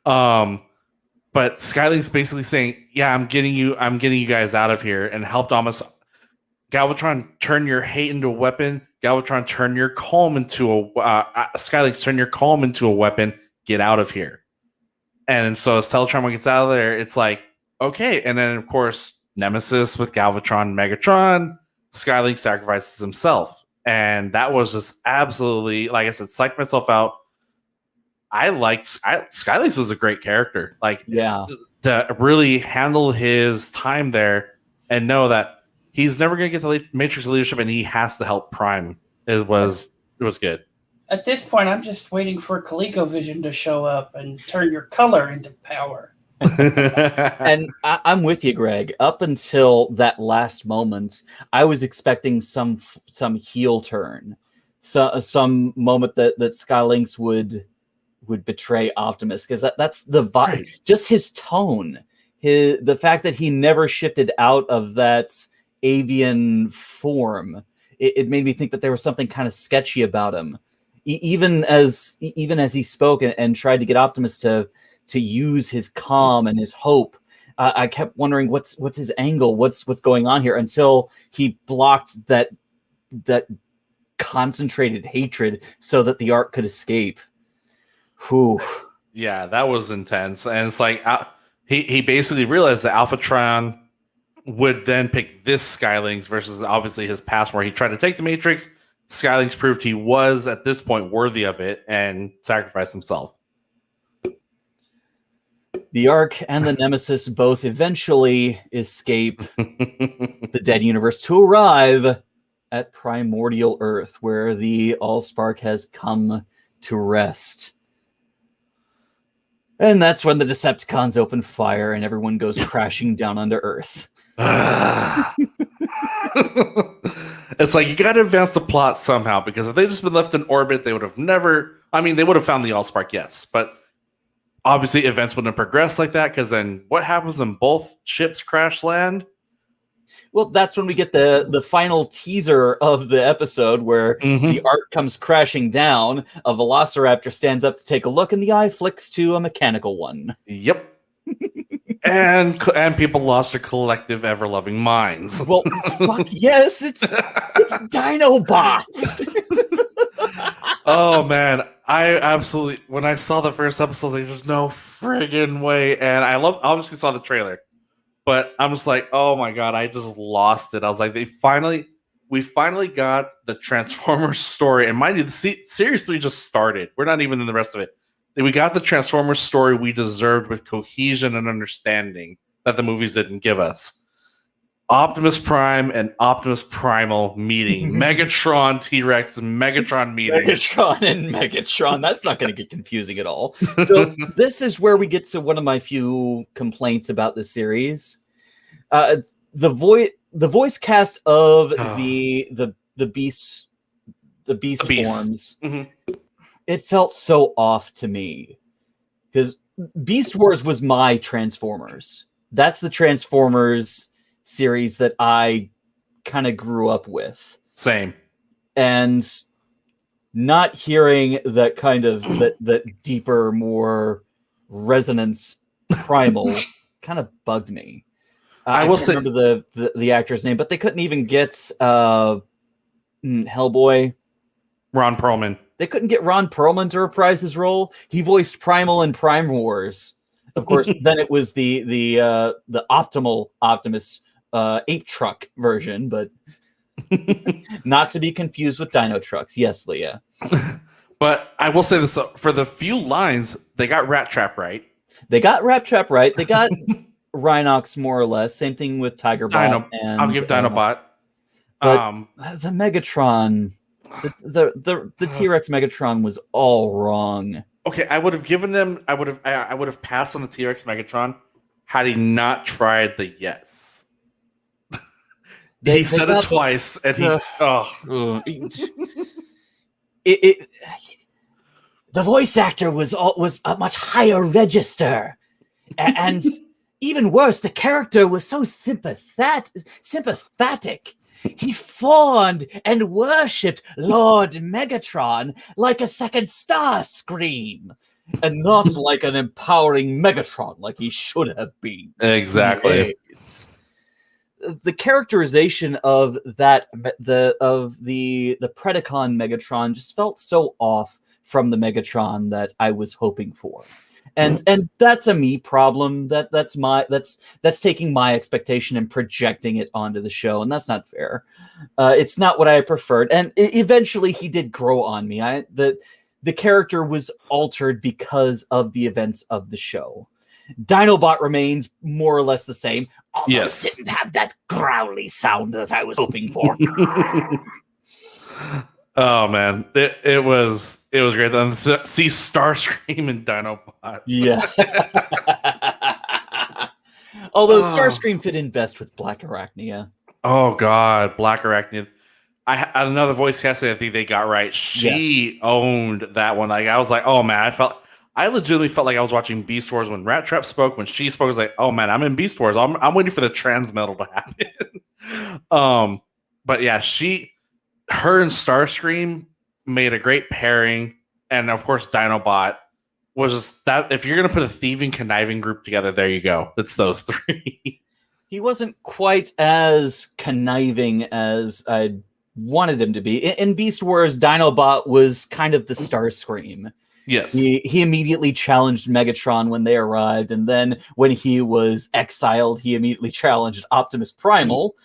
But Skylink's basically saying, "Yeah, I'm getting you guys out of here," and helped almost Galvatron turn your hate into a weapon. Galvatron turn your calm into Skylink's turn your calm into a weapon. Get out of here. And so as Teletron gets out of there, it's like, okay. And then of course Nemesis with Galvatron, Megatron, Skylink sacrifices himself. And that was just absolutely, like I said, psyched myself out. Skylinks was a great character. To really handle his time there and know that he's never going to get the Matrix leadership and he has to help Prime. It was good. At this point, I'm just waiting for ColecoVision to show up and turn your color into power. And I'm with you, Greg. Up until that last moment, I was expecting some heel turn, some moment that Skylinks would betray Optimus, because that's the vibe. Right. Just his tone, the fact that he never shifted out of that avian form, it made me think that there was something kind of sketchy about him. Even as he spoke and tried to get Optimus to use his calm and his hope, I kept wondering what's his angle, what's going on here, until he blocked that concentrated hatred so that the Ark could escape. Whew. Yeah, that was intense. And it's like he basically realized that Alphatron would then pick this Skylinks versus obviously his past where he tried to take the Matrix. Skylinks proved he was at this point worthy of it and sacrificed himself. The Ark and the Nemesis both eventually escape the dead universe to arrive at primordial Earth, where the Allspark has come to rest. And that's when the Decepticons open fire and everyone goes crashing down onto Earth. It's like, you got to advance the plot somehow, because if they'd just been left in orbit, they would have never... I mean, they would have found the Allspark, yes, but obviously events wouldn't have progressed like that, because then what happens when both ships crash land? Well, that's when we get the final teaser of the episode where the Ark comes crashing down, a Velociraptor stands up to take a look, and the eye flicks to a mechanical one. Yep. and people lost their collective ever-loving minds. Well, fuck yes, it's Dinobots. Oh man, I absolutely, when I saw the first episode, there's just no friggin' way. And I obviously saw the trailer, but I'm just like, oh my god, I just lost it. I was like, we finally got the Transformers story. And mind you, the series 3 just started. We're not even in the rest of it. We got the Transformers story we deserved, with cohesion and understanding that the movies didn't give us. Optimus Prime and Optimus Primal meeting. Megatron T-Rex and Megatron meeting. Megatron and Megatron. That's not going to get confusing at all. So this is where we get to one of my few complaints about the series. The voice cast of the beast forms. Mm-hmm. It felt so off to me, because Beast Wars was my Transformers. That's the Transformers series that I kind of grew up with. Same. and not hearing that kind of that deeper, more resonance primal kind of bugged me. I I will can't say- remember the actor's name, but they couldn't even get Hellboy. Ron Perlman. They couldn't get Ron Perlman to reprise his role. He voiced Primal in Prime Wars. Of course, then it was the optimal Optimus ape truck version, but not to be confused with Dino Trucks. Yes, Leah. But I will say this, for the few lines, they got Rat Trap right. They got Rat Trap right. They got Rhinox more or less. Same thing with Tigerbot. And I'll give Dinobot. But the Megatron, the T-Rex Megatron was all wrong. Okay, I would have given them. I would have passed on the T-Rex Megatron had he not tried the yes. He said it twice, and he. The voice actor was a much higher register, and even worse, the character was so sympathetic. He fawned and worshipped Lord Megatron like a second Starscream, and not like an empowering Megatron like he should have been. Exactly. Yes. The characterization of the Predacon Megatron just felt so off from the Megatron that I was hoping for. And that's a me problem. That's taking my expectation and projecting it onto the show, and that's not fair. It's not what I preferred. And eventually, he did grow on me. The character was altered because of the events of the show. Dinobot remains more or less the same. Yes, didn't have that growly sound that I was hoping for. Oh man, it was great. Then see Starscream and Dinobot. Yeah. Although Starscream fit in best with Black Arachnia. Oh god, Black Arachnia. Another voice casting I think they got right. She owned that one. Like I was like, oh man, I legitimately felt like I was watching Beast Wars when Rat Trap spoke. When she spoke, I was like, oh man, I'm in Beast Wars. I'm waiting for the Transmetal to happen. But yeah, her and Starscream made a great pairing, and of course, Dinobot was just that. If you're gonna put a thieving, conniving group together, there you go. It's those three. He wasn't quite as conniving as I wanted him to be. In Beast Wars, Dinobot was kind of the Starscream. Yes, he immediately challenged Megatron when they arrived, and then when he was exiled, he immediately challenged Optimus Primal.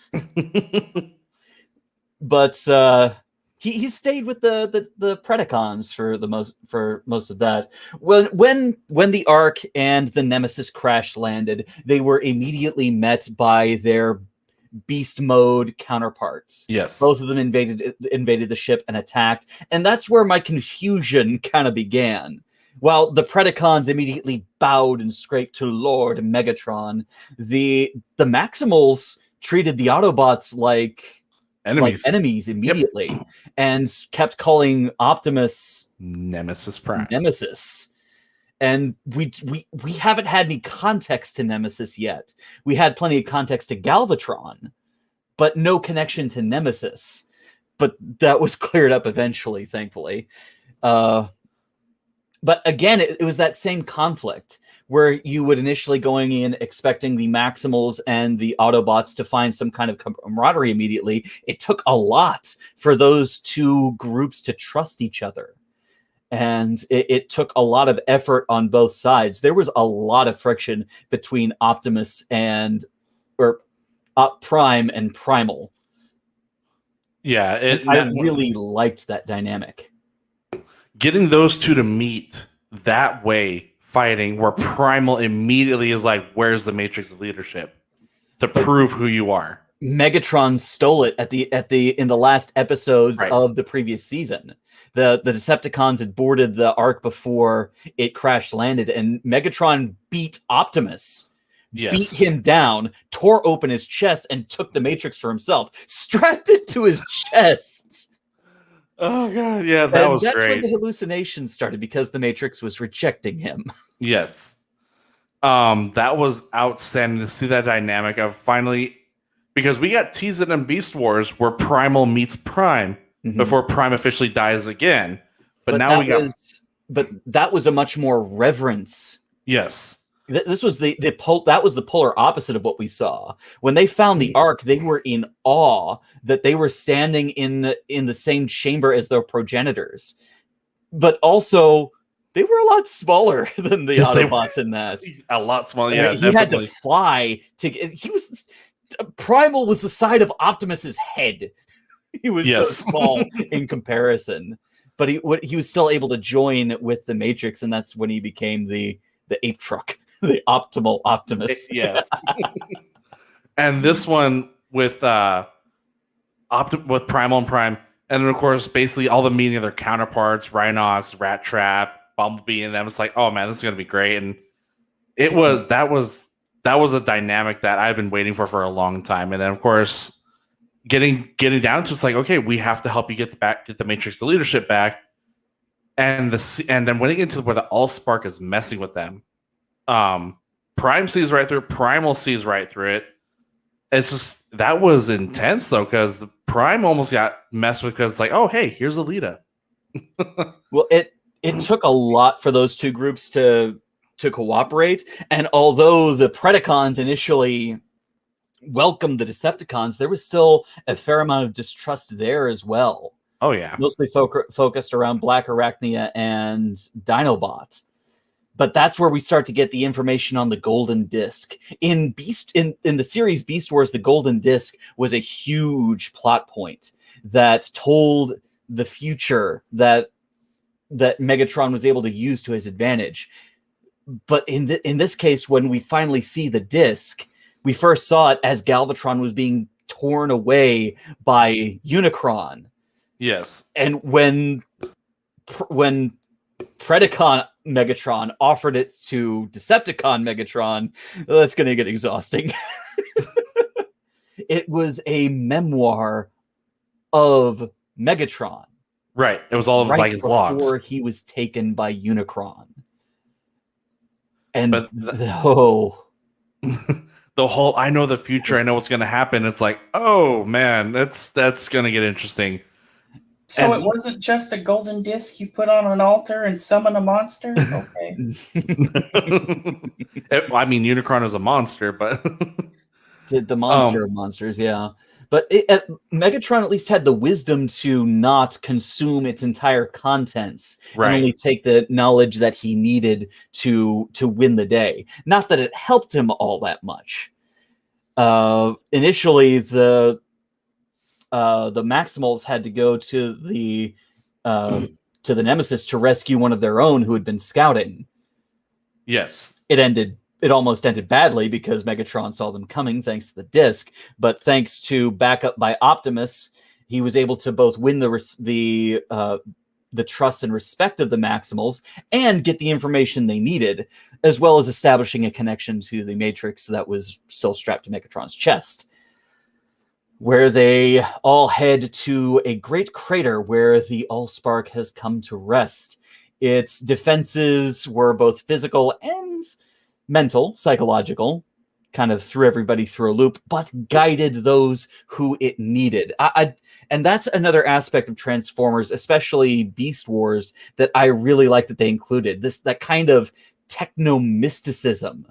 But he stayed with the Predacons for most of that. When the Ark and the Nemesis crash landed, they were immediately met by their beast mode counterparts. Yes, both of them invaded the ship and attacked, and that's where my confusion kind of began. While the Predacons immediately bowed and scraped to Lord Megatron, the Maximals treated the Autobots like enemies immediately, and kept calling Optimus Nemesis Prime. Nemesis. And we haven't had any context to Nemesis yet. We had plenty of context to Galvatron, but no connection to Nemesis. But that was cleared up eventually, thankfully. But again, it was that same conflict where you would initially going in expecting the Maximals and the Autobots to find some kind of camaraderie immediately. It took a lot for those two groups to trust each other. And it took a lot of effort on both sides. There was a lot of friction between Optimus Prime and Primal. Yeah, I really liked that dynamic. Getting those two to meet that way, fighting, where Primal immediately is like, "Where's the Matrix of leadership?" to prove who you are. Megatron stole it in the last episodes of the previous season. The Decepticons had boarded the Ark before it crash landed, and Megatron beat Optimus. Yes. Beat him down, tore open his chest, and took the Matrix for himself. Strapped it to his chest. Oh god, yeah, that was that's great. when the hallucinations started, because the Matrix was rejecting him. Yes. That was outstanding to see that dynamic of finally, because we got teased in Beast Wars where Primal meets Prime, before Prime officially dies again. But now we got. But that was a much more reverence. Yes. This was that was the polar opposite of what we saw. When they found the Ark, they were in awe that they were standing in the same chamber as their progenitors. But also, they were a lot smaller than the Autobots in that. A lot smaller, yeah. He had to fly Primal was the side of Optimus's head. He was so small in comparison. But he was still able to join with the Matrix, and that's when he became the ape truck. The optimal Optimus. Yes. And this one with Primal and Prime, and then of course basically all the meeting of their counterparts, Rhinox, Rat Trap, Bumblebee, and them. It's like, oh man, this is gonna be great. And that was a dynamic that I've been waiting for a long time. And then of course getting down to it's like, okay, we have to help you get the Matrix, the leadership back. And then when it gets to where the Allspark is messing with them. Prime sees right through it. Primal sees right through it. It's just that was intense though, because the Prime almost got messed with because it's like, oh hey, here's Alita. Well, it took a lot for those two groups to cooperate, and although the Predacons initially welcomed the Decepticons, there was still a fair amount of distrust there as well. Oh yeah, mostly focused around Black Arachnia and Dinobot. But that's where we start to get the information on the Golden Disc. In the series Beast Wars, the Golden Disc was a huge plot point that told the future that Megatron was able to use to his advantage. But in this case, when we finally see the disc, we first saw it as Galvatron was being torn away by Unicron. Yes. And when Predacon Megatron offered it to Decepticon Megatron, that's going to get exhausting. It was a memoir of Megatron. Right. It was all of his logs. Before he was taken by Unicron. And the whole, I know the future, I know what's going to happen. It's like, oh man, that's going to get interesting. So it wasn't just a golden disc you put on an altar and summon a monster? Okay. I mean, Unicron is a monster, but the monster of monsters, yeah. But Megatron at least had the wisdom to not consume its entire contents, right, and only take the knowledge that he needed to win the day. Not that it helped him all that much. Initially, the Maximals had to go to the Nemesis to rescue one of their own who had been scouting. Yes, It almost ended badly because Megatron saw them coming thanks to the disc, but thanks to backup by Optimus, he was able to both win the trust and respect of the Maximals and get the information they needed, as well as establishing a connection to the Matrix that was still strapped to Megatron's chest, where they all head to a great crater where the Allspark has come to rest. Its defenses were both physical and mental, psychological, kind of threw everybody through a loop, but guided those who it needed. And that's another aspect of Transformers, especially Beast Wars, that I really like that they included. That kind of techno-mysticism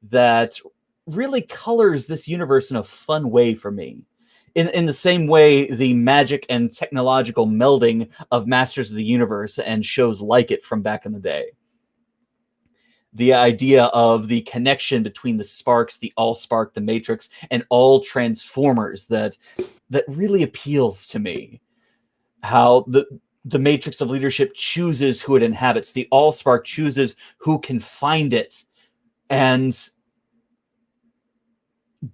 that really colors this universe in a fun way for me. In the same way, the magic and technological melding of Masters of the Universe and shows like it from back in the day. The idea of the connection between the Sparks, the Allspark, the Matrix, and all Transformers that really appeals to me. How the Matrix of leadership chooses who it inhabits. The Allspark chooses who can find it and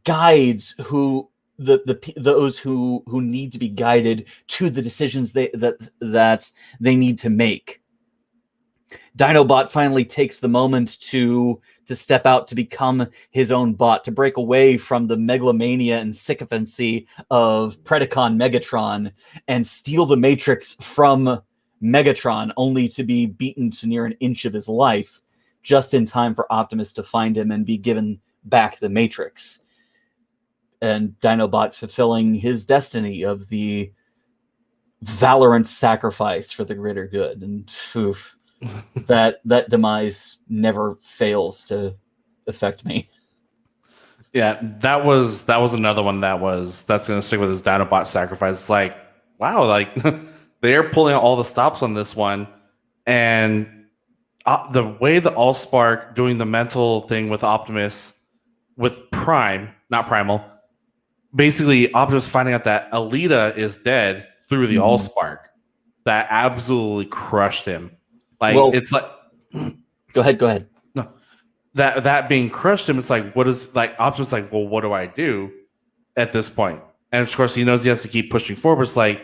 guides those who need to be guided to the decisions that they need to make. Dinobot finally takes the moment to step out, to become his own bot, to break away from the megalomania and sycophancy of Predacon Megatron and steal the Matrix from Megatron, only to be beaten to near an inch of his life, just in time for Optimus to find him and be given back the Matrix. And Dinobot fulfilling his destiny of the valiant sacrifice for the greater good, and oof, that demise never fails to affect me. Yeah, that was another one that's gonna stick with his Dinobot sacrifice. It's like, wow, like they're pulling out all the stops on this one, and the way the Allspark doing the mental thing with Optimus, with Prime, not Primal, basically Optimus finding out that Alita is dead through the Allspark, that absolutely crushed him. Like, Well, it's like, go ahead. no, that being crushed him, it's like, what is, like, Optimus like, well, what do I do at this point? And of course he knows he has to keep pushing forward. It's like,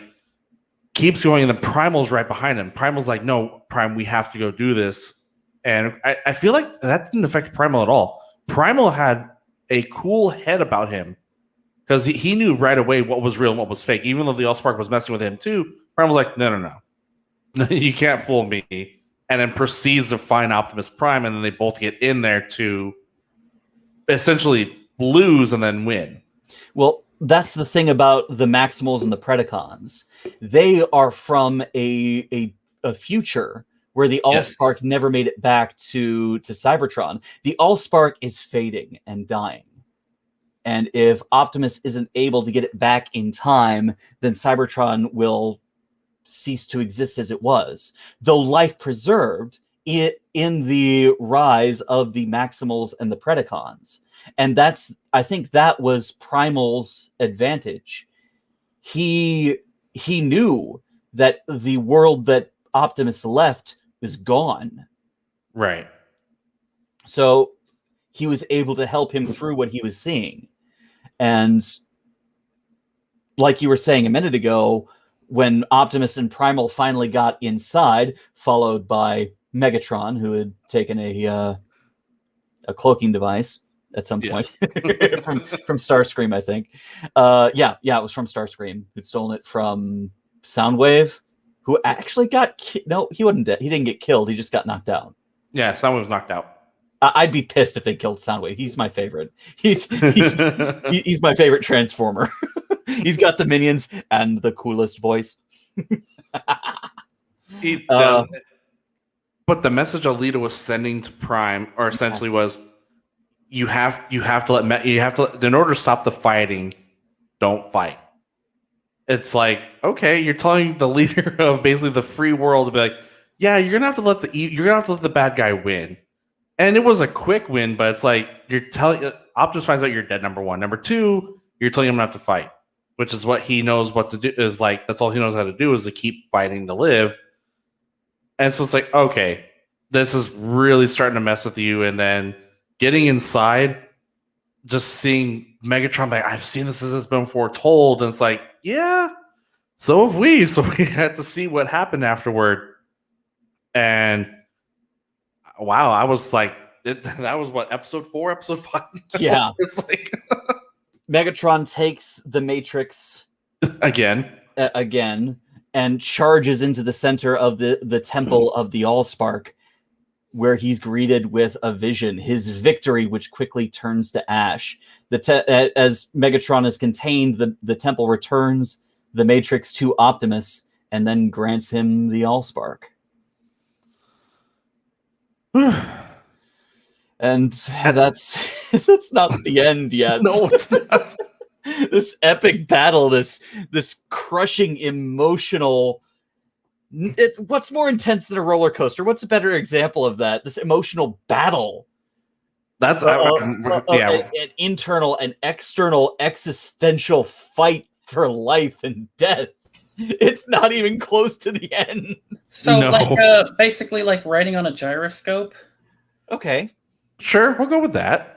keeps going, and the Primal's right behind him. Primal's like, no, Prime, we have to go do this. And I feel like that didn't affect Primal at all. Primal had a cool head about him, because he knew right away what was real and what was fake. Even though the Allspark was messing with him too, Primal's like, no. You can't fool me. And then proceeds to find Optimus Prime, and then they both get in there to essentially lose and then win. Well, that's the thing about the Maximals and the Predacons. They are from a future where the Allspark never made it back to Cybertron. The Allspark is fading and dying. And if Optimus isn't able to get it back in time, then Cybertron will cease to exist as it was. Though life preserved in the rise of the Maximals and the Predacons. And I think that was Primal's advantage. He knew that the world that Optimus left was gone. Right. So he was able to help him through what he was seeing. And like you were saying a minute ago, when Optimus and Primal finally got inside, followed by Megatron, who had taken a cloaking device at some point from Starscream, I think. Yeah, it was from Starscream, who'd stolen it from Soundwave, who actually got no, he wasn't dead. He didn't get killed. He just got knocked out. Yeah, Soundwave was knocked out. I'd be pissed if they killed Soundwave. He's my favorite. He's my favorite Transformer. He's got the minions and the coolest voice. He does. But the message Alita was sending to Prime, or essentially, was you have to in order to stop the fighting, don't fight. It's like, okay, you're telling the leader of basically the free world to be like, yeah, you're gonna have to let the bad guy win. And it was a quick win, but it's like you're telling Optimus finds out you're dead. Number one, number two, you're telling him not to fight, which is what he knows what to do. Is like that's all he knows how to do is to keep fighting to live. And so it's like, okay, this is really starting to mess with you. And then getting inside, just seeing Megatron, like, I've seen this as it's been foretold, and it's like, yeah, so have we. So we had to see what happened afterward. And wow, I was like, that was what, episode 4, episode 5? Yeah. It's like Megatron takes the Matrix again and charges into the center of the temple of the Allspark, where he's greeted with a vision, his victory, which quickly turns to ash. As Megatron is contained, the temple returns the Matrix to Optimus and then grants him the Allspark. And that's not the end yet. No, it's not. This epic battle, this crushing emotional. What's more intense than a roller coaster? What's a better example of that? This emotional battle. That's an internal and external existential fight for life and death. It's not even close to the end. So, No. basically, like riding on a gyroscope. Okay, Sure, we'll go with that.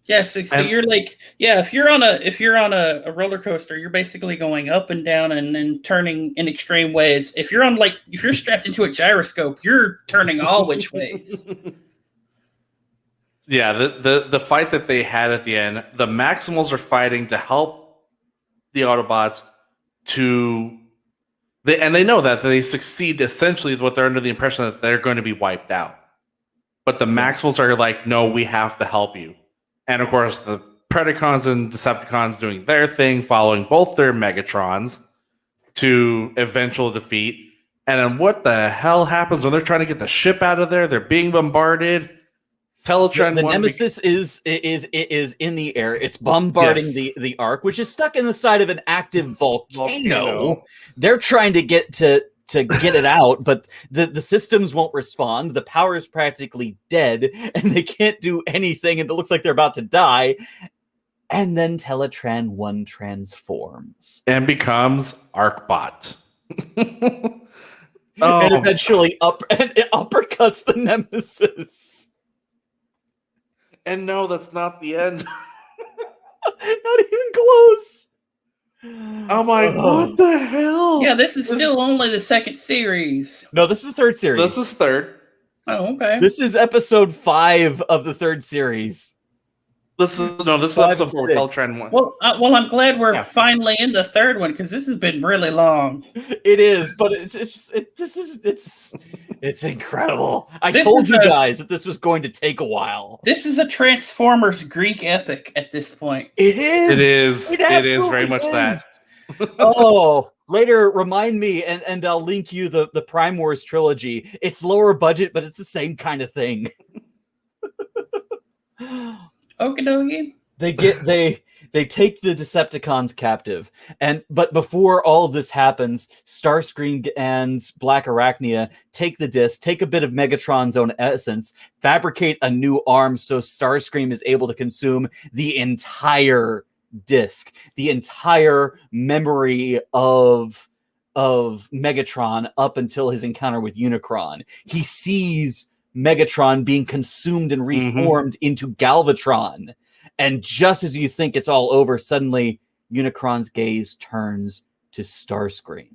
Yes, so you're like, yeah, if you're on a roller coaster, you're basically going up and down and then turning in extreme ways. If you're strapped into a gyroscope, you're turning all which ways. Yeah, the fight that they had at the end, the Maximals are fighting to help the Autobots and they know that if they succeed, essentially what they're under the impression that they're going to be wiped out. But the Maximals are like, no, we have to help you. And of course, the Predacons and Decepticons doing their thing, following both their Megatrons to eventual defeat. And then what the hell happens when they're trying to get the ship out of there? They're being bombarded. Teletran The Nemesis is in the air. It's bombarding the Ark, which is stuck in the side of an active volcano. They're trying to get get it out, but the systems won't respond. The power is practically dead, and they can't do anything, and it looks like they're about to die. And then Teletran 1 transforms. And becomes Arkbot. And eventually uppercuts the Nemesis. And no, that's not the end. Not even close. I'm like, what the hell? Yeah, this is still only the second series. No, this is the third series. This is third. Oh, okay. This is episode 5 of the third series. This is episode 4 with Teletran 1. Well, I'm glad we're finally in the third one because this has been really long. It is, but it's incredible. I told you guys that this was going to take a while. This is a Transformers Greek epic at this point. It is. It is very much that. Oh, later remind me, and I'll link you the Prime Wars trilogy. It's lower budget, but it's the same kind of thing. Okie dokie. They take the Decepticons captive, but before all of this happens, Starscream and Black Arachnia take the disc, take a bit of Megatron's own essence, fabricate a new arm so Starscream is able to consume the entire disc, the entire memory of Megatron up until his encounter with Unicron. He sees Megatron being consumed and reformed into Galvatron. And just as you think it's all over, suddenly Unicron's gaze turns to Starscream.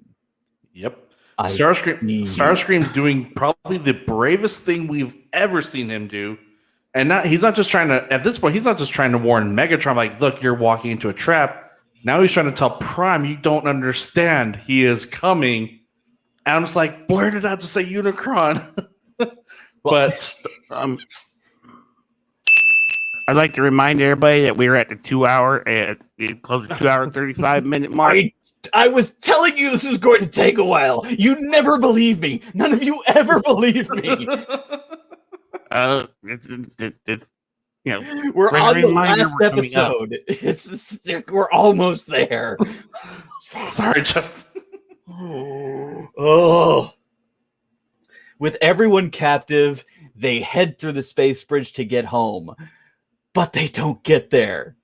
Yep. Starscream doing probably the bravest thing we've ever seen him do. And he's not just trying to, at this point, he's not just trying to warn Megatron, like, look, you're walking into a trap. Now he's trying to tell Prime, you don't understand. He is coming. And I'm just like, blurt it out to say Unicron. But I'd like to remind everybody that we were at the 2 hour, close to 2 hour 35-minute mark. I was telling you this was going to take a while. You never believe me. None of you ever believe me. We're on the last episode. We're almost there. Sorry, Justin. Oh. With everyone captive, they head through the space bridge to get home. But they don't get there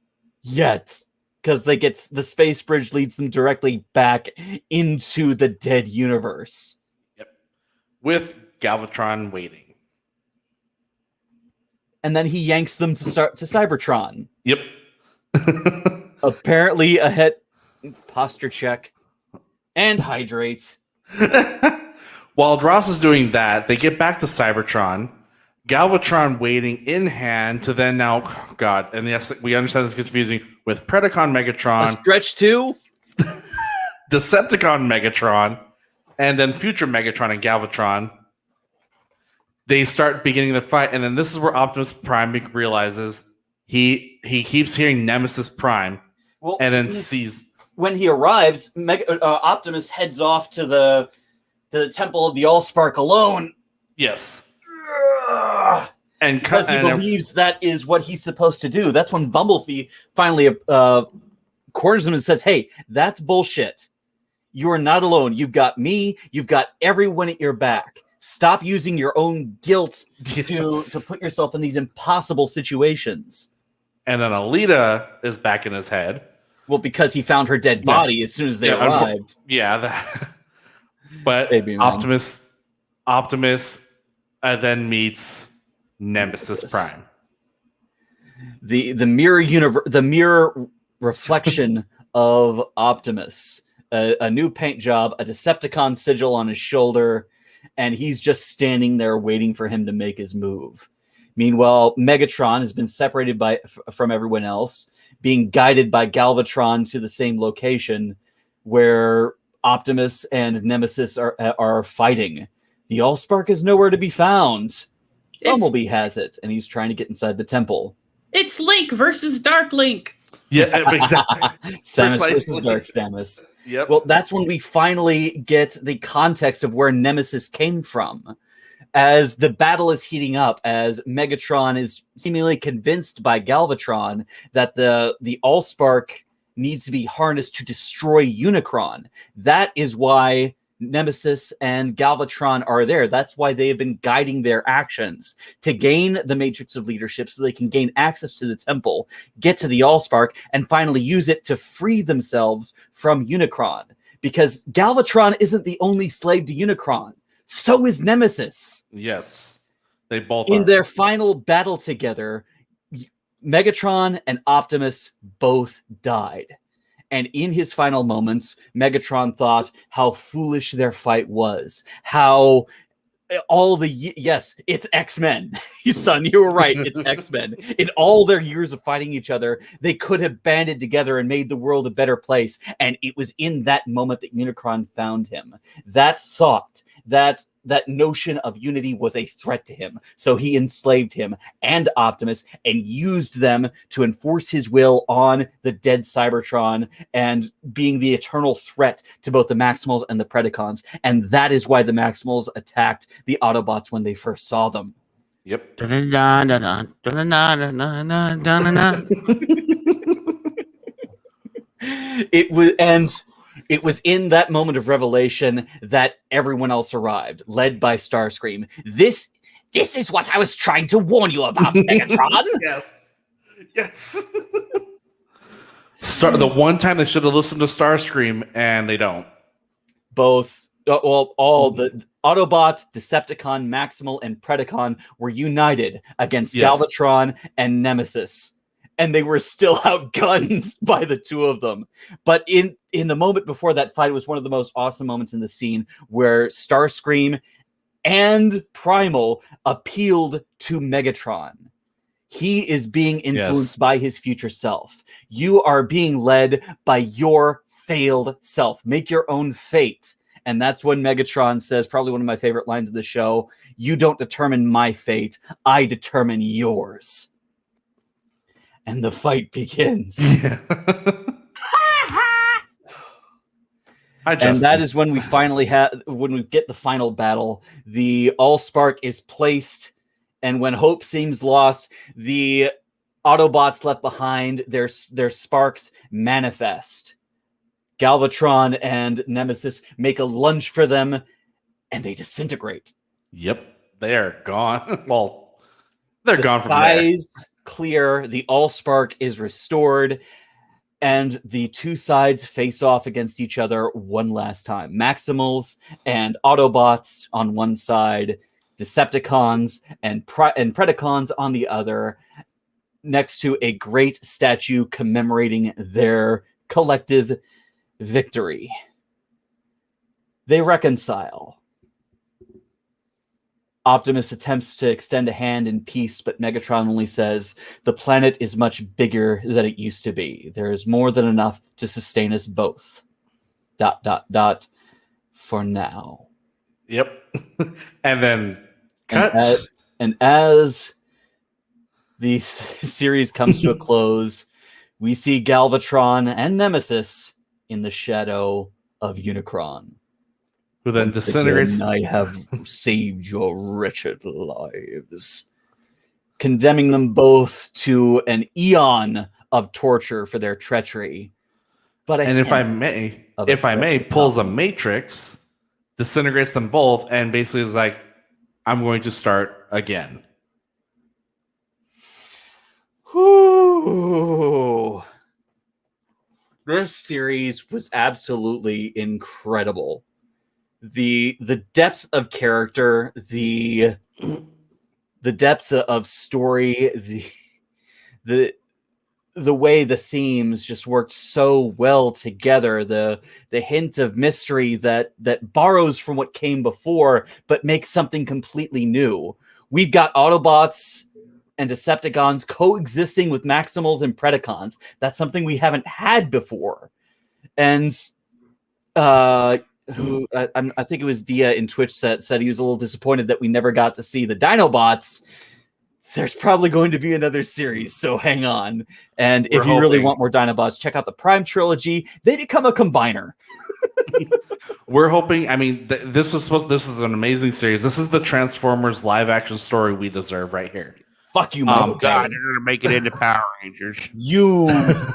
yet. Because the space bridge leads them directly back into the dead universe. Yep. With Galvatron waiting. And then he yanks them to Cybertron. Yep. Apparently a head posture check. And hydrate. While Dross is doing that, they get back to Cybertron. Galvatron waiting in hand to then now, oh God, and yes, we understand this is confusing, with Predacon Megatron. A stretch 2? Decepticon Megatron, and then future Megatron and Galvatron. They start beginning the fight, and then this is where Optimus Prime realizes he keeps hearing Nemesis Prime, and then sees... When he arrives, Optimus heads off to the Temple of the Allspark alone. Yes. And because he believes that is what he's supposed to do. That's when Bumblebee finally corners him and says, hey, that's bullshit. You are not alone. You've got me. You've got everyone at your back. Stop using your own guilt to put yourself in these impossible situations. And then Alita is back in his head. Well, because he found her dead body as soon as they arrived. But Optimus then meets Nemesis Prime. The mirror reflection of Optimus. A new paint job, a Decepticon sigil on his shoulder, and he's just standing there waiting for him to make his move. Meanwhile, Megatron has been separated from everyone else, being guided by Galvatron to the same location where Optimus and Nemesis are fighting. The Allspark is nowhere to be found. Bumblebee has it, and he's trying to get inside the temple. It's Link versus Dark Link. Yeah, exactly. Samus versus Dark Samus. Yep. Well, that's when we finally get the context of where Nemesis came from. As the battle is heating up, as Megatron is seemingly convinced by Galvatron that the Allspark needs to be harnessed to destroy Unicron. That is why Nemesis and Galvatron are there. That's why they have been guiding their actions to gain the Matrix of Leadership so they can gain access to the temple, get to the Allspark, and finally use it to free themselves from Unicron. Because Galvatron isn't the only slave to Unicron. So is Nemesis. Yes. They both In are. their final battle together, Megatron and Optimus both died. And in his final moments, Megatron thought how foolish their fight was. How yes, it's X-Men. Son, you were right. It's X-Men. In all their years of fighting each other, they could have banded together and made the world a better place. And it was in that moment that Unicron found him. That thought, that notion of unity was a threat to him. So he enslaved him and Optimus and used them to enforce his will on the dead Cybertron and being the eternal threat to both the Maximals and the Predacons. And that is why the Maximals attacked the Autobots when they first saw them. Yep. It was in that moment of revelation that everyone else arrived, led by Starscream. This is what I was trying to warn you about, Megatron. Yes. The one time they should have listened to Starscream, and they don't. Both, all the Autobot, Decepticon, Maximal, and Predacon were united against Galvatron and Nemesis. And they were still outgunned by the two of them. But in the moment before that fight was one of the most awesome moments in the scene where Starscream and Primal appealed to Megatron. He is being influenced by his future self. You are being led by your failed self. Make your own fate. And that's when Megatron says, probably one of my favorite lines of the show, "You don't determine my fate, I determine yours." And the fight begins. Yeah. And that is when we finally when we get the final battle. The Allspark is placed, and when hope seems lost, the Autobots left behind, their sparks manifest. Galvatron and Nemesis make a lunge for them, and they disintegrate. Yep, they are gone. Well, they're gone from there. Clear, the Allspark is restored, and the two sides face off against each other one last time. Maximals and Autobots on one side, Decepticons and Predacons on the other, next to a great statue commemorating their collective victory. They reconcile. Optimus attempts to extend a hand in peace, but Megatron only says, "The planet is much bigger than it used to be. There is more than enough to sustain us both. ... For now." Yep. And then cut. And as the series comes to a close, we see Galvatron and Nemesis in the shadow of Unicron. Who then disintegrates. "I have saved your wretched lives," condemning them both to an eon of torture for their treachery. But if I may, pulls a Matrix, disintegrates them both, and basically is like, "I'm going to start again." Whew. This series was absolutely incredible. The depth of character, the depth of story, the way the themes just worked so well together, the hint of mystery that borrows from what came before but makes something completely new. We've got Autobots and Decepticons coexisting with Maximals and Predacons. That's something we haven't had before. And I think it was Dia in Twitch said he was a little disappointed that we never got to see the Dinobots there's probably going to be another series, so hang on. And if you really hoping. want more Dinobots, check out the Prime trilogy. They become a combiner. We're hoping. I mean, this is an amazing series. This is the Transformers live action story we deserve right here. Fuck you, Michael. God, Bay. they're gonna make it into Power Rangers. You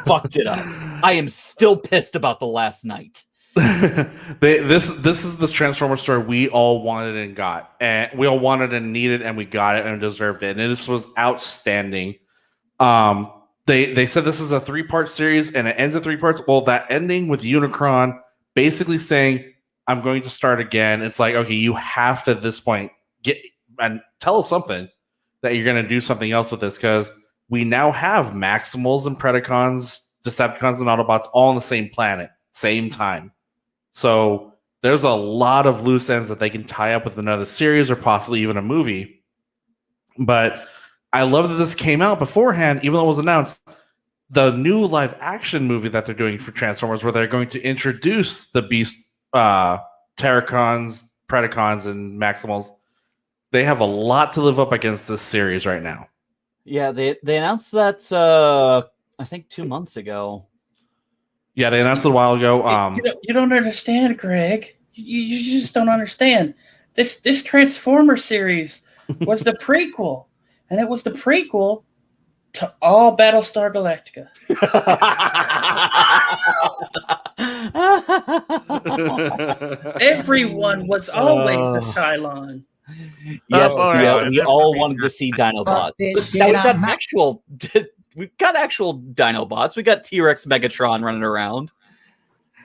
fucked it up. I am still pissed about the last night. This is the Transformers story we all wanted and got, and we all wanted and needed, and we got it and deserved it. And this was outstanding. They said this is a 3-part series, and it ends in 3 parts. Well, that ending with Unicron basically saying, "I'm going to start again." It's like, okay, you have to at this point get and tell us something that you're going to do something else with this, because we now have Maximals and Predacons, Decepticons and Autobots all on the same planet, same time. So there's a lot of loose ends that they can tie up with another series or possibly even a movie. But I love that this came out beforehand, even though it was announced. The new live action movie that they're doing for Transformers, where they're going to introduce the Beast, Terracons, Predacons, and Maximals. They have a lot to live up against this series right now. Yeah, they announced that I think 2 months ago. Yeah, they announced it a while ago. You don't understand, Greg. You just don't understand. This Transformer series was the prequel, and it was the prequel to all Battlestar Galactica. Everyone was always a Cylon. Yes, yeah, we all wanted to see Dinobots. We've got actual Dinobots. We got T-Rex Megatron running around.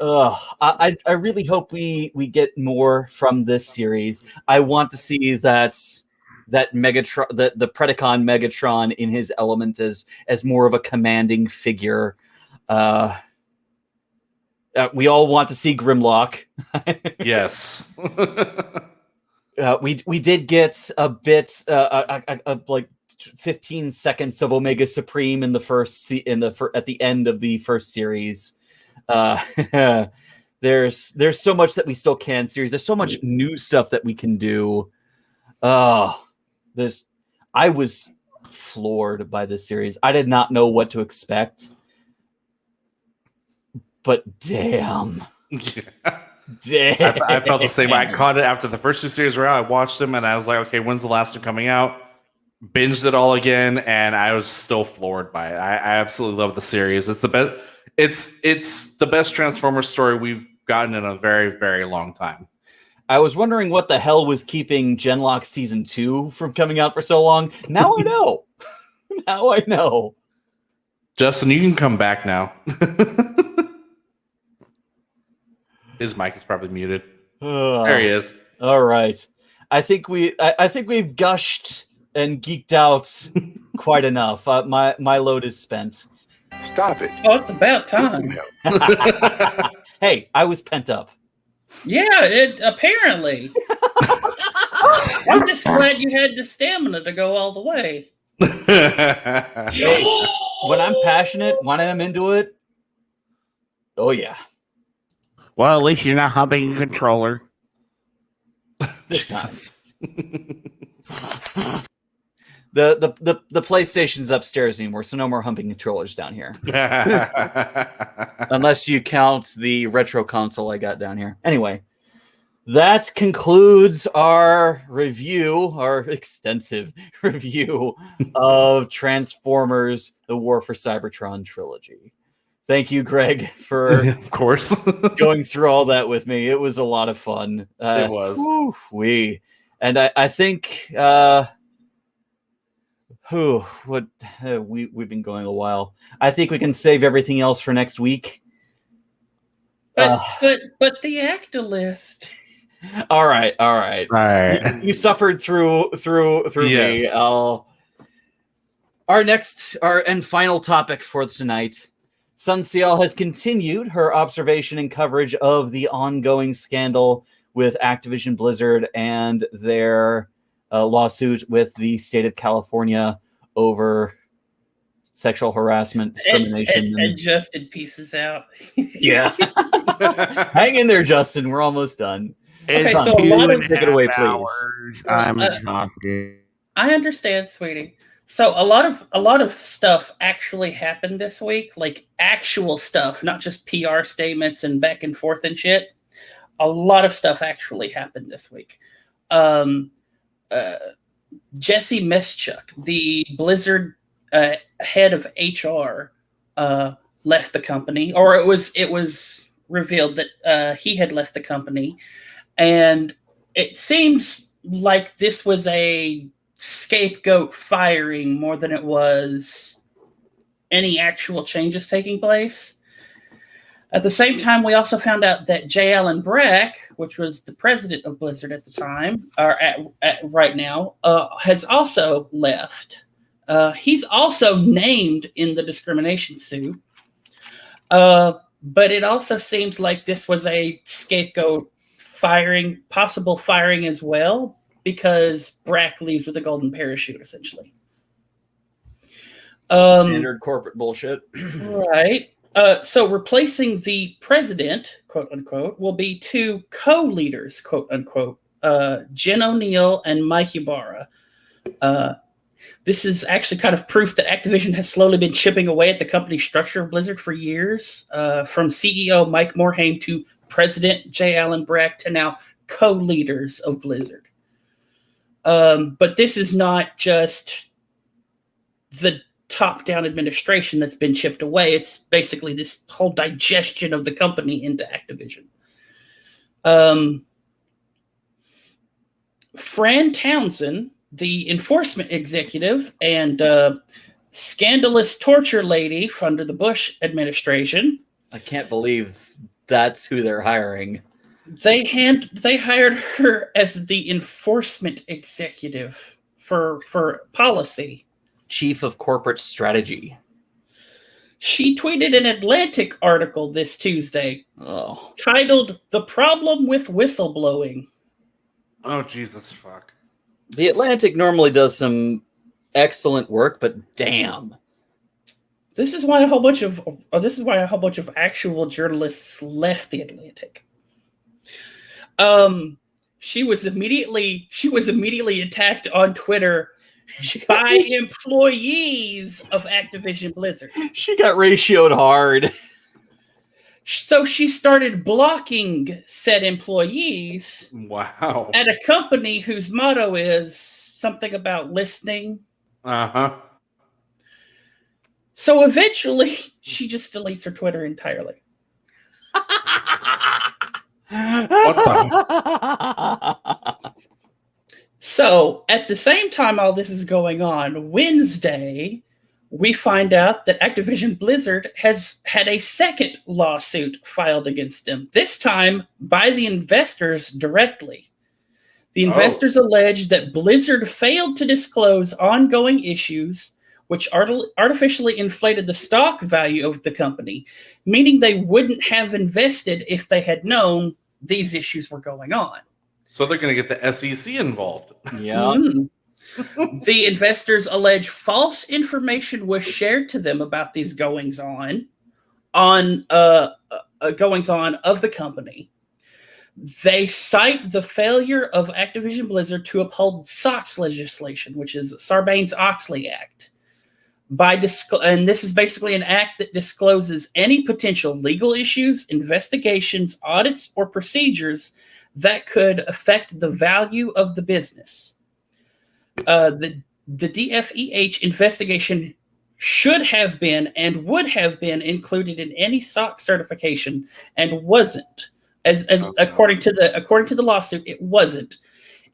I really hope we get more from this series. I want to see that Megatron, the Predacon Megatron in his element as more of a commanding figure. We all want to see Grimlock. Yes. We did get a bit like 15 seconds of Omega Supreme in the at the end of the first series. There's so much that we still can series. There's so much new stuff that we can do. I was floored by this series. I did not know what to expect, but damn. Yeah. Damn. I felt the same way. I caught it after the first 2 series were out. I watched them and I was like, okay, when's the last one coming out? Binged it all again, and I was still floored by it. I absolutely love the series. It's the best. It's the best Transformers story we've gotten in a very, very long time. I was wondering what the hell was keeping Genlock Season 2 from coming out for so long. Now I know. Now I know. Justin, you can come back now. His mic is probably muted. There he is. All right. I think we've gushed and geeked out quite enough. My load is spent. Stop it. Oh, it's about time. Hey, I was pent up. Yeah, apparently. I'm just glad you had the stamina to go all the way. Hey, when I'm passionate, when I'm into it, oh yeah. Well, at least you're not humping a controller. This time. The PlayStation's upstairs anymore, so no more humping controllers down here. Unless you count the retro console I got down here. Anyway, that concludes our extensive review of Transformers: The War for Cybertron trilogy. Thank you, Greg, for of course going through all that with me. It was a lot of fun. It was. And I think we've been going a while. I think we can save everything else for next week. But the actor list. All right. You suffered through me. Our next and final topic for tonight. Sunseal has continued her observation and coverage of the ongoing scandal with Activision Blizzard and their lawsuit with the state of California over sexual harassment, discrimination. And Justin pieces out. Yeah. Hang in there, Justin. We're almost done. Okay, so a lot of take it away, please. I'm exhausted. I understand, sweetie. So a lot of stuff actually happened this week, like actual stuff, not just PR statements and back and forth and shit. A lot of stuff actually happened this week. Um, uh, Jesse Meschuk, the Blizzard head of HR, left the company, or it was revealed that he had left the company, and it seems like this was a scapegoat firing more than it was any actual changes taking place. At the same time, we also found out that J. Allen Brack, which was the president of Blizzard at the time, or at right now, has also left. He's also named in the discrimination suit. But it also seems like this was a scapegoat possible firing as well, because Brack leaves with a golden parachute, essentially. Standard corporate bullshit. Right. So replacing the president, quote unquote, will be two co-leaders, quote unquote, Jen O'Neill and Mike Ibarra. This is actually kind of proof that Activision has slowly been chipping away at the company structure of Blizzard for years, from CEO Mike Morhaime to President J. Allen Brack to now co-leaders of Blizzard. But this is not just the top-down administration that's been chipped away. It's basically this whole digestion of the company into Activision. Fran Townsend, the enforcement executive and scandalous torture lady under the Bush administration. I can't believe that's who they're hiring. They hired her as the enforcement executive for policy. Chief of corporate strategy. She tweeted an Atlantic article this Tuesday titled "The Problem with Whistleblowing." Oh, Jesus, fuck. The Atlantic normally does some excellent work, but damn. This is why a whole bunch of actual journalists left the Atlantic. She was immediately attacked on Twitter by employees of Activision Blizzard. She got ratioed hard. So she started blocking said employees. Wow. At a company whose motto is something about listening. Uh-huh. So eventually, she just deletes her Twitter entirely. What the? So, at the same time all this is going on, Wednesday, we find out that Activision Blizzard has had a second lawsuit filed against them, this time by the investors directly. The investors allege that Blizzard failed to disclose ongoing issues which artificially inflated the stock value of the company, meaning they wouldn't have invested if they had known these issues were going on. So they're going to get the SEC involved. Yeah. The investors allege false information was shared to them about these goings on of the company. They cite the failure of Activision Blizzard to uphold SOX legislation, which is Sarbanes-Oxley Act. And this is basically an act that discloses any potential legal issues, investigations, audits, or procedures that could affect the value of the business. The DFEH investigation should have been and would have been included in any SOX certification and wasn't. According to the lawsuit, it wasn't.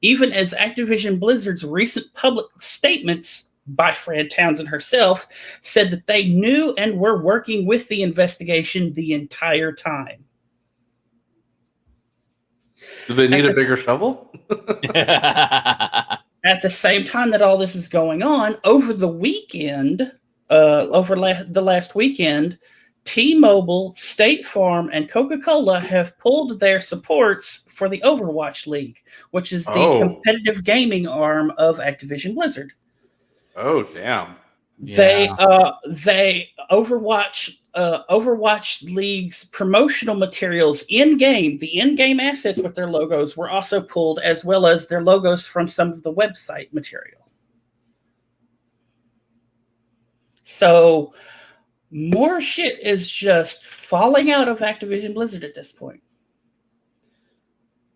Even as Activision Blizzard's recent public statements by Fran Townsend herself said that they knew and were working with the investigation the entire time. Do they need a bigger shovel? At the same time that all this is going on, over the weekend, the last weekend, T-Mobile, State Farm, and Coca-Cola have pulled their supports for the Overwatch League, which is the competitive gaming arm of Activision Blizzard. Oh, damn. They Overwatch League's promotional materials in-game, the in-game assets with their logos were also pulled, as well as their logos from some of the website material. So more shit is just falling out of Activision Blizzard at this point.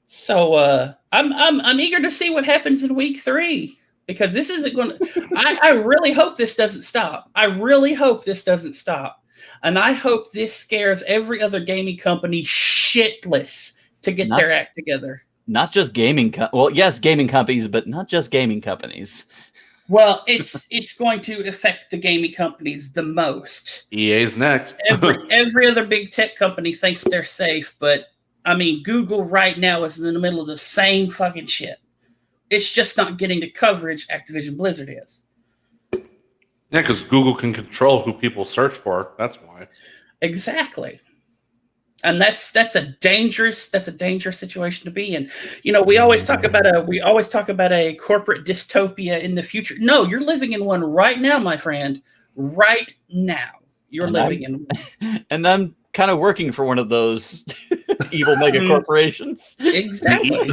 So I'm eager to see what happens in week 3 because this isn't going to. I really hope this doesn't stop. I really hope this doesn't stop, and I hope this scares every other gaming company shitless to get their act together. Not just gaming. Well, yes, gaming companies, but not just gaming companies. Well, it's going to affect the gaming companies the most. EA's next. every other big tech company thinks they're safe, but I mean, Google right now is in the middle of the same fucking shit. It's just not getting the coverage Activision Blizzard is. Yeah, because Google can control who people search for. That's why. Exactly. And that's a dangerous situation to be in. You know, we always talk about a corporate dystopia in the future. No, you're living in one right now, my friend. Right now, you're living in one. And I'm kind of working for one of those evil mega corporations. Exactly.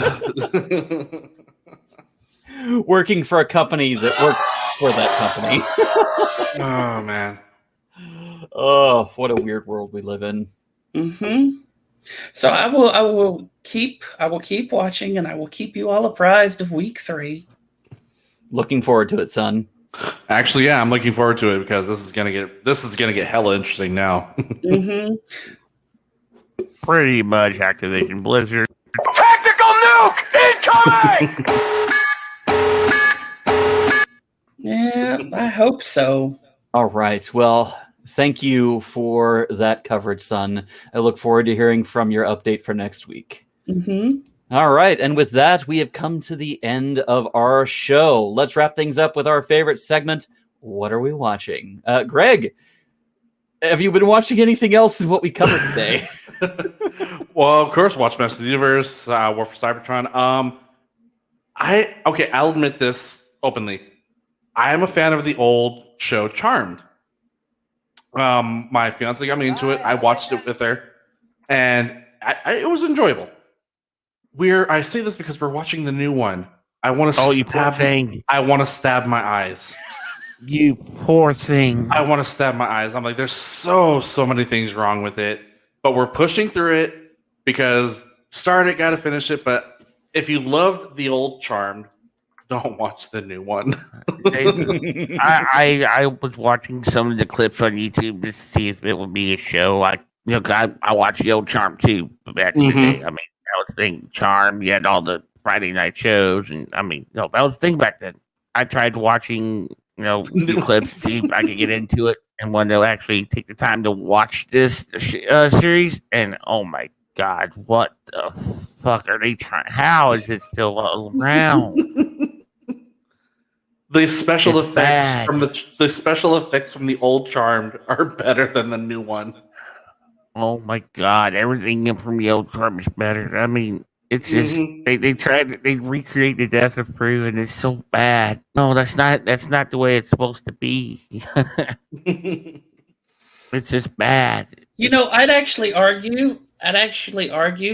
Working for a company that works for that company. Oh man. Oh, what a weird world we live in. Mm-hmm. So I will keep watching, and I will keep you all apprised of week 3. Looking forward to it, son. Actually, yeah, I'm looking forward to it because this is gonna get hella interesting now. Mm-hmm. Pretty much Activision Blizzard. Tactical nuke incoming! Yeah, I hope so. All right. Well, thank you for that coverage, son. I look forward to hearing from your update for next week. Mm-hmm. All right. And with that, we have come to the end of our show. Let's wrap things up with our favorite segment. What are we watching? Greg, have you been watching anything else than what we covered today? Well, of course, watch Master of the Universe, War for Cybertron. I'll admit this openly. I am a fan of the old show Charmed. My fiance got me into it. I watched it with her, and it was enjoyable. I say this because we're watching the new one. I want to. Oh, you poor thing! I want to stab my eyes. You poor thing! I want to stab my eyes. I'm like, there's so many things wrong with it, but we're pushing through it because start it, got to finish it. But if you loved the old Charmed, don't watch the new one. I was watching some of the clips on YouTube to see if it would be a show. I watched the old Charm too back in the day. I mean, that was the thing. Charm, you had all the Friday night shows, and I mean, that was the thing back then. I tried watching, the clips to see if I could get into it, and when they'll actually take the time to watch this series, and oh my God, what the fuck are they trying? How is it still around? The special It's effects bad. from the old Charmed are better than the new one. Oh my God! Everything from the old Charm is better. I mean, it's just they recreate the death of Prue, and it's so bad. No, that's not the way it's supposed to be. It's just bad. I'd actually argue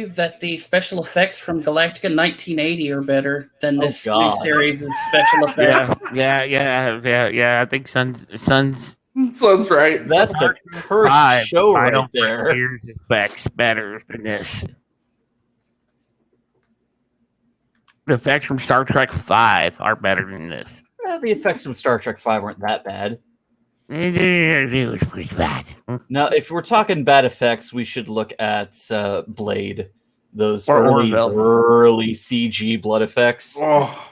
that the special effects from Galactica 1980 are better than this new series' special effects. Yeah. I think Sun's right. That's a cursed show right there. Here's effects better than this. The effects from Star Trek V are better than this. The effects from Star Trek V weren't that bad. It was pretty bad. Now, if we're talking bad effects, we should look at Blade. Those Or early CG blood effects. Oh,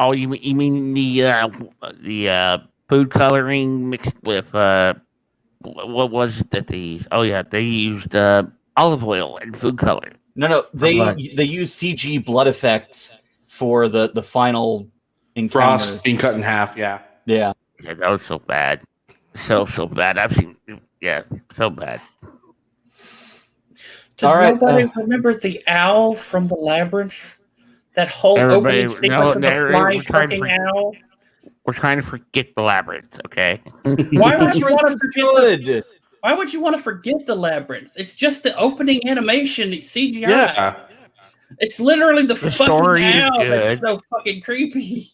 Oh, you mean the food coloring mixed with what was it that they used? Oh yeah, they used olive oil and food color. No, they use CG blood effects for the final encounter. Frost being cut in half. Yeah. Yeah, that was so bad, so bad. I've seen, so bad. Does nobody remember the owl from the Labyrinth? That whole opening sequence of the flying fucking owl. We're trying to forget the Labyrinth, okay? Why would you want to forget? Why would you want to forget the Labyrinth? It's just the opening animation CGI. Yeah. It's literally the fucking story is owl good. that's so fucking creepy.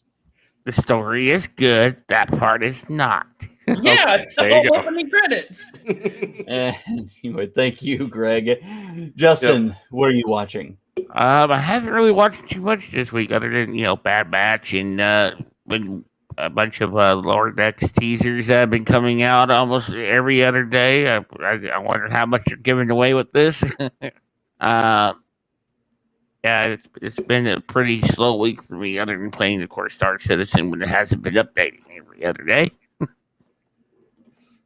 The story is good. That part is not. Yeah, it's the there you whole go. opening credits. Anyway, thank you, Greg. Justin, what are you watching? I haven't really watched too much this week, other than Bad Batch and when a bunch of Lower Decks teasers that have been coming out almost every other day. I wonder how much you're giving away with this. uh, yeah, it's been a pretty slow week for me, other than playing, of course, Star Citizen when it hasn't been updating every other day.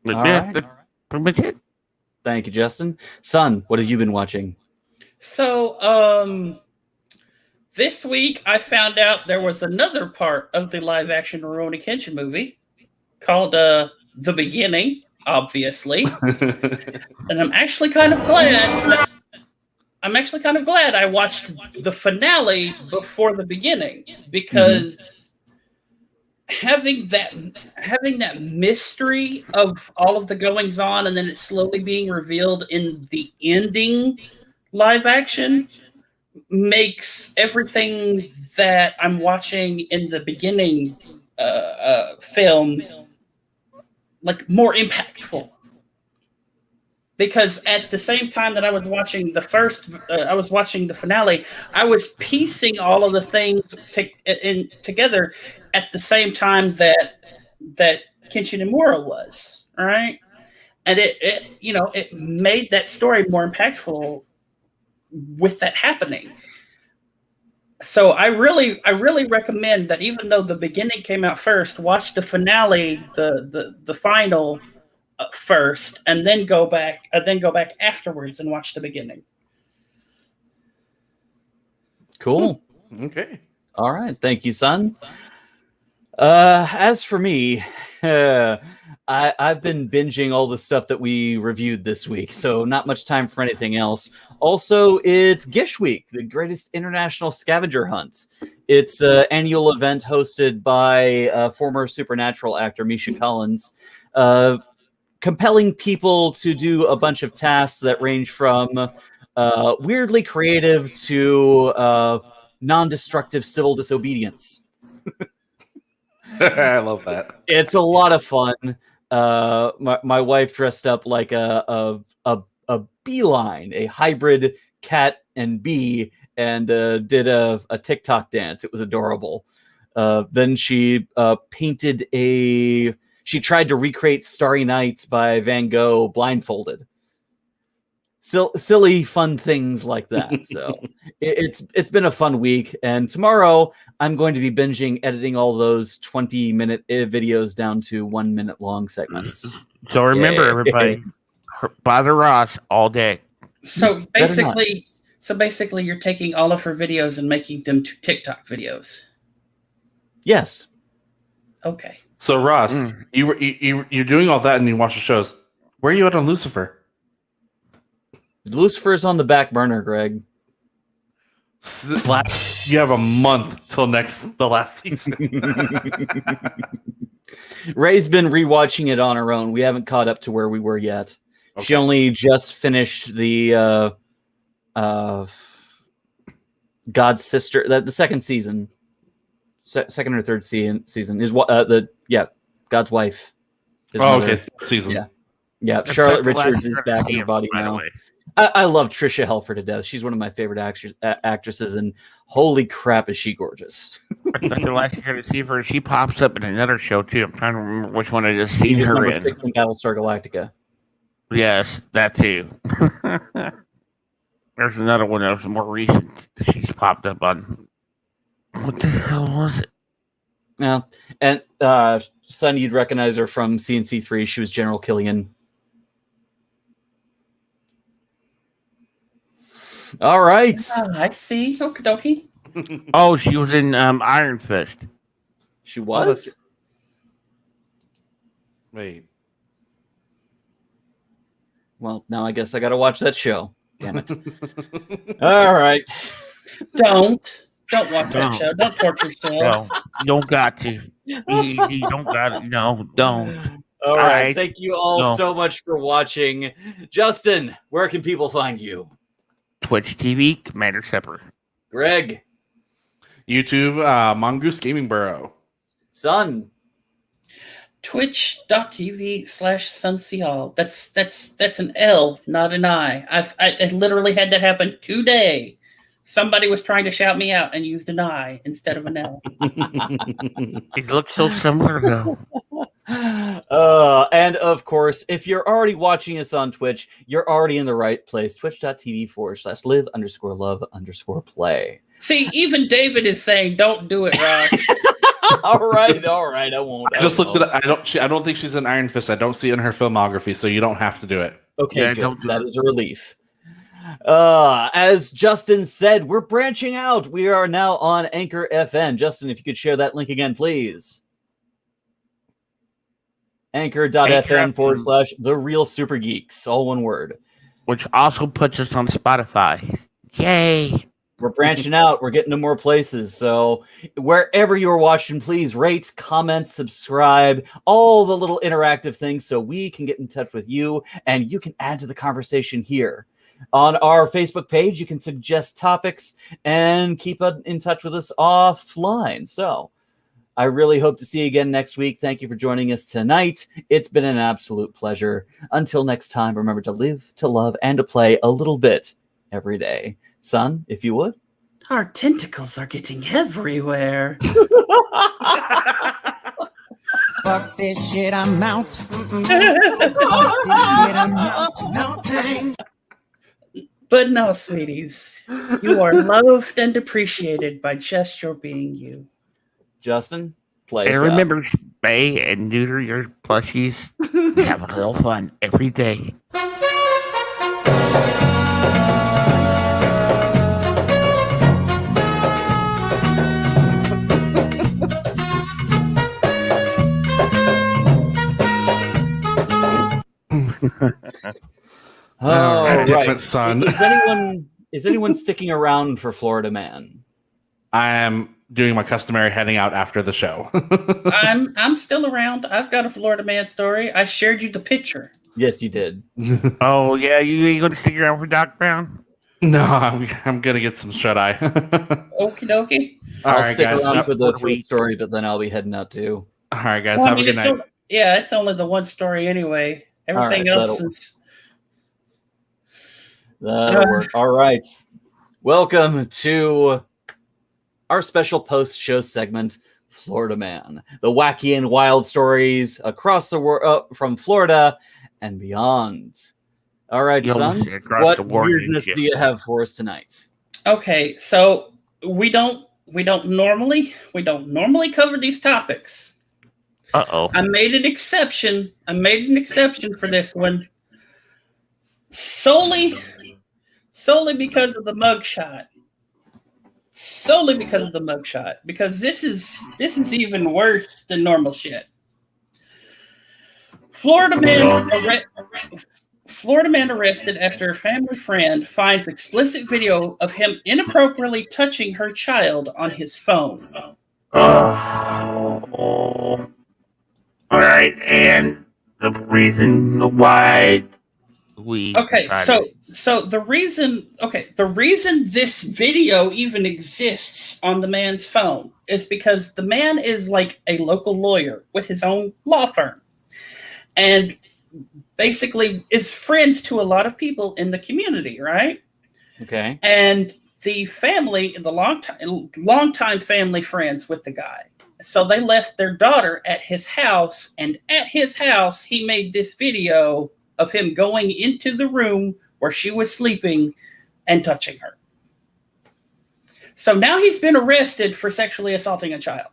But All yeah, right. that's pretty much it. Thank you, Justin. Son, what have you been watching? So, this week I found out there was another part of the live-action Rurouni Kenshin movie called The Beginning, obviously, and I'm actually kind of glad I watched the finale before the beginning, because having that mystery of all of the goings on and then it slowly being revealed in the ending live action makes everything that I'm watching in the beginning film like more impactful. Because at the same time that I was watching I was watching the finale, I was piecing all of the things together at the same time that Kenshin Imura was, all right? And it made that story more impactful with that happening. So I really recommend that, even though the beginning came out first, watch the finale, the final first, and then go back afterwards and watch the beginning. Cool. Okay. All right. Thank you, son. As for me, I've been binging all the stuff that we reviewed this week, so not much time for anything else. Also, it's Gish Week, the greatest international scavenger hunt. It's an annual event hosted by former Supernatural actor Misha Collins, compelling people to do a bunch of tasks that range from weirdly creative to non-destructive civil disobedience. I love that. It's a lot of fun. My wife dressed up like a beeline, a hybrid cat and bee, and did a TikTok dance. It was adorable. Then she painted she tried to recreate Starry Nights by Van Gogh blindfolded. Silly, fun things like that. So it's been a fun week. And tomorrow I'm going to be binging editing all those 20-minute videos down to 1 minute long segments. So remember, everybody, bother Ross all day. So basically, you're taking all of her videos and making them to TikTok videos. Yes. Okay. So Ross, you're doing all that and you watch the shows. Where are you at on Lucifer? Lucifer's on the back burner, Greg. You have a month till the last season. Ray's been rewatching it on her own. We haven't caught up to where we were yet. Okay. She only just finished the God's Sister, the second season, second or third season is God's Wife. Okay, season. Yeah. Charlotte Richards is back in her body now. I love Trisha Helfer to death. She's one of my favorite actresses, and holy crap, is she gorgeous! I thought the last year to see her, she pops up in another show too. I'm trying to remember which one I just seen her in. 6 in Battlestar Galactica. Yes, that too. There's another one that was more recent that she's popped up on. What the hell was it? Yeah, and son, you'd recognize her from CNC3. She was General Killian. All right. I see. Okie dokie. Oh, she was in Iron Fist. She was? Wait. Well, now I guess I got to watch that show. Damn it. All right. Don't watch that show. Don't torture yourself. No, you don't got to. You don't got to. No, don't. All right. Thank you all so much for watching. Justin, where can people find you? Twitch TV, Commander Sepper. Greg. YouTube, Mongoose Gaming Burrow. Son. Twitch.tv/Sunseal. That's an L, not an I. I literally had that happen today. Somebody was trying to shout me out and used an I instead of an L. It looks so similar, though. And of course, if you're already watching us on Twitch, you're already in the right place. Twitch.tv/live_love_play. See, even David is saying, "Don't do it, Ross." all right, I won't. I just looked at it. I don't think she's an Iron Fist. I don't see it in her filmography, so you don't have to do it. Okay, Yeah, good. That is a relief. As Justin said, we're branching out. We are now on Anchor FM. Justin, if you could share that link again, please. Anchor.fm/The Real SuperGeeks. All one word. Which also puts us on Spotify. Yay! We're branching out. We're getting to more places. So wherever you're watching, please rate, comment, subscribe, all the little interactive things so we can get in touch with you and you can add to the conversation here. On our Facebook page, you can suggest topics and keep in touch with us offline. So I really hope to see you again next week. Thank you for joining us tonight. It's been an absolute pleasure. Until next time, remember to live, to love, and to play a little bit every day. Son, if you would. Our tentacles are getting everywhere. Fuck this shit, I'm out. Fuck this shit, I'm out. No thanks. But no, sweeties, you are loved and appreciated by just your being you. Justin, play And us remember, spay and neuter your plushies. Have a little fun every day. Oh, Damn right. it, son. Is anyone sticking around for Florida Man? I am doing my customary heading out after the show. I'm still around. I've got a Florida Man story. I shared you the picture. Yes, you did. Oh, yeah, you going to stick around for Doc Brown? No, I'm gonna get some shut eye. Okie dokie. I'll right, stick guys. around for the week. story, but then I'll be heading out too. All right, guys. Well, have a good night. It's only the one story anyway. Everything All right, else is. That'll work. All right. Welcome to our special post-show segment, Florida Man. The wacky and wild stories across the world, from Florida and beyond. All right, You almost son. said across What the world, weirdness didn't do you have for us tonight? Okay, so we don't normally cover these topics. Uh-oh. I made an exception. For this one solely because of the mugshot. Because this is even worse than normal shit. Florida man arrested after a family friend finds explicit video of him inappropriately touching her child on his phone. All right, and the reason why we decided- so the reason this video even exists on the man's phone is because the man is like a local lawyer with his own law firm and basically is friends to a lot of people in the community, right? Okay. And the family, the long-time family friends with the guy. So they left their daughter at his house, and at his house, he made this video of him going into the room where she was sleeping and touching her. So now he's been arrested for sexually assaulting a child.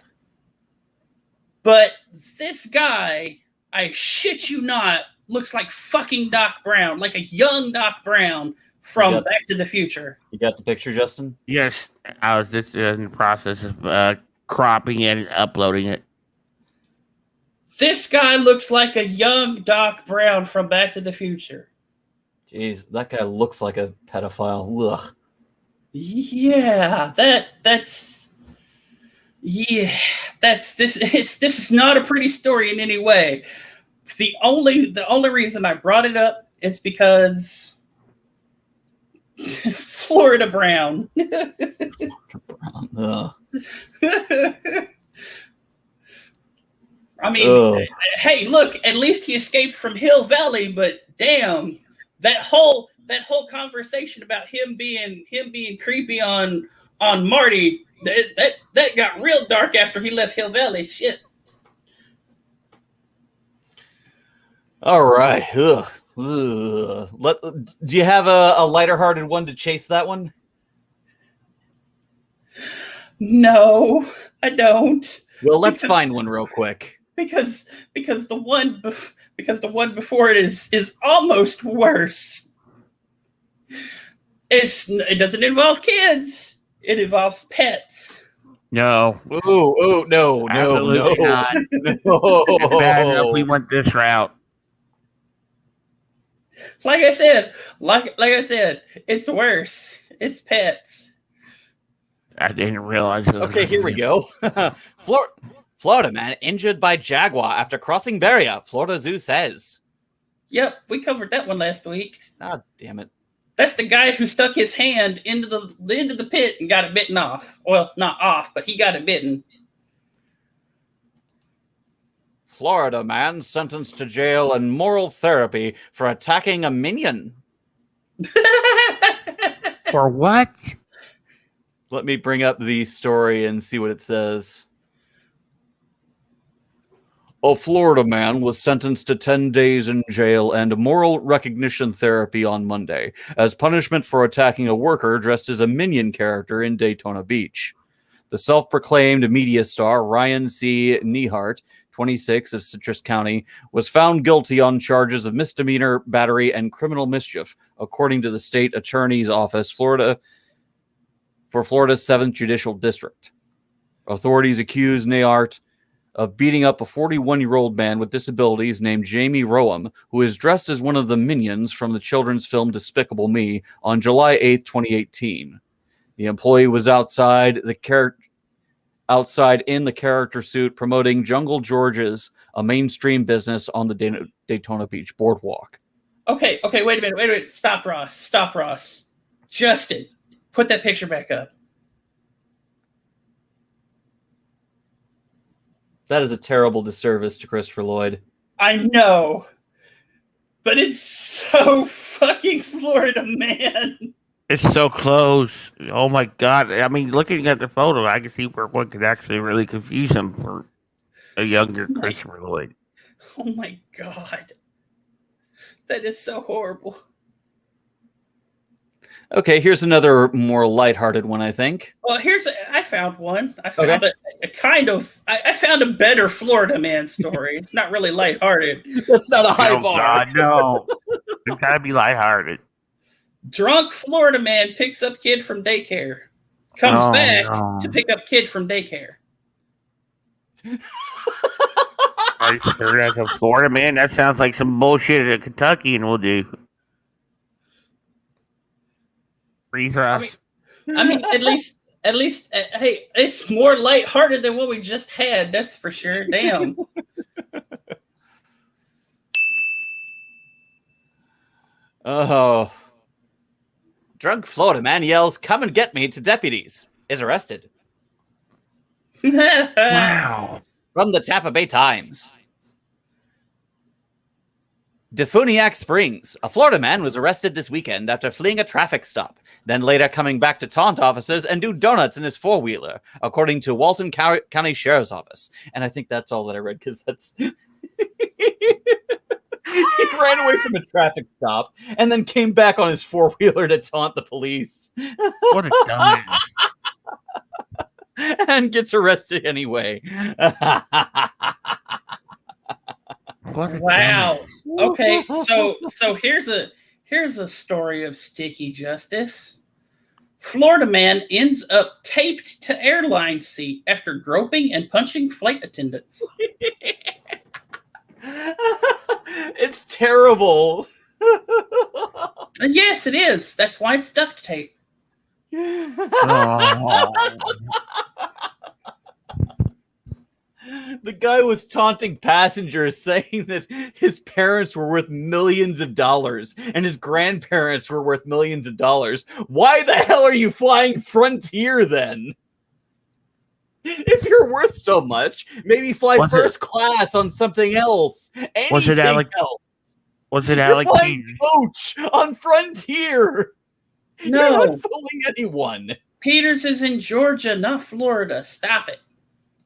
But this guy, I shit you not, looks like fucking Doc Brown, like a young Doc Brown from Back to the Future. You got the picture, Justin? Yes, I was just in the process of cropping it and uploading it. This guy looks like a young Doc Brown from Back to the Future. Jeez, that guy looks like a pedophile. Ugh. Yeah, this is not a pretty story in any way. The only reason I brought it up is because Florida Brown. I mean, hey, look, at least he escaped from Hill Valley, but damn, that whole conversation about him being creepy on Marty, that got real dark after he left Hill Valley. Shit. All right. Ugh. Do you have a lighter-hearted one to chase that one? No, I don't. Well, let's find one real quick. Because the one before it is almost worse. It doesn't involve kids. It involves pets. No. No. Absolutely not. No. It's bad enough we went this route. Like I said, it's worse. It's pets. I didn't realize it was Okay, here we go. Florida man injured by jaguar after crossing barrier. Florida Zoo says. Yep, we covered that one last week. Ah, damn it. That's the guy who stuck his hand into the pit and got it bitten off. Well, not off, but he got it bitten. Florida man sentenced to jail and moral therapy for attacking a minion. For what? Let me bring up the story and see what it says. A Florida man was sentenced to 10 days in jail and moral recognition therapy on Monday as punishment for attacking a worker dressed as a minion character in Daytona Beach. The self-proclaimed media star Ryan C. Nehart, 26 of Citrus County, was found guilty on charges of misdemeanor battery and criminal mischief, according to the state attorney's office, Florida's 7th Judicial District. Authorities accuse Nehart of beating up a 41-year-old man with disabilities named Jamie Roam, who is dressed as one of the minions from the children's film Despicable Me on July 8, 2018. The employee was outside in the character suit promoting Jungle George's, a mainstream business on the Daytona Beach boardwalk. Okay, wait a minute. Stop, Ross. Justin, put that picture back up. That is a terrible disservice to Christopher Lloyd. I know, but it's so fucking Florida, man. It's so close. Oh my god. I mean, looking at the photo, I can see where one could actually really confuse him for a younger Christopher Lloyd. Oh my god. That is so horrible. Okay, here's another more lighthearted one, I think. Well, I found one. I found I found a better Florida man story. It's not really lighthearted. That's not a high bar. God, no. It's gotta be lighthearted. Drunk Florida man picks up kid from daycare. Comes back to pick up kid from daycare. Are you sure that's a Florida man? That sounds like some bullshit that a Kentuckian will do. Freeze us. I mean, at least, hey, it's more lighthearted than what we just had. That's for sure. Damn. Oh. Drunk Florida man yells, "Come and get me," to deputies. Is arrested. Wow. From the Tampa Bay Times. Defuniak Springs. A Florida man was arrested this weekend after fleeing a traffic stop, then later coming back to taunt officers and do donuts in his four-wheeler, according to Walton County Sheriff's Office. And I think that's all that I read, because that's... He ran away from a traffic stop and then came back on his four-wheeler to taunt the police. What a dumbass. And gets arrested anyway. Wow. Okay, so here's a story of sticky justice. Florida man ends up taped to airline seat after groping and punching flight attendants. It's terrible. Yes, it is. That's why it's duct tape. Oh. The guy was taunting passengers, saying that his parents were worth millions of dollars and his grandparents were worth millions of dollars. Why the hell are you flying Frontier then? If you're you're worth so much, maybe fly Was it- first class on something else. Was it Anything else. Was it You're Alec flying Peters? coach on Frontier. You're No, not fooling anyone. Peters is in Georgia, not Florida. Stop it.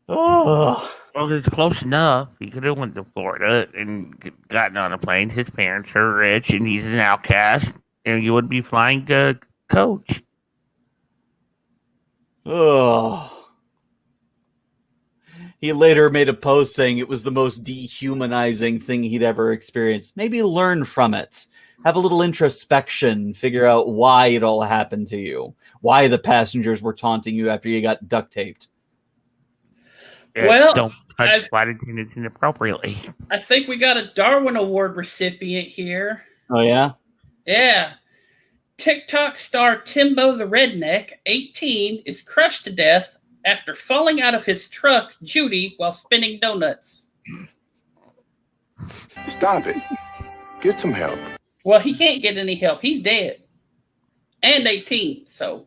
Oh, Well, it's close enough. He could have went to Florida and gotten on a plane. His parents are rich, and he's an outcast, and you would be flying to coach. oh. He later made a post saying it was the most dehumanizing thing he'd ever experienced. Maybe learn from it. Have a little introspection. Figure out why it all happened to you. Why the passengers were taunting you after you got duct taped. Well, Don't touch I've- flight attendants inappropriately. I think we got a Darwin Award recipient here. Oh, yeah? Yeah. TikTok star Timbo the Redneck, 18, is crushed to death after falling out of his truck, Judy, while spinning donuts. Stop it. Get some help. Well, he can't get any help. He's dead. And 18, so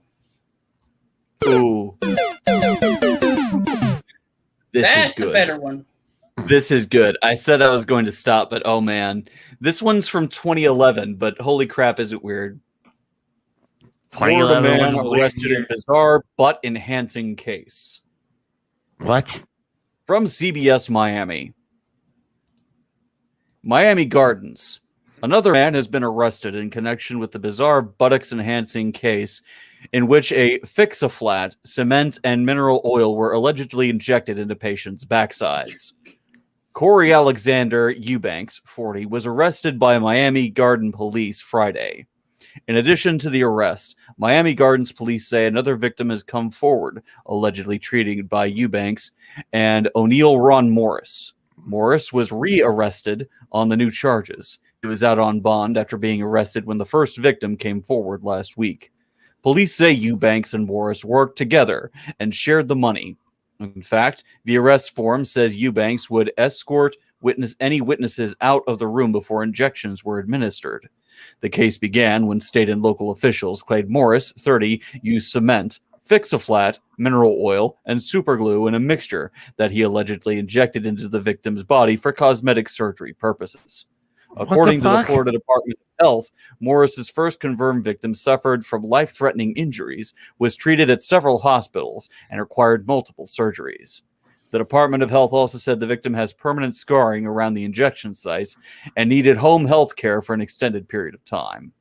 Ooh. This that's is a good. better one. This is good. I said I was going to stop, but oh man. This one's from 2011, but holy crap, is it weird. Florida 2011 man was a weird arrested year. in bizarre butt-enhancing case. What? From CBS Miami. Miami Gardens. Another man has been arrested in connection with the bizarre buttocks-enhancing case in which a fix-a-flat, cement, and mineral oil were allegedly injected into patients' backsides. Corey Alexander Eubanks, 40, was arrested by Miami Garden police Friday. In addition to the arrest, Miami Gardens police say another victim has come forward, allegedly treated by Eubanks and O'Neill Ron Morris. Morris was re-arrested on the new charges. He was out on bond after being arrested when the first victim came forward last week. Police say Eubanks and Morris worked together and shared the money. In fact, the arrest form says Eubanks would escort any witnesses out of the room before injections were administered. The case began when state and local officials claimed Morris, 30, used cement, fix-a-flat, mineral oil, and superglue in a mixture that he allegedly injected into the victim's body for cosmetic surgery purposes. According to the fuck? Florida Department of Health, Morris's first confirmed victim suffered from life-threatening injuries, was treated at several hospitals, and required multiple surgeries. The Department of Health also said the victim has permanent scarring around the injection sites and needed home health care for an extended period of time.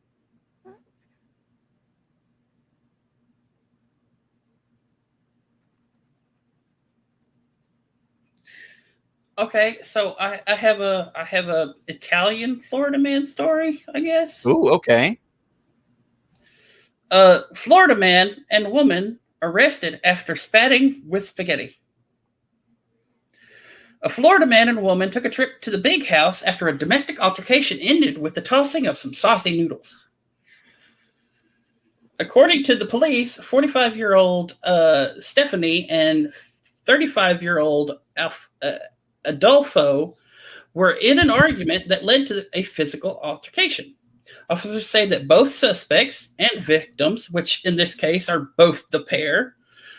Okay, so I have a Italian Florida man story, I guess. Ooh, okay. Florida man and woman arrested after spatting with spaghetti. A Florida man and woman took a trip to the big house after a domestic altercation ended with the tossing of some saucy noodles. According to the police, 45-year-old Stephanie and 35-year-old Adolfo were in an argument that led to a physical altercation. Officers say that both suspects and victims, which in this case are both the pair,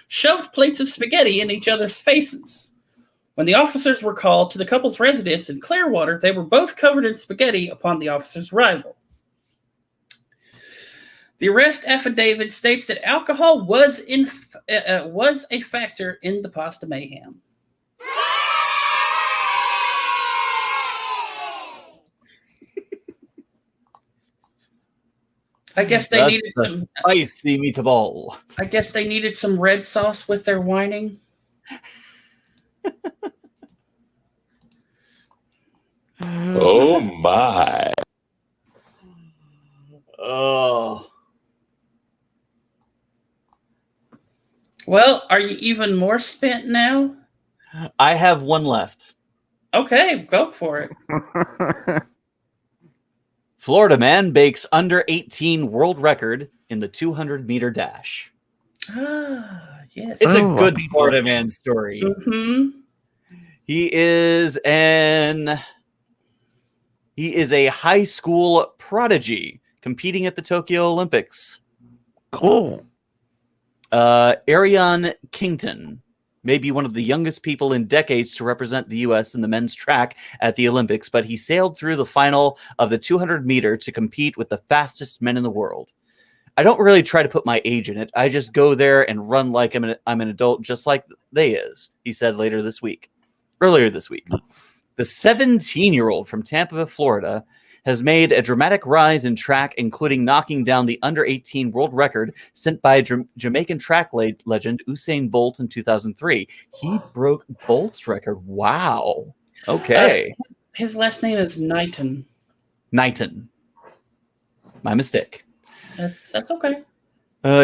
shoved plates of spaghetti in each other's faces. When the officers were called to the couple's residence in Clearwater, they were both covered in spaghetti upon the officers' arrival. The arrest affidavit states that alcohol was a factor in the pasta mayhem. I guess they needed some spicy meatball. I guess they needed some red sauce with their whining. Oh my. Oh. Well, are you even more spent now? I have one left. Okay, go for it. Florida man breaks under 18 world record in the 200-meter dash. Ah, yes. It's a good Florida man story. Mm-hmm. He is a high school prodigy competing at the Tokyo Olympics. Cool. Ariane Kington may be one of the youngest people in decades to represent the U.S. in the men's track at the Olympics, but he sailed through the final of the 200-meter to compete with the fastest men in the world. I don't really try to put my age in it. I just go there and run like I'm an adult, just like they is, he said earlier this week. The 17-year-old from Tampa, Florida, has made a dramatic rise in track, including knocking down the under-18 world record set by Jamaican track legend Usain Bolt in 2003. He broke Bolt's record. Wow. Okay. His last name is Knighton. Knighton. My mistake. That's okay.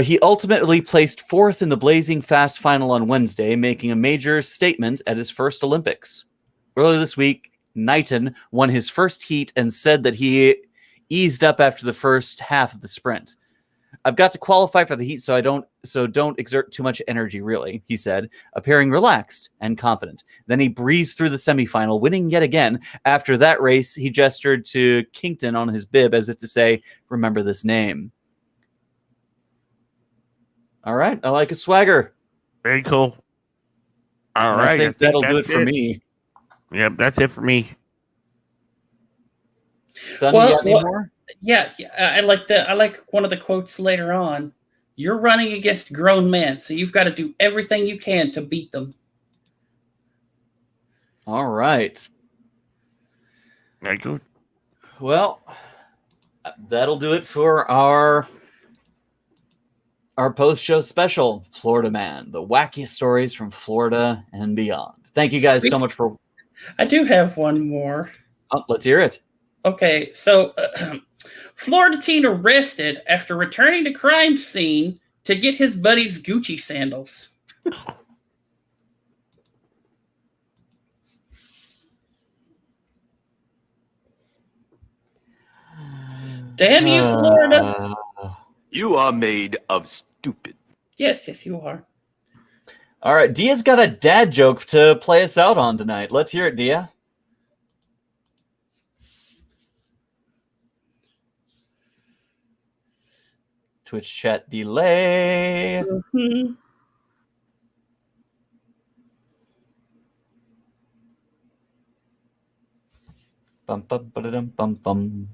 He ultimately placed fourth in the blazing fast final on Wednesday, making a major statement at his first Olympics. Earlier this week, Knighton won his first heat and said that he eased up after the first half of the sprint. I've got to qualify for the heat, so don't exert too much energy, really, he said, appearing relaxed and confident. Then he breezed through the semifinal, winning yet again. After that race, he gestured to Kington on his bib as if to say, remember this name. All right, I like a swagger. Very cool. All right, I think that'll do it for me. Yep, that's it for me. Sonny, you got any more? Yeah, I like that. I like one of the quotes later on. You're running against grown men, so you've got to do everything you can to beat them. All right. Very good. Well, that'll do it for our post-show special, Florida Man, the wackiest stories from Florida and beyond. Thank you guys so much for... I do have one more. Oh, let's hear it. Okay, so Florida teen arrested after returning to crime scene to get his buddy's Gucci sandals. Damn you, Florida. You are made of stupid. Yes, you are. All right, Dia's got a dad joke to play us out on tonight. Let's hear it, Dia. Twitch chat delay. Mm-hmm. Bum bum ba-da-dum bum bum.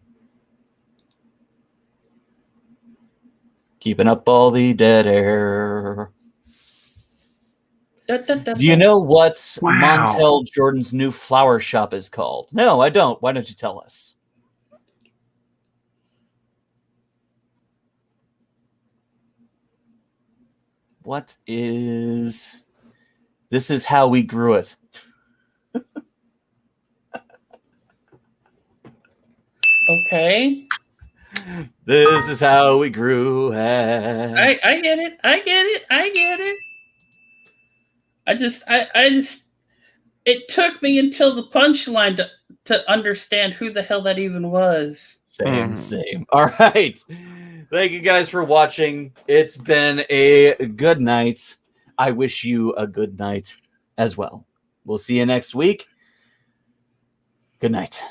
Keeping up all the dead air. Do you know what Montel Jordan's new flower shop is called? No, I don't. Why don't you tell us? What is... This is how we grew it. Okay. This is how we grew it. I get it. I just it took me until the punchline to understand who the hell that even was. Same. All right. Thank you guys for watching. It's been a good night. I wish you a good night as well. We'll see you next week. Good night.